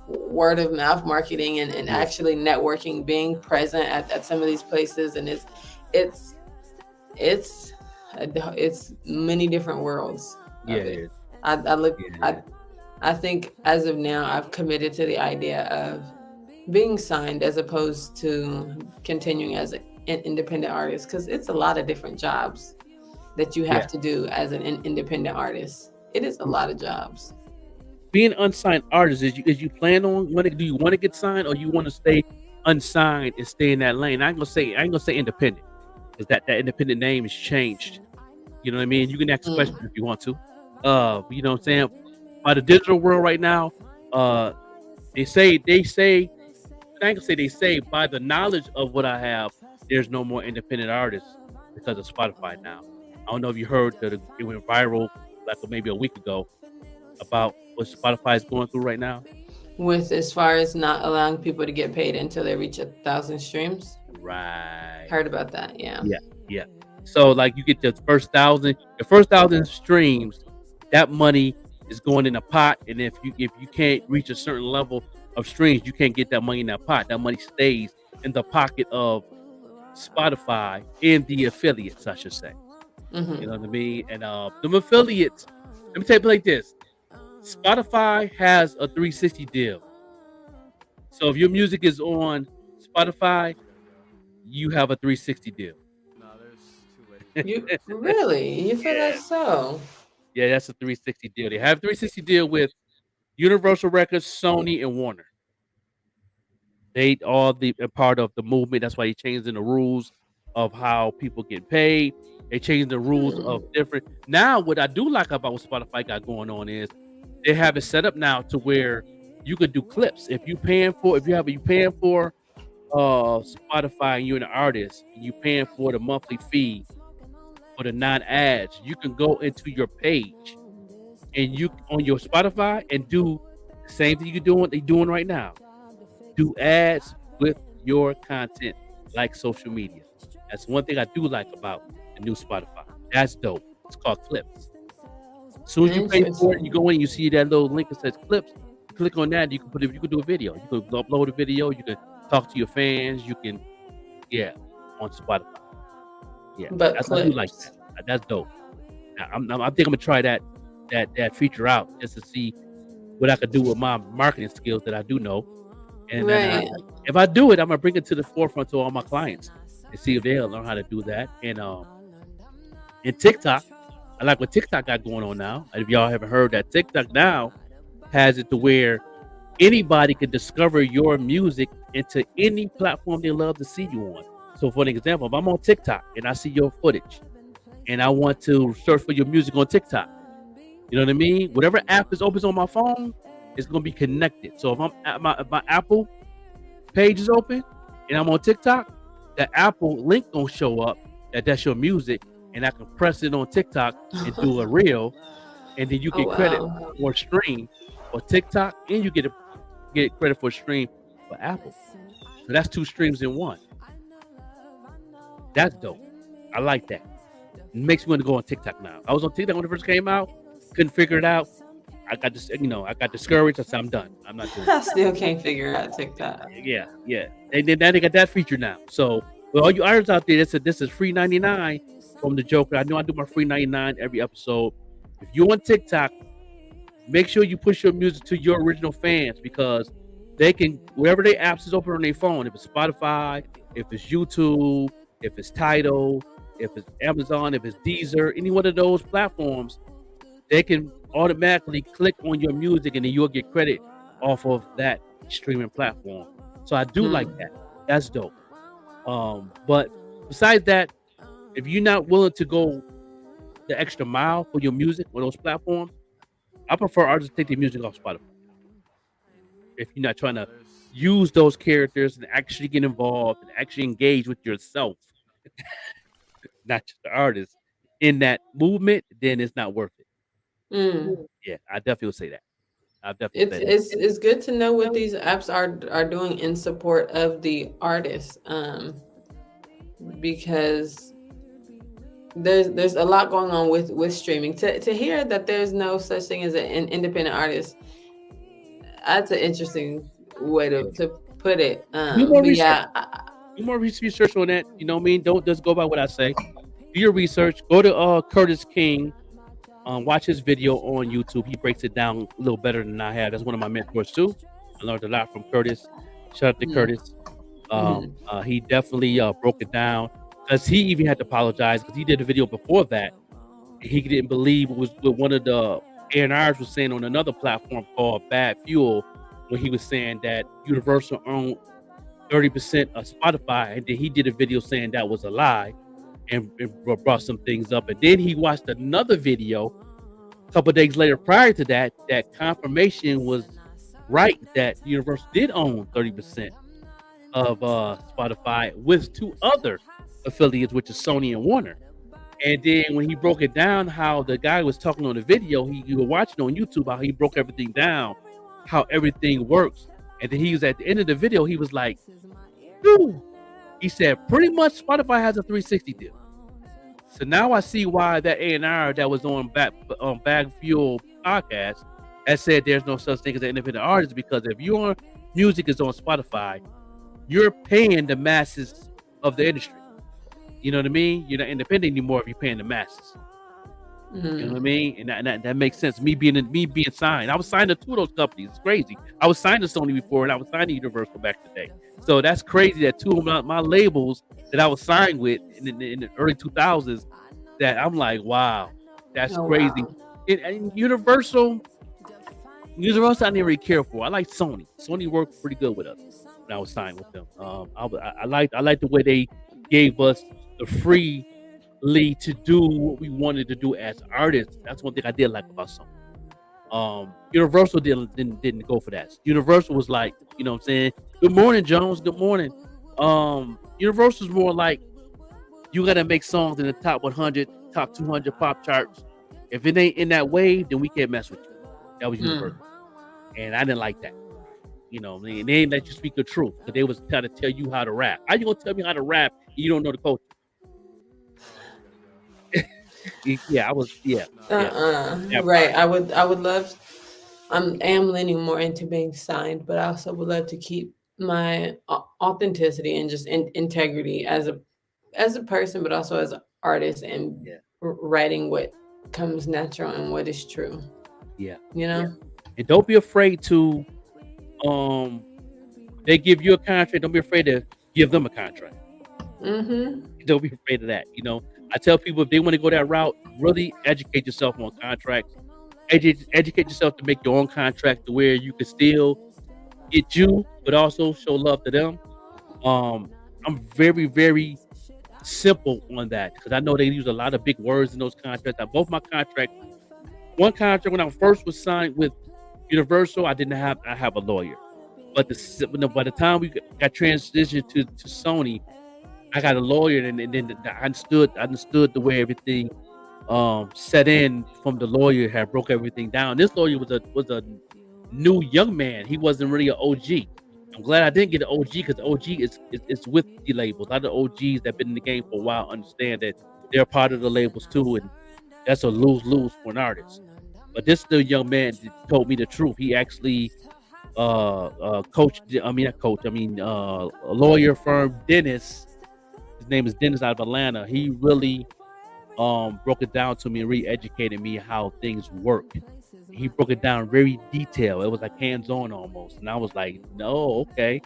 word of mouth marketing, and actually networking, being present at some of these places. And it's many different worlds. Yeah, it is. I think as of now, I've committed to the idea of being signed as opposed to continuing as an independent artist, because it's a lot of different jobs that you have to do as an independent artist. It is a lot of jobs. Being unsigned artist, is you plan on do you want to get signed, or you want to stay unsigned and stay in that lane? I ain't gonna say independent, because that independent name has changed. You know what I mean? You can ask questions if you want to. You know what I'm saying? By the digital world right now, they say, I ain't gonna say they say, by the knowledge of what I have, there's no more independent artists because of Spotify now. I don't know if you heard that it went viral like maybe a week ago about what Spotify is going through right now. With as far as not allowing people to get paid until they reach 1,000 streams. Right. Heard about that, yeah. Yeah. So like you get the first 1,000 streams, that money is going in a pot, and if you can't reach a certain level of streams, you can't get that money in that pot. That money stays in the pocket of Spotify and the affiliates, I should say. You know what I mean? And the affiliates, let me tell you like this: Spotify has a 360 deal. So if your music is on Spotify, you have a 360 deal. No, there's 2 ways. You really? You feel that so? Yeah, that's a 360 deal. They have a 360 deal with Universal Records, Sony, and Warner. They all a part of the movement. That's why they changed in the rules of how people get paid. They changed the rules of different. Now, what I do like about what Spotify got going on is they have it set up now to where you could do clips. If you paying for Spotify and you're an artist, and you paying for the monthly fee for the non-ads, you can go into your page and you on your Spotify and do the same thing they're doing right now. Do ads with your content like social media. That's one thing I do like about the new Spotify. That's dope. It's called Clips. As soon as you pay for it, you go in, you see that little link that says Clips. You click on that, you can do a video. You can upload a video. You can talk to your fans. You can, on Spotify. Yeah, but that's I do like that. That's dope. Now, I think I'm gonna try that feature out just to see what I could do with my marketing skills that I do know. And then if I do it, I'm gonna bring it to the forefront to all my clients and see if they'll learn how to do that. And TikTok, I like what TikTok got going on now. And if y'all haven't heard that, TikTok now has it to where anybody can discover your music into any platform they love to see you on. So for an example, if I'm on TikTok and I see your footage and I want to search for your music on TikTok, you know what I mean? Whatever app is open on my phone, it's going to be connected. So if I'm at my Apple page is open and I'm on TikTok, the Apple link gonna show up that's your music, and I can press it on TikTok and do a reel, and then you get credit for a stream for TikTok, and you get credit for a stream for Apple. So that's 2 streams in one. That's dope. I like that. It makes me want to go on TikTok now. I was on TikTok when it first came out, couldn't figure it out. I got this, I got discouraged. I said, I'm done. I'm not doing it. I still can't figure out TikTok. Yeah. And then they got that feature now. So, all you artists out there, this is free 99 from the Joker. I know I do my free 99 every episode. If you're on TikTok, make sure you push your music to your original fans, because they can, wherever their apps is open on their phone, if it's Spotify, if it's YouTube, if it's Tidal, if it's Amazon, if it's Deezer, any one of those platforms, they can automatically click on your music and then you'll get credit off of that streaming platform. So I do like that. That's dope. But besides that, if you're not willing to go the extra mile for your music on those platforms, I prefer artists to take their music off Spotify. If you're not trying to use those characters and actually get involved and actually engage with yourself, not just the artist, in that movement, then it's not worth it. Yeah, I definitely would say that. It's good to know what these apps are doing in support of the artists, because there's a lot going on with streaming. To hear that there's no such thing as an independent artist, that's an interesting way to put it. Do more research on that. You know what I mean? Don't just go by what I say. Do your research. Go to Curtis King. Watch his video on YouTube. He breaks it down a little better than I have. That's one of my mentors too. I learned a lot from Curtis. Shout out to Curtis. He definitely broke it down, because he even had to apologize, because he did a video before that. He didn't believe it was what one of the A&Rs was saying on another platform called Bad Fuel, when he was saying that Universal owned 30% of Spotify, and then he did a video saying that was a lie, and brought some things up. And then he watched another video a couple of days later prior to that confirmation was right, that Universal did own 30% of Spotify with 2 other affiliates, which is Sony and Warner. And then when he broke it down, how the guy was talking on the video, you were watching on YouTube, how he broke everything down, how everything works. And then he was at the end of the video, he was like, dude, he said, pretty much Spotify has a 360 deal. So now I see why that A&R that was on Bag Fuel podcast has said there's no such thing as an independent artist, because if your music is on Spotify, you're paying the masses of the industry. You know what I mean? You're not independent anymore if you're paying the masses. You know what I mean? And that makes sense. Me being signed. I was signed to 2 of those companies. It's crazy. I was signed to Sony before, and I was signed to Universal back in the day. So that's crazy that 2 of my labels that I was signed with in the early 2000s, that I'm like, wow, that's crazy. Wow. And Universal, I didn't really care for. I like Sony. Sony worked pretty good with us when I was signed with them. I like the way they gave us the freely to do what we wanted to do as artists. That's one thing I did like about Sony. Universal didn't go for that. Universal was like, you know what I'm saying? Good morning, Jones. Good morning. Universal's more like, you got to make songs in the top 100, top 200 pop charts. If it ain't in that wave, then we can't mess with you. That was Universal. And I didn't like that. You know, they didn't let you speak the truth, because they was trying to tell you how to rap. How you gonna tell me how to rap and you don't know the culture? Right. I would love. I am leaning more into being signed, but I also would love to keep my authenticity and just integrity as a person, but also as an artist, and writing what comes natural and what is true. Yeah. You know? Yeah. And don't be afraid to, they give you a contract, don't be afraid to give them a contract. Don't be afraid of that. You know, I tell people, if they want to go that route, really educate yourself on contracts. Educate yourself to make your own contract to where you can still get you, but also show love to them. I'm very, very simple on that, because I know they use a lot of big words in those contracts. Both my contracts, one contract when I first was signed with Universal, I have a lawyer, but by the time we got transitioned to Sony, I got a lawyer, and then I understood the way everything set in from the lawyer had broke everything down. This lawyer was a new young man. He wasn't really an OG. I'm glad I didn't get an OG because OG is with the labels. A lot of OGs that been in the game for a while understand that they're part of the labels too, and that's a lose-lose for an artist. But this little young man told me the truth. He actually a lawyer firm Dennis. His name is Dennis out of Atlanta. He really broke it down to me and re-educated me how things work. He broke it down very detailed. It was like hands-on almost. And I was like, no, okay.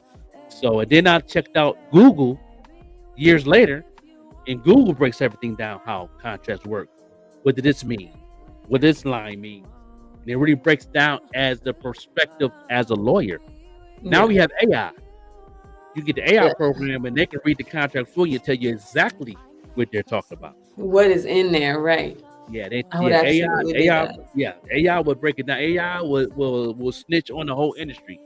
So and then I checked out Google years later, and Google breaks everything down how contracts work. What did this mean? What this line mean? And it really breaks down as the perspective as a lawyer. Now we have AI. You get the AI program and they can read the contract for you and tell you exactly what they're talking about. What is in there, right? Yeah, AI will break it down. AI will snitch on the whole industry.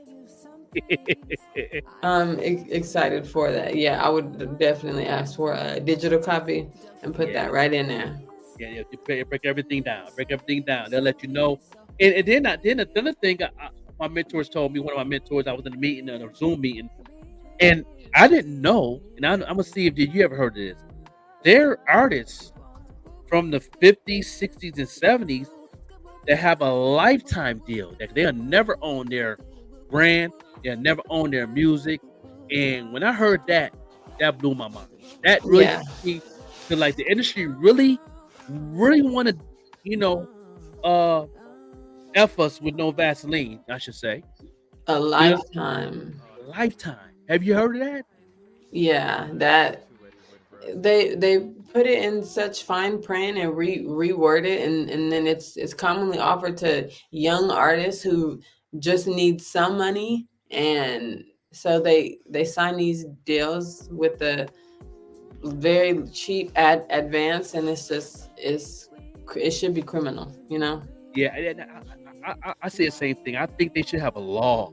I'm excited for that. Yeah, I would definitely ask for a digital copy and put that right in there. Yeah, you break everything down. They'll let you know. And then another thing, my mentors told me. One of my mentors, I was in a meeting, a Zoom meeting, and I didn't know. And I'm gonna see if you ever heard of this. There are artists from the 50s, 60s, and 70s that have a lifetime deal that they'll never own their brand, they'll never own their music. And when I heard that blew my mind. That really feel like the industry really wanted, F us with no Vaseline, I should say. A lifetime. Have you heard of that? Yeah, that they put it in such fine print and reword it, and then it's commonly offered to young artists who just need some money, and so they sign these deals with the very cheap advance, and it should be criminal, Yeah, I say the same thing. I think they should have a law.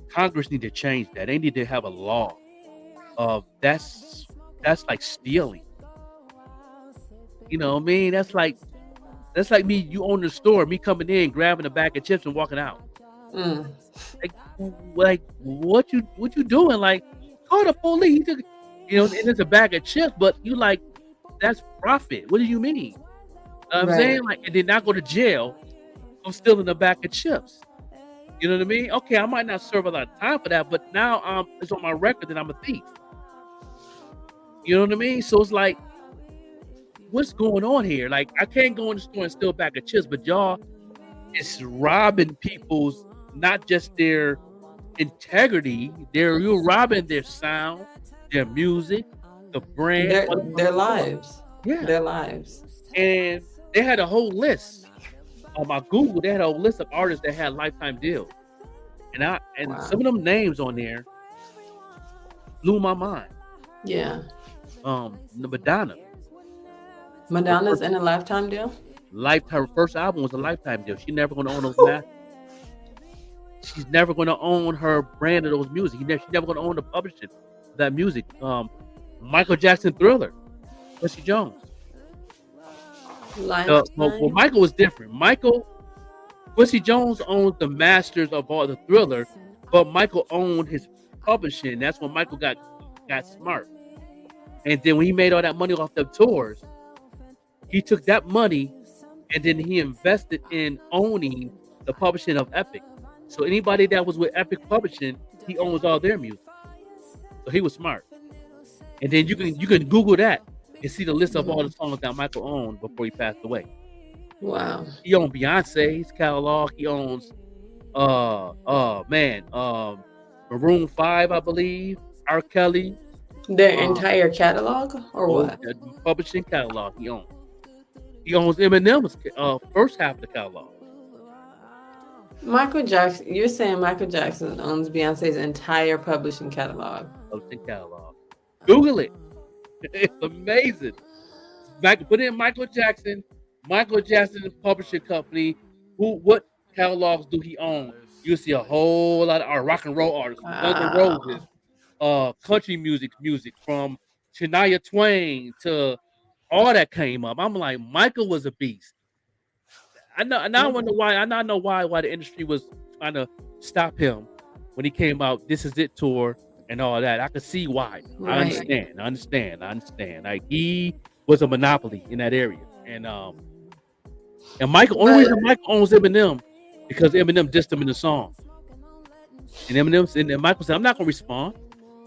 Congress need to change that. They need to have a law of that's like stealing. You know what I mean? That's like me. You own the store, me coming in, grabbing a bag of chips and walking out. Like what you doing? Like, call the police. And it's a bag of chips, but you like that's profit. What do you mean? I'm saying, like, and then not go to jail. I'm stealing a bag of chips. You know what I mean? Okay, I might not serve a lot of time for that, but now it's on my record that I'm a thief. You know what I mean? So it's like, what's going on here? Like, I can't go in the store and steal a bag of chips, but y'all is robbing people's, not just their integrity, you're robbing their sound, their music, the brand, their lives. Yeah, their lives. And they had a whole list on my Google. They had a whole list of artists that had lifetime deals, and some of them names on there blew my mind. Yeah. Madonna's in a lifetime deal. Her first album was a lifetime deal. She's never going to own those masters. She's never going to own her brand of those music. She's never going to own the publishing of that music. Michael Jackson Thriller, Quincy Jones. Well, Michael was different. Quincy Jones owns the masters of all the Thriller, but Michael owned his publishing. That's when Michael got smart. And then when he made all that money off the tours, he took that money and then he invested in owning the publishing of Epic. So anybody that was with Epic Publishing, he owns all their music. So he was smart. And then you can Google that and see the list of all the songs that Michael owned before he passed away. Wow. He owned Beyonce's catalog. He owns Maroon 5, I believe, R. Kelly. Their entire catalog or what? The publishing catalog he owns. He owns Eminem's first half of the catalog. Michael Jackson, you're saying Michael Jackson owns Beyonce's entire publishing catalog? Google it. It's amazing. Put in Michael Jackson Publishing Company. What catalogs do he own? You'll see a whole lot of rock and roll artists, Guns N' Roses, country music from Shania Twain to all that came up. I'm like, Michael was a beast. I know, and I wonder why. I now know why the industry was trying to stop him when he came out. This Is It tour and all that. I could see why. I Right. understand. Like he was a monopoly in that area, and Michael. Only But reason Michael owns Eminem because Eminem dissed him in the song, and and Michael said, "I'm not gonna respond.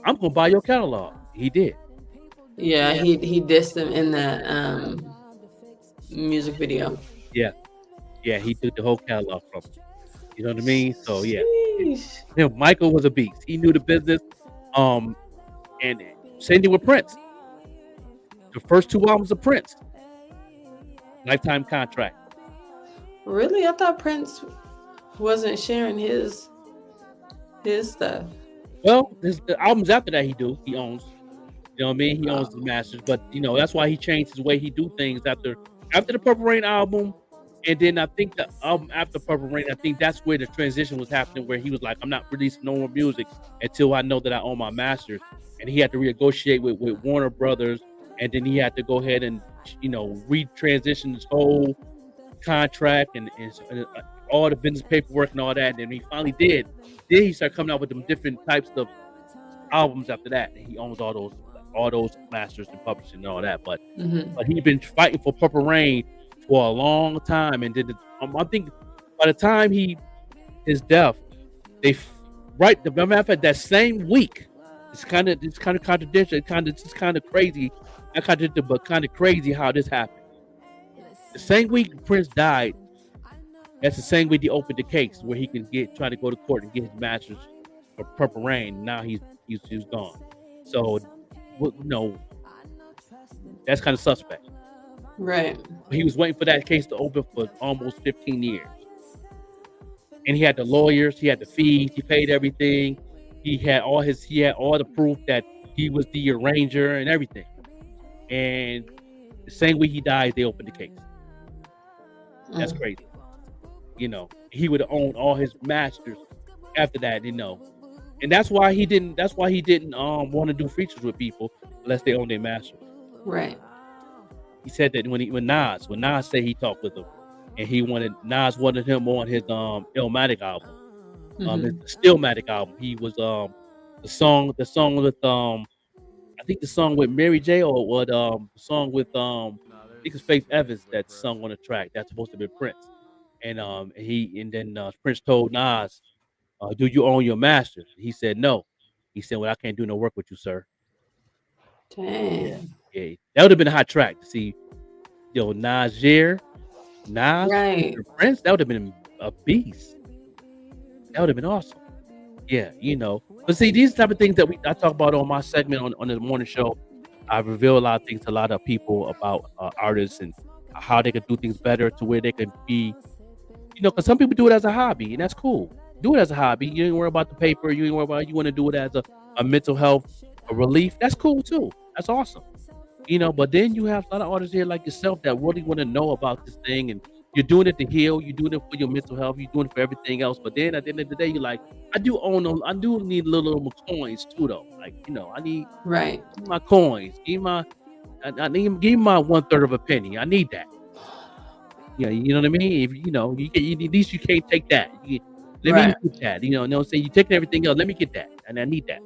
I'm gonna buy your catalog." He did. yeah, he dissed him in the music video. Yeah, he took the whole catalog from him. You know what I mean? So yeah, Sheesh. Michael was a beast. He knew the business. And same thing with Prince. The first 2 albums of Prince, lifetime contract. Really? I thought Prince wasn't sharing his stuff. Well, the albums after that he owns. You know what I mean? He owns the masters, but that's why he changed his way he do things after the Purple Rain album, and then I think the album after Purple Rain. I think that's where the transition was happening, where he was like, "I'm not releasing no more music until I know that I own my masters," and he had to renegotiate with Warner Brothers, and then he had to go ahead and retransition his whole contract and all the business paperwork and all that. And he finally did. Then he started coming out with them different types of albums after that. And he owns all those masters and publishing and all that. But he'd been fighting for Purple Rain for a long time, and I think by the time his death, the matter of fact, that same week, it's kind of contradiction. It's kind of crazy. Not contradictory, but kind of crazy how this happened. The same week Prince died, that's the same week he opened the case where he can try to go to court and get his masters for Purple Rain. Now he's gone. So, that's kind of suspect. Right. He was waiting for that case to open for almost 15 years. And he had the lawyers, he had the fees, he paid everything. He had all the proof that he was the arranger and everything. And the same week he died, they opened the case. That's crazy. He would have owned all his masters after that, And that's why he didn't want to do features with people unless they own their masters. Right. He said that when Nas said he talked with him, and Nas wanted him on his Illmatic album, his Stillmatic album. He was the song with I think the song with Mary J, or what the song with I think it's Faith Evans that sung on the track that's supposed to be Prince, and then Prince told Nas, "Do you own your masters?" He said no. He said, "Well, I can't do no work with you, sir." Dang. Yeah, that would have been a hot track to see. Nas, right. Prince, that would have been a beast. That would have been awesome. Yeah, But see, these type of things that I talk about on my segment on the morning show, I reveal a lot of things to a lot of people about artists and how they could do things better to where they could be, because some people do it as a hobby, and that's cool. Do it as a hobby. You ain't worry about the paper. You ain't worry about. You want to do it as a mental health, a relief. That's cool too. That's awesome. But then you have a lot of artists here like yourself that really want to know about this thing, and you're doing it to heal. You're doing it for your mental health. You're doing it for everything else. But then at the end of the day, you're like, I do own them. I do need little coins too, though. Like, I need my coins. Give my 1/3 of a penny. I need that. Yeah, you know what I mean. If at least you can't take that. Let me get that. Say you taking everything else. Let me get that, and I need that.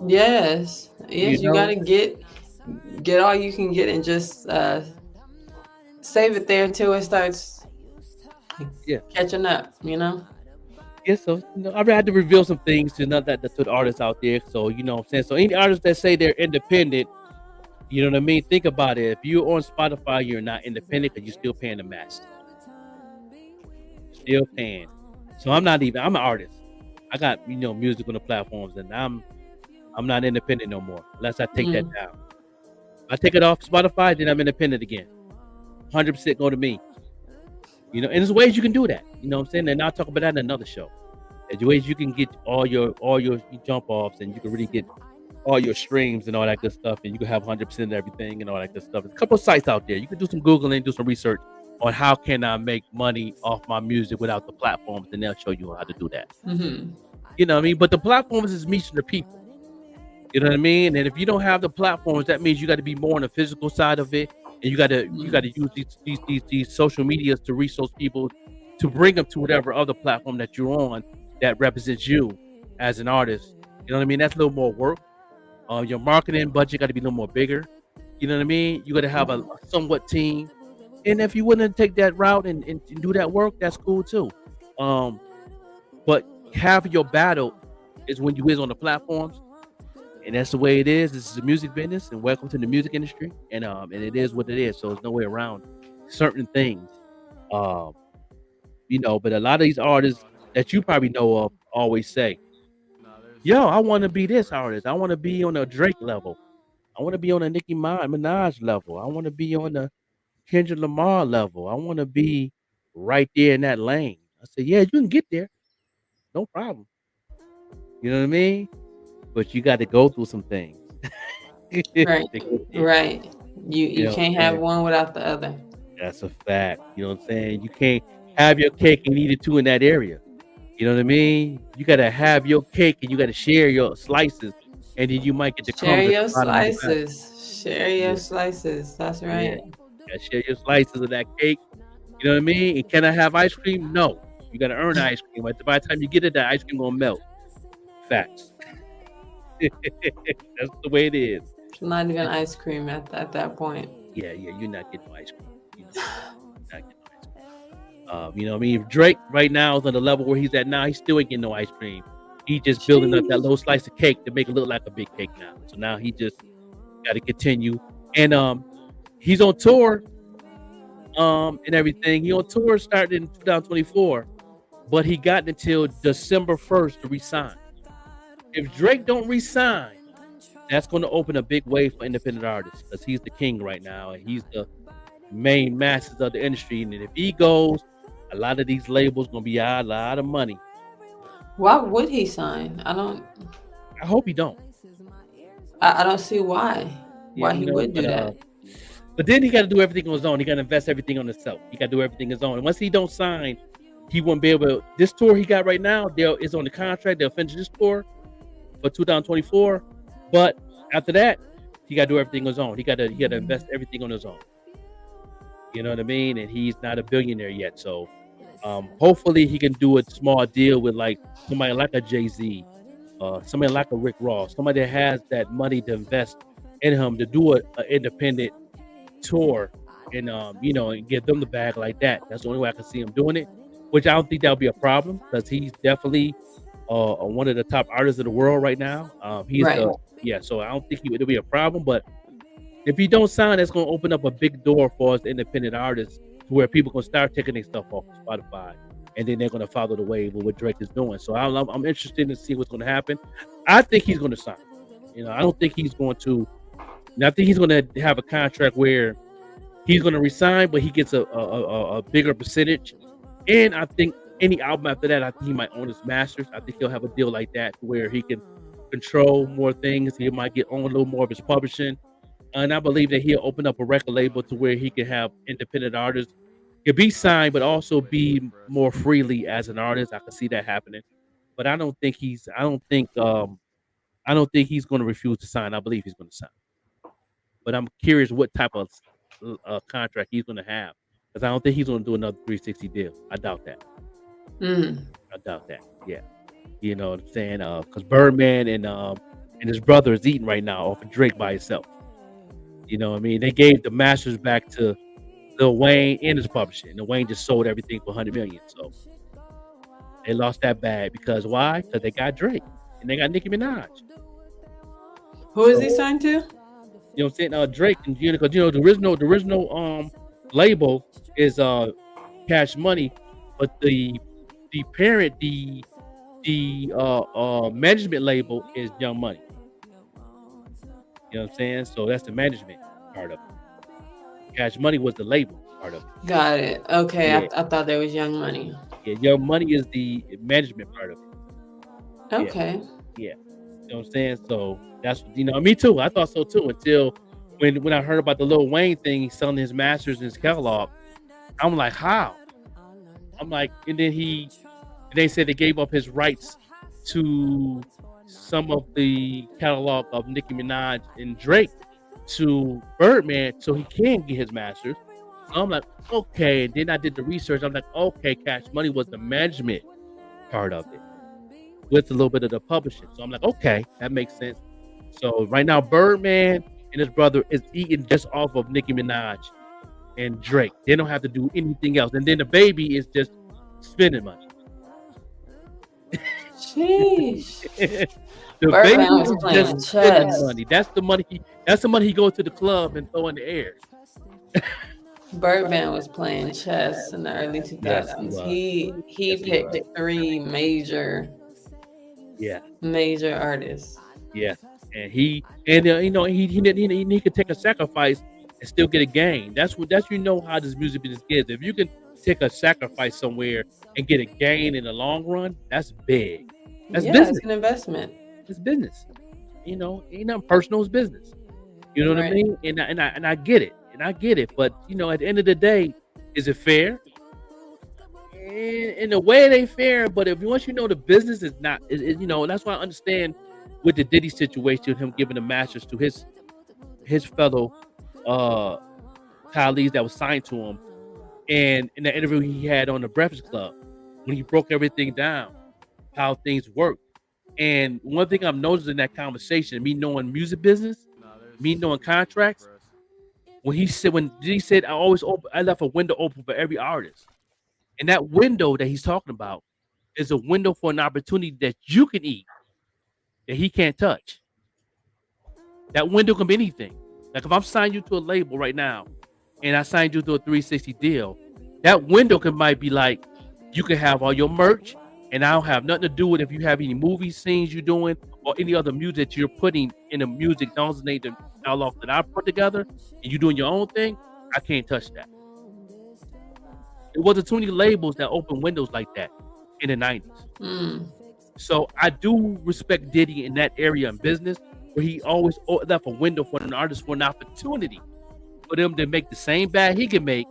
Yes, you gotta get all you can get and just save it there until it starts catching up. Yeah, so I've had to reveal some things to the artists out there. So what I'm saying. So any artists that say they're independent, you know what I mean. Think about it. If you're on Spotify, you're not independent because you're still paying the master. Still paying. So I'm an artist. I got music on the platforms, and I'm not independent no more unless I take that down. If I take it off Spotify, then I'm independent again. 100% go to me. And there's ways you can do that. You know what I'm saying? And I'll talk about that in another show. There's ways you can get all your jump offs, and you can really get all your streams and all that good stuff, and you can have 100% of everything and all that good stuff. There's a couple of sites out there. You can do some Googling, do some research on how can I make money off my music without the platforms, and they'll show you how to do that. You know what I mean? But the platforms is reaching the people. You know what I mean? And if you don't have the platforms, that means you got to be more on the physical side of it, and you got to use these social medias to reach those people, to bring them to whatever other platform that you're on that represents you as an artist. You know what I mean? That's a little more work. Your marketing budget got to be a little more bigger. You know what I mean? You got to have a somewhat team. And if you wouldn't take that route and do that work, that's cool too. But half of your battle is when you is on the platforms, and that's the way it is. This is a music business, and welcome to the music industry. And it is what it is. So there's no way around certain things. But a lot of these artists that you probably know of always say, "Yo, I want to be this artist. I want to be on a Drake level. I want to be on a Nicki Minaj level. I want to be on a Kendrick Lamar level. I want to be right there in that lane." I said, "Yeah, you can get there, no problem." You know what I mean? But you got to go through some things. Right. Right. You can't have one without the other. That's a fact. You know what I'm saying? You can't have your cake and eat it too in that area. You know what I mean? You got to have your cake and you got to share your slices, and then you might get the Share crumbs. your slices. Share your slices. That's right. Yeah, share your slices of that cake. You know what I mean? And can I have ice cream? No. You got to earn the ice cream. By the time you get it, that ice cream gonna melt. Facts. That's the way it is. It's not even ice cream at that point. Yeah, you're not getting no ice cream. You're not getting no ice cream. You know what I mean? If Drake right now is on the level where he's at now, he still ain't getting no ice cream. He just building up that little slice of cake to make it look like a big cake now. So now he just got to continue. And he's on tour and everything. He on tour started in 2024, but he got until December 1st to resign. If Drake don't resign, that's going to open a big way for independent artists, because he's the king right now and he's the main masses of the industry. And if he goes, a lot of these labels going to be out a lot of money. Why would he sign? I hope he don't. I don't see why he would do that. But then he got to do everything on his own. He got to invest everything on himself. He got to do everything on his own. And once he don't sign, he won't be able to. This tour he got right now, is on the contract. They'll finish this tour for 2024. But after that, he got to do everything on his own. He got to invest everything on his own. You know what I mean? And he's not a billionaire yet. So hopefully he can do a small deal with like somebody like a Jay-Z, somebody like a Rick Ross, somebody that has that money to invest in him to do an independent tour and and give them the bag like that. That's the only way I can see him doing it, which I don't think that'll be a problem, because he's definitely one of the top artists of the world right now. So I don't think it'll be a problem. But if he don't sign, that's going to open up a big door for us independent artists, to where people can start taking their stuff off of Spotify, and then they're going to follow the wave of what Drake is doing. So I'm interested to see what's going to happen. I think he's going to sign. I don't think he's going to. I think he's going to have a contract where he's going to resign, but he gets a bigger percentage. And I think any album after that, I think he might own his masters. I think he'll have a deal like that where he can control more things. He might own a little more of his publishing. And I believe that he'll open up a record label to where he can have independent artists can be signed, but also be more freely as an artist. I can see that happening. But I don't think he's going to refuse to sign. I believe he's going to sign. But I'm curious what type of contract he's going to have, because I don't think he's going to do another 360 deal. I doubt that. I doubt that. Yeah, you know what I'm saying? Because Birdman and his brother is eating right now off of Drake by himself. You know what I mean? They gave the masters back to Lil Wayne and his publishing. Lil Wayne just sold everything for $100 million. So they lost that bag. Because why? Because they got Drake and they got Nicki Minaj. Who is he signed to? You know what I'm saying? Drake, and because the original label is Cash Money, but the parent, the management label is Young Money. You know what I'm saying? So that's the management part of it. Cash Money was the label part of it. Got it. Okay, yeah. I thought there was Young Money. Yeah, Young Money is the management part of it. Okay. Yeah. You know what I'm saying? So that's, me too. I thought so too, until when I heard about the Lil Wayne thing, selling his masters and his catalog. I'm like, how? I'm like, and then they said they gave up his rights to some of the catalog of Nicki Minaj and Drake to Birdman so he can get his masters. So I'm like, okay. And then I did the research. I'm like, okay, Cash Money was the management part of it with a little bit of the publishing. So I'm like, okay, that makes sense. So right now, Birdman and his brother is eating just off of Nicki Minaj and Drake. They don't have to do anything else. And then the baby is just spending money. Sheesh. The Birdman baby was is playing just spending chess. money. That's the money. That's the money he goes to the club and throw in the air. Birdman was playing chess in the early 2000s. Yes, he was. He Yes, he picked was. 3 major artists. Yeah, and he could take a sacrifice and still get a gain. That's how this music business is. If you can take a sacrifice somewhere and get a gain in the long run, that's big. That's business. It's an investment. It's business. Ain't nothing personal. It's business. You know what I mean? And I get it. But at the end of the day, is it fair? In a way, it ain't fair. But once you know the business is not, that's why I understand with the Diddy situation, him giving the masters to his fellow colleagues that was signed to him, and in the interview he had on the Breakfast Club when he broke everything down, how things work. And one thing I've noticed in that conversation, me knowing music business, me knowing contracts, when Diddy said I left a window open for every artist, and that window that he's talking about is a window for an opportunity that you can eat that he can't touch. That window can be anything. Like if I'm signing you to a label right now, and I signed you to a 360 deal, that window might be like you can have all your merch, and I don't have nothing to do with if you have any movie scenes you're doing or any other music that you're putting in the music designated catalog that I put together, and you doing your own thing. I can't touch that. It wasn't too many labels that opened windows like that in the 90s. So I do respect Diddy in that area in business, where he always left a window for an artist for an opportunity for them to make the same bag he can make.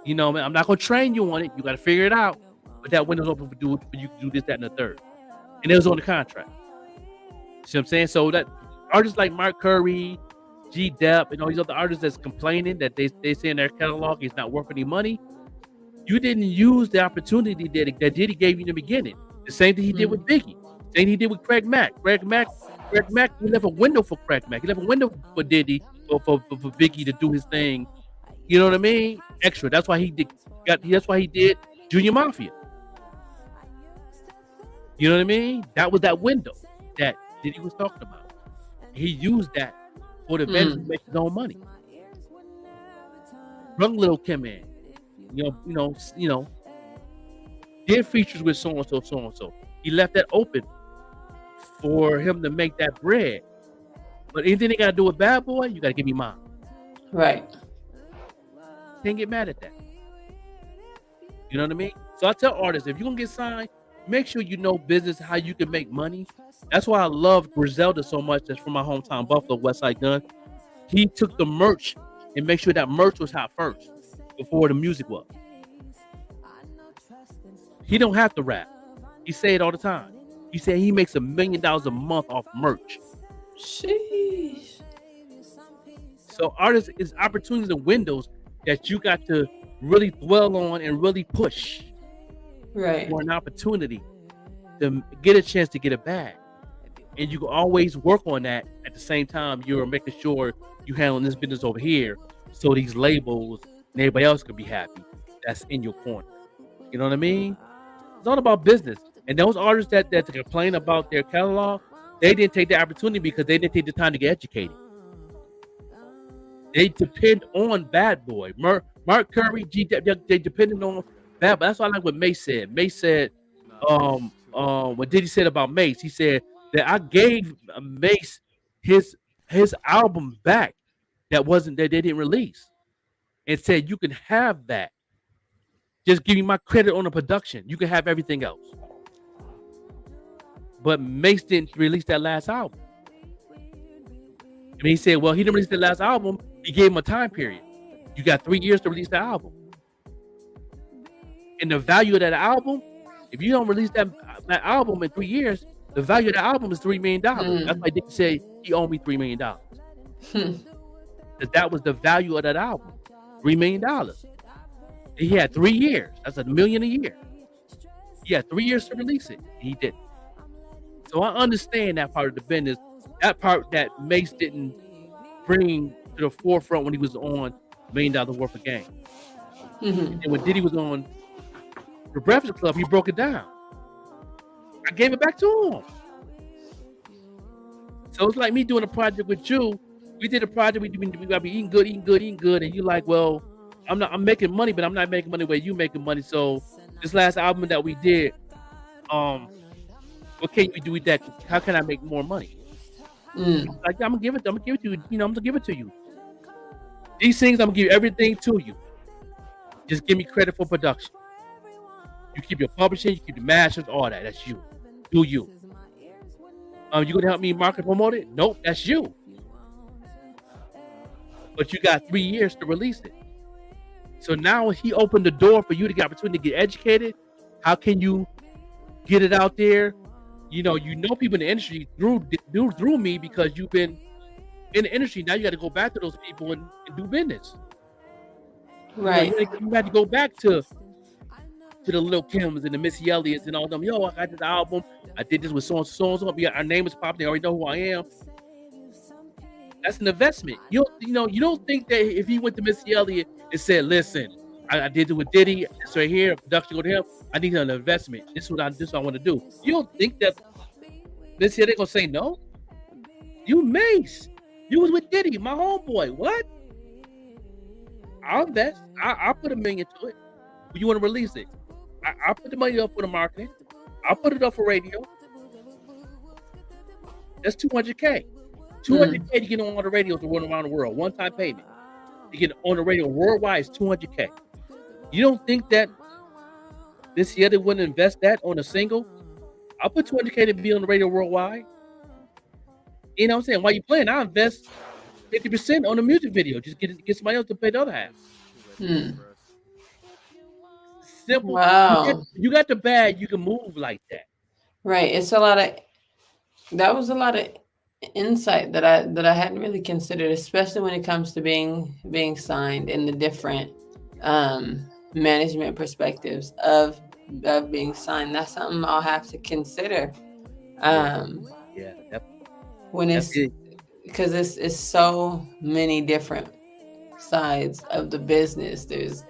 I'm not gonna train you on it. You got to figure it out. But that window's open for you can do this, that, and the third. And it was on the contract. See what I'm saying? So that artists like Mark Curry, G Dep, and all these other artists that's complaining that they say in their catalog is not worth any money. You didn't use the opportunity that Diddy gave you in the beginning. The same thing he did with Biggie. Same thing he did with Craig Mack. Craig Mack, he left a window for Craig Mack. He left a window for Diddy, for Biggie to do his thing. You know what I mean? Extra. That's why he did Junior Mafia. You know what I mean? That was that window that Diddy was talking about. He used that for the vendor to make his own money. Brung Little Kim in. Did features with so and so. He left that open for him to make that bread. But anything they gotta do with Bad Boy, you gotta give me mine. Right. Can't get mad at that. You know what I mean? So I tell artists, if you're gonna get signed, make sure you know business, how you can make money. That's why I love Griselda so much. That's from my hometown, Buffalo, Westside Gun. He took the merch and make sure that merch was hot first before the music was. He don't have to rap. He say it all the time. He said he makes $1 million a month off merch. Sheesh. So artists is opportunities and windows that you got to really dwell on and really push. Right. For an opportunity to get a chance to get a bag. And you can always work on that at the same time you're making sure you handling this business over here so these labels and everybody else can be happy that's in your corner. You know what I mean? It's all about business. And those artists that complain about their catalog, they didn't take the opportunity because they didn't take the time to get educated. They depend on Bad Boy. Mark Curry, they depended on Bad Boy. That's what I like what Mace said. Mace said, what Diddy said about Mace. He said that I gave Mace his album back that they didn't release, and said you can have that. Just give me my credit on the production. You can have everything else. But Mace didn't release that last album. And he said, well, he didn't release the last album. He gave him a time period. You got 3 years to release the album. And the value of that album, if you don't release that album in 3 years, The value of the album is $3 million. That's why Diddy said he owed me $3 million. That was the value of that album, $3 million. He had 3 years. That's $1 million a year. He had 3 years to release it. He didn't. So I understand that part of the business. That part that Mace didn't bring to the forefront when he was on $1 million worth of game. And when Diddy was on the Breakfast Club, he broke it down. I gave it back to him. So it's like me doing a project with you. We did a project. We gotta be eating good, and you like, well, I'm making money, but I'm not making money where you making money. So this last album that we did, what can we do with that? How can I make more money? Like I'm gonna give it to you. I'm gonna give it to you. These things, I'm gonna give everything to you. Just give me credit for production. You keep your publishing, you keep the masters, all that. That's you. Do you? You gonna help me market promote it? Nope, that's you. But you got 3 years to release it. So now he opened the door for you to get opportunity to get educated. How can you get it out there? You know people in the industry through me because you've been in the industry. Now you got to go back to those people and do business. Right. You had to go back to the Lil Kims and the Missy Elliott's and all them. Yo, I got this album. I did this with so and so. Our name is popping. They already know who I am. That's an investment. You don't think that if he went to Missy Elliott and said, "Listen, I did it with Diddy. It's right here. Production go to him. I need an investment. This is what I want to do." You don't think that Missy Elliott gonna say no? You Mace. You was with Diddy, my homeboy. What? I'll invest. I'll put $1 million to it. But you want to release it? I'll put the money up for the marketing. I'll put it up for radio. That's $200K. $200K to get on the radio to run around the world. One-time payment. To get on the radio worldwide is $200K. You don't think that this year they wouldn't invest that on a single? I'll put $200K to be on the radio worldwide. You know what I'm saying? While you playing, I'll invest 50% on the music video. Just get somebody else to pay the other half. Simple. Wow. You got the bag, you can move like that. Right. That was a lot of insight that I hadn't really considered, especially when it comes to being signed and the different management perspectives of being signed. That's something I'll have to consider. When it's because it's so many different sides of the business. There's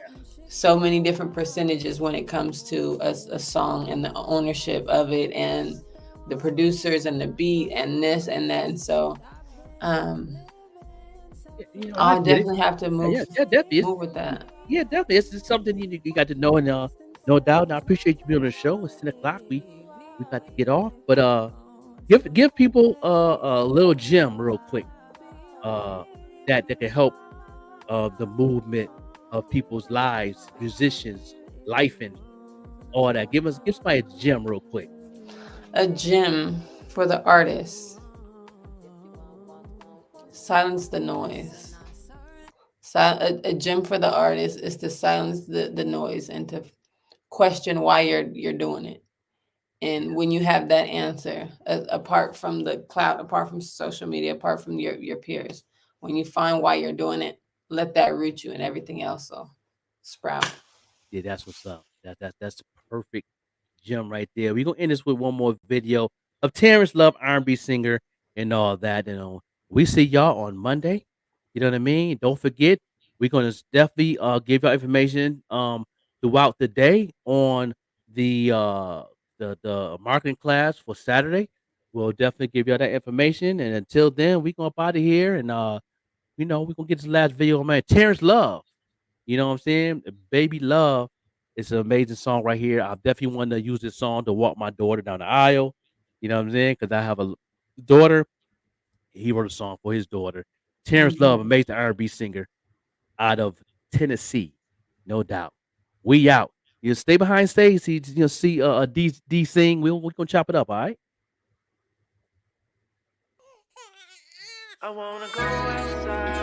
so many different percentages when it comes to a song and the ownership of it and the producers and the beat and this and that. And so I'll definitely have to move with that. Yeah, definitely. It's just something you got to know, and no doubt. And I appreciate you being on the show. It's 10 o'clock. We got to get off, but give people a little gem real quick that can help the movement of people's lives, musicians, life, and all that. Give somebody a gem real quick. A gem for the artist. Silence the noise. A gem for the artist is to silence the noise and to question why you're doing it. And when you have that answer, apart from the cloud, apart from social media, apart from your peers, when you find why you're doing it, let that root you, and everything else will sprout. Yeah, that's what's up. That's the perfect gem right there. We're gonna end this with one more video of Terrence Love, R&B singer, and all that. We see y'all on Monday. You know what I mean? Don't forget, we're gonna definitely give y'all information throughout the day on the marketing class for Saturday. We'll definitely give y'all that information. And until then, we gonna out of here, and we're gonna get this last video, man. Terrence Love. You know what I'm saying? Baby Love. It's an amazing song right here. I definitely want to use this song to walk my daughter down the aisle. You know what I'm saying? Because I have a daughter. He wrote a song for his daughter. Terrence Love, amazing R&B singer out of Tennessee, no doubt. We out. You stay behind stage. See D sing. We're gonna chop it up. All right. I wanna go outside.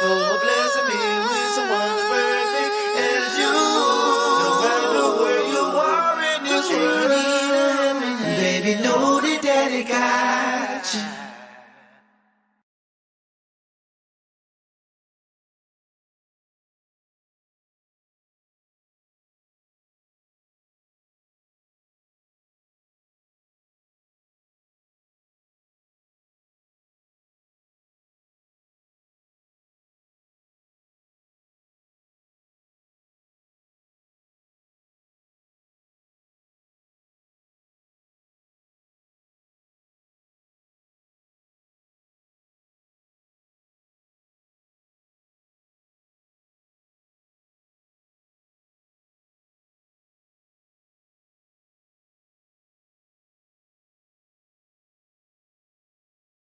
Oh,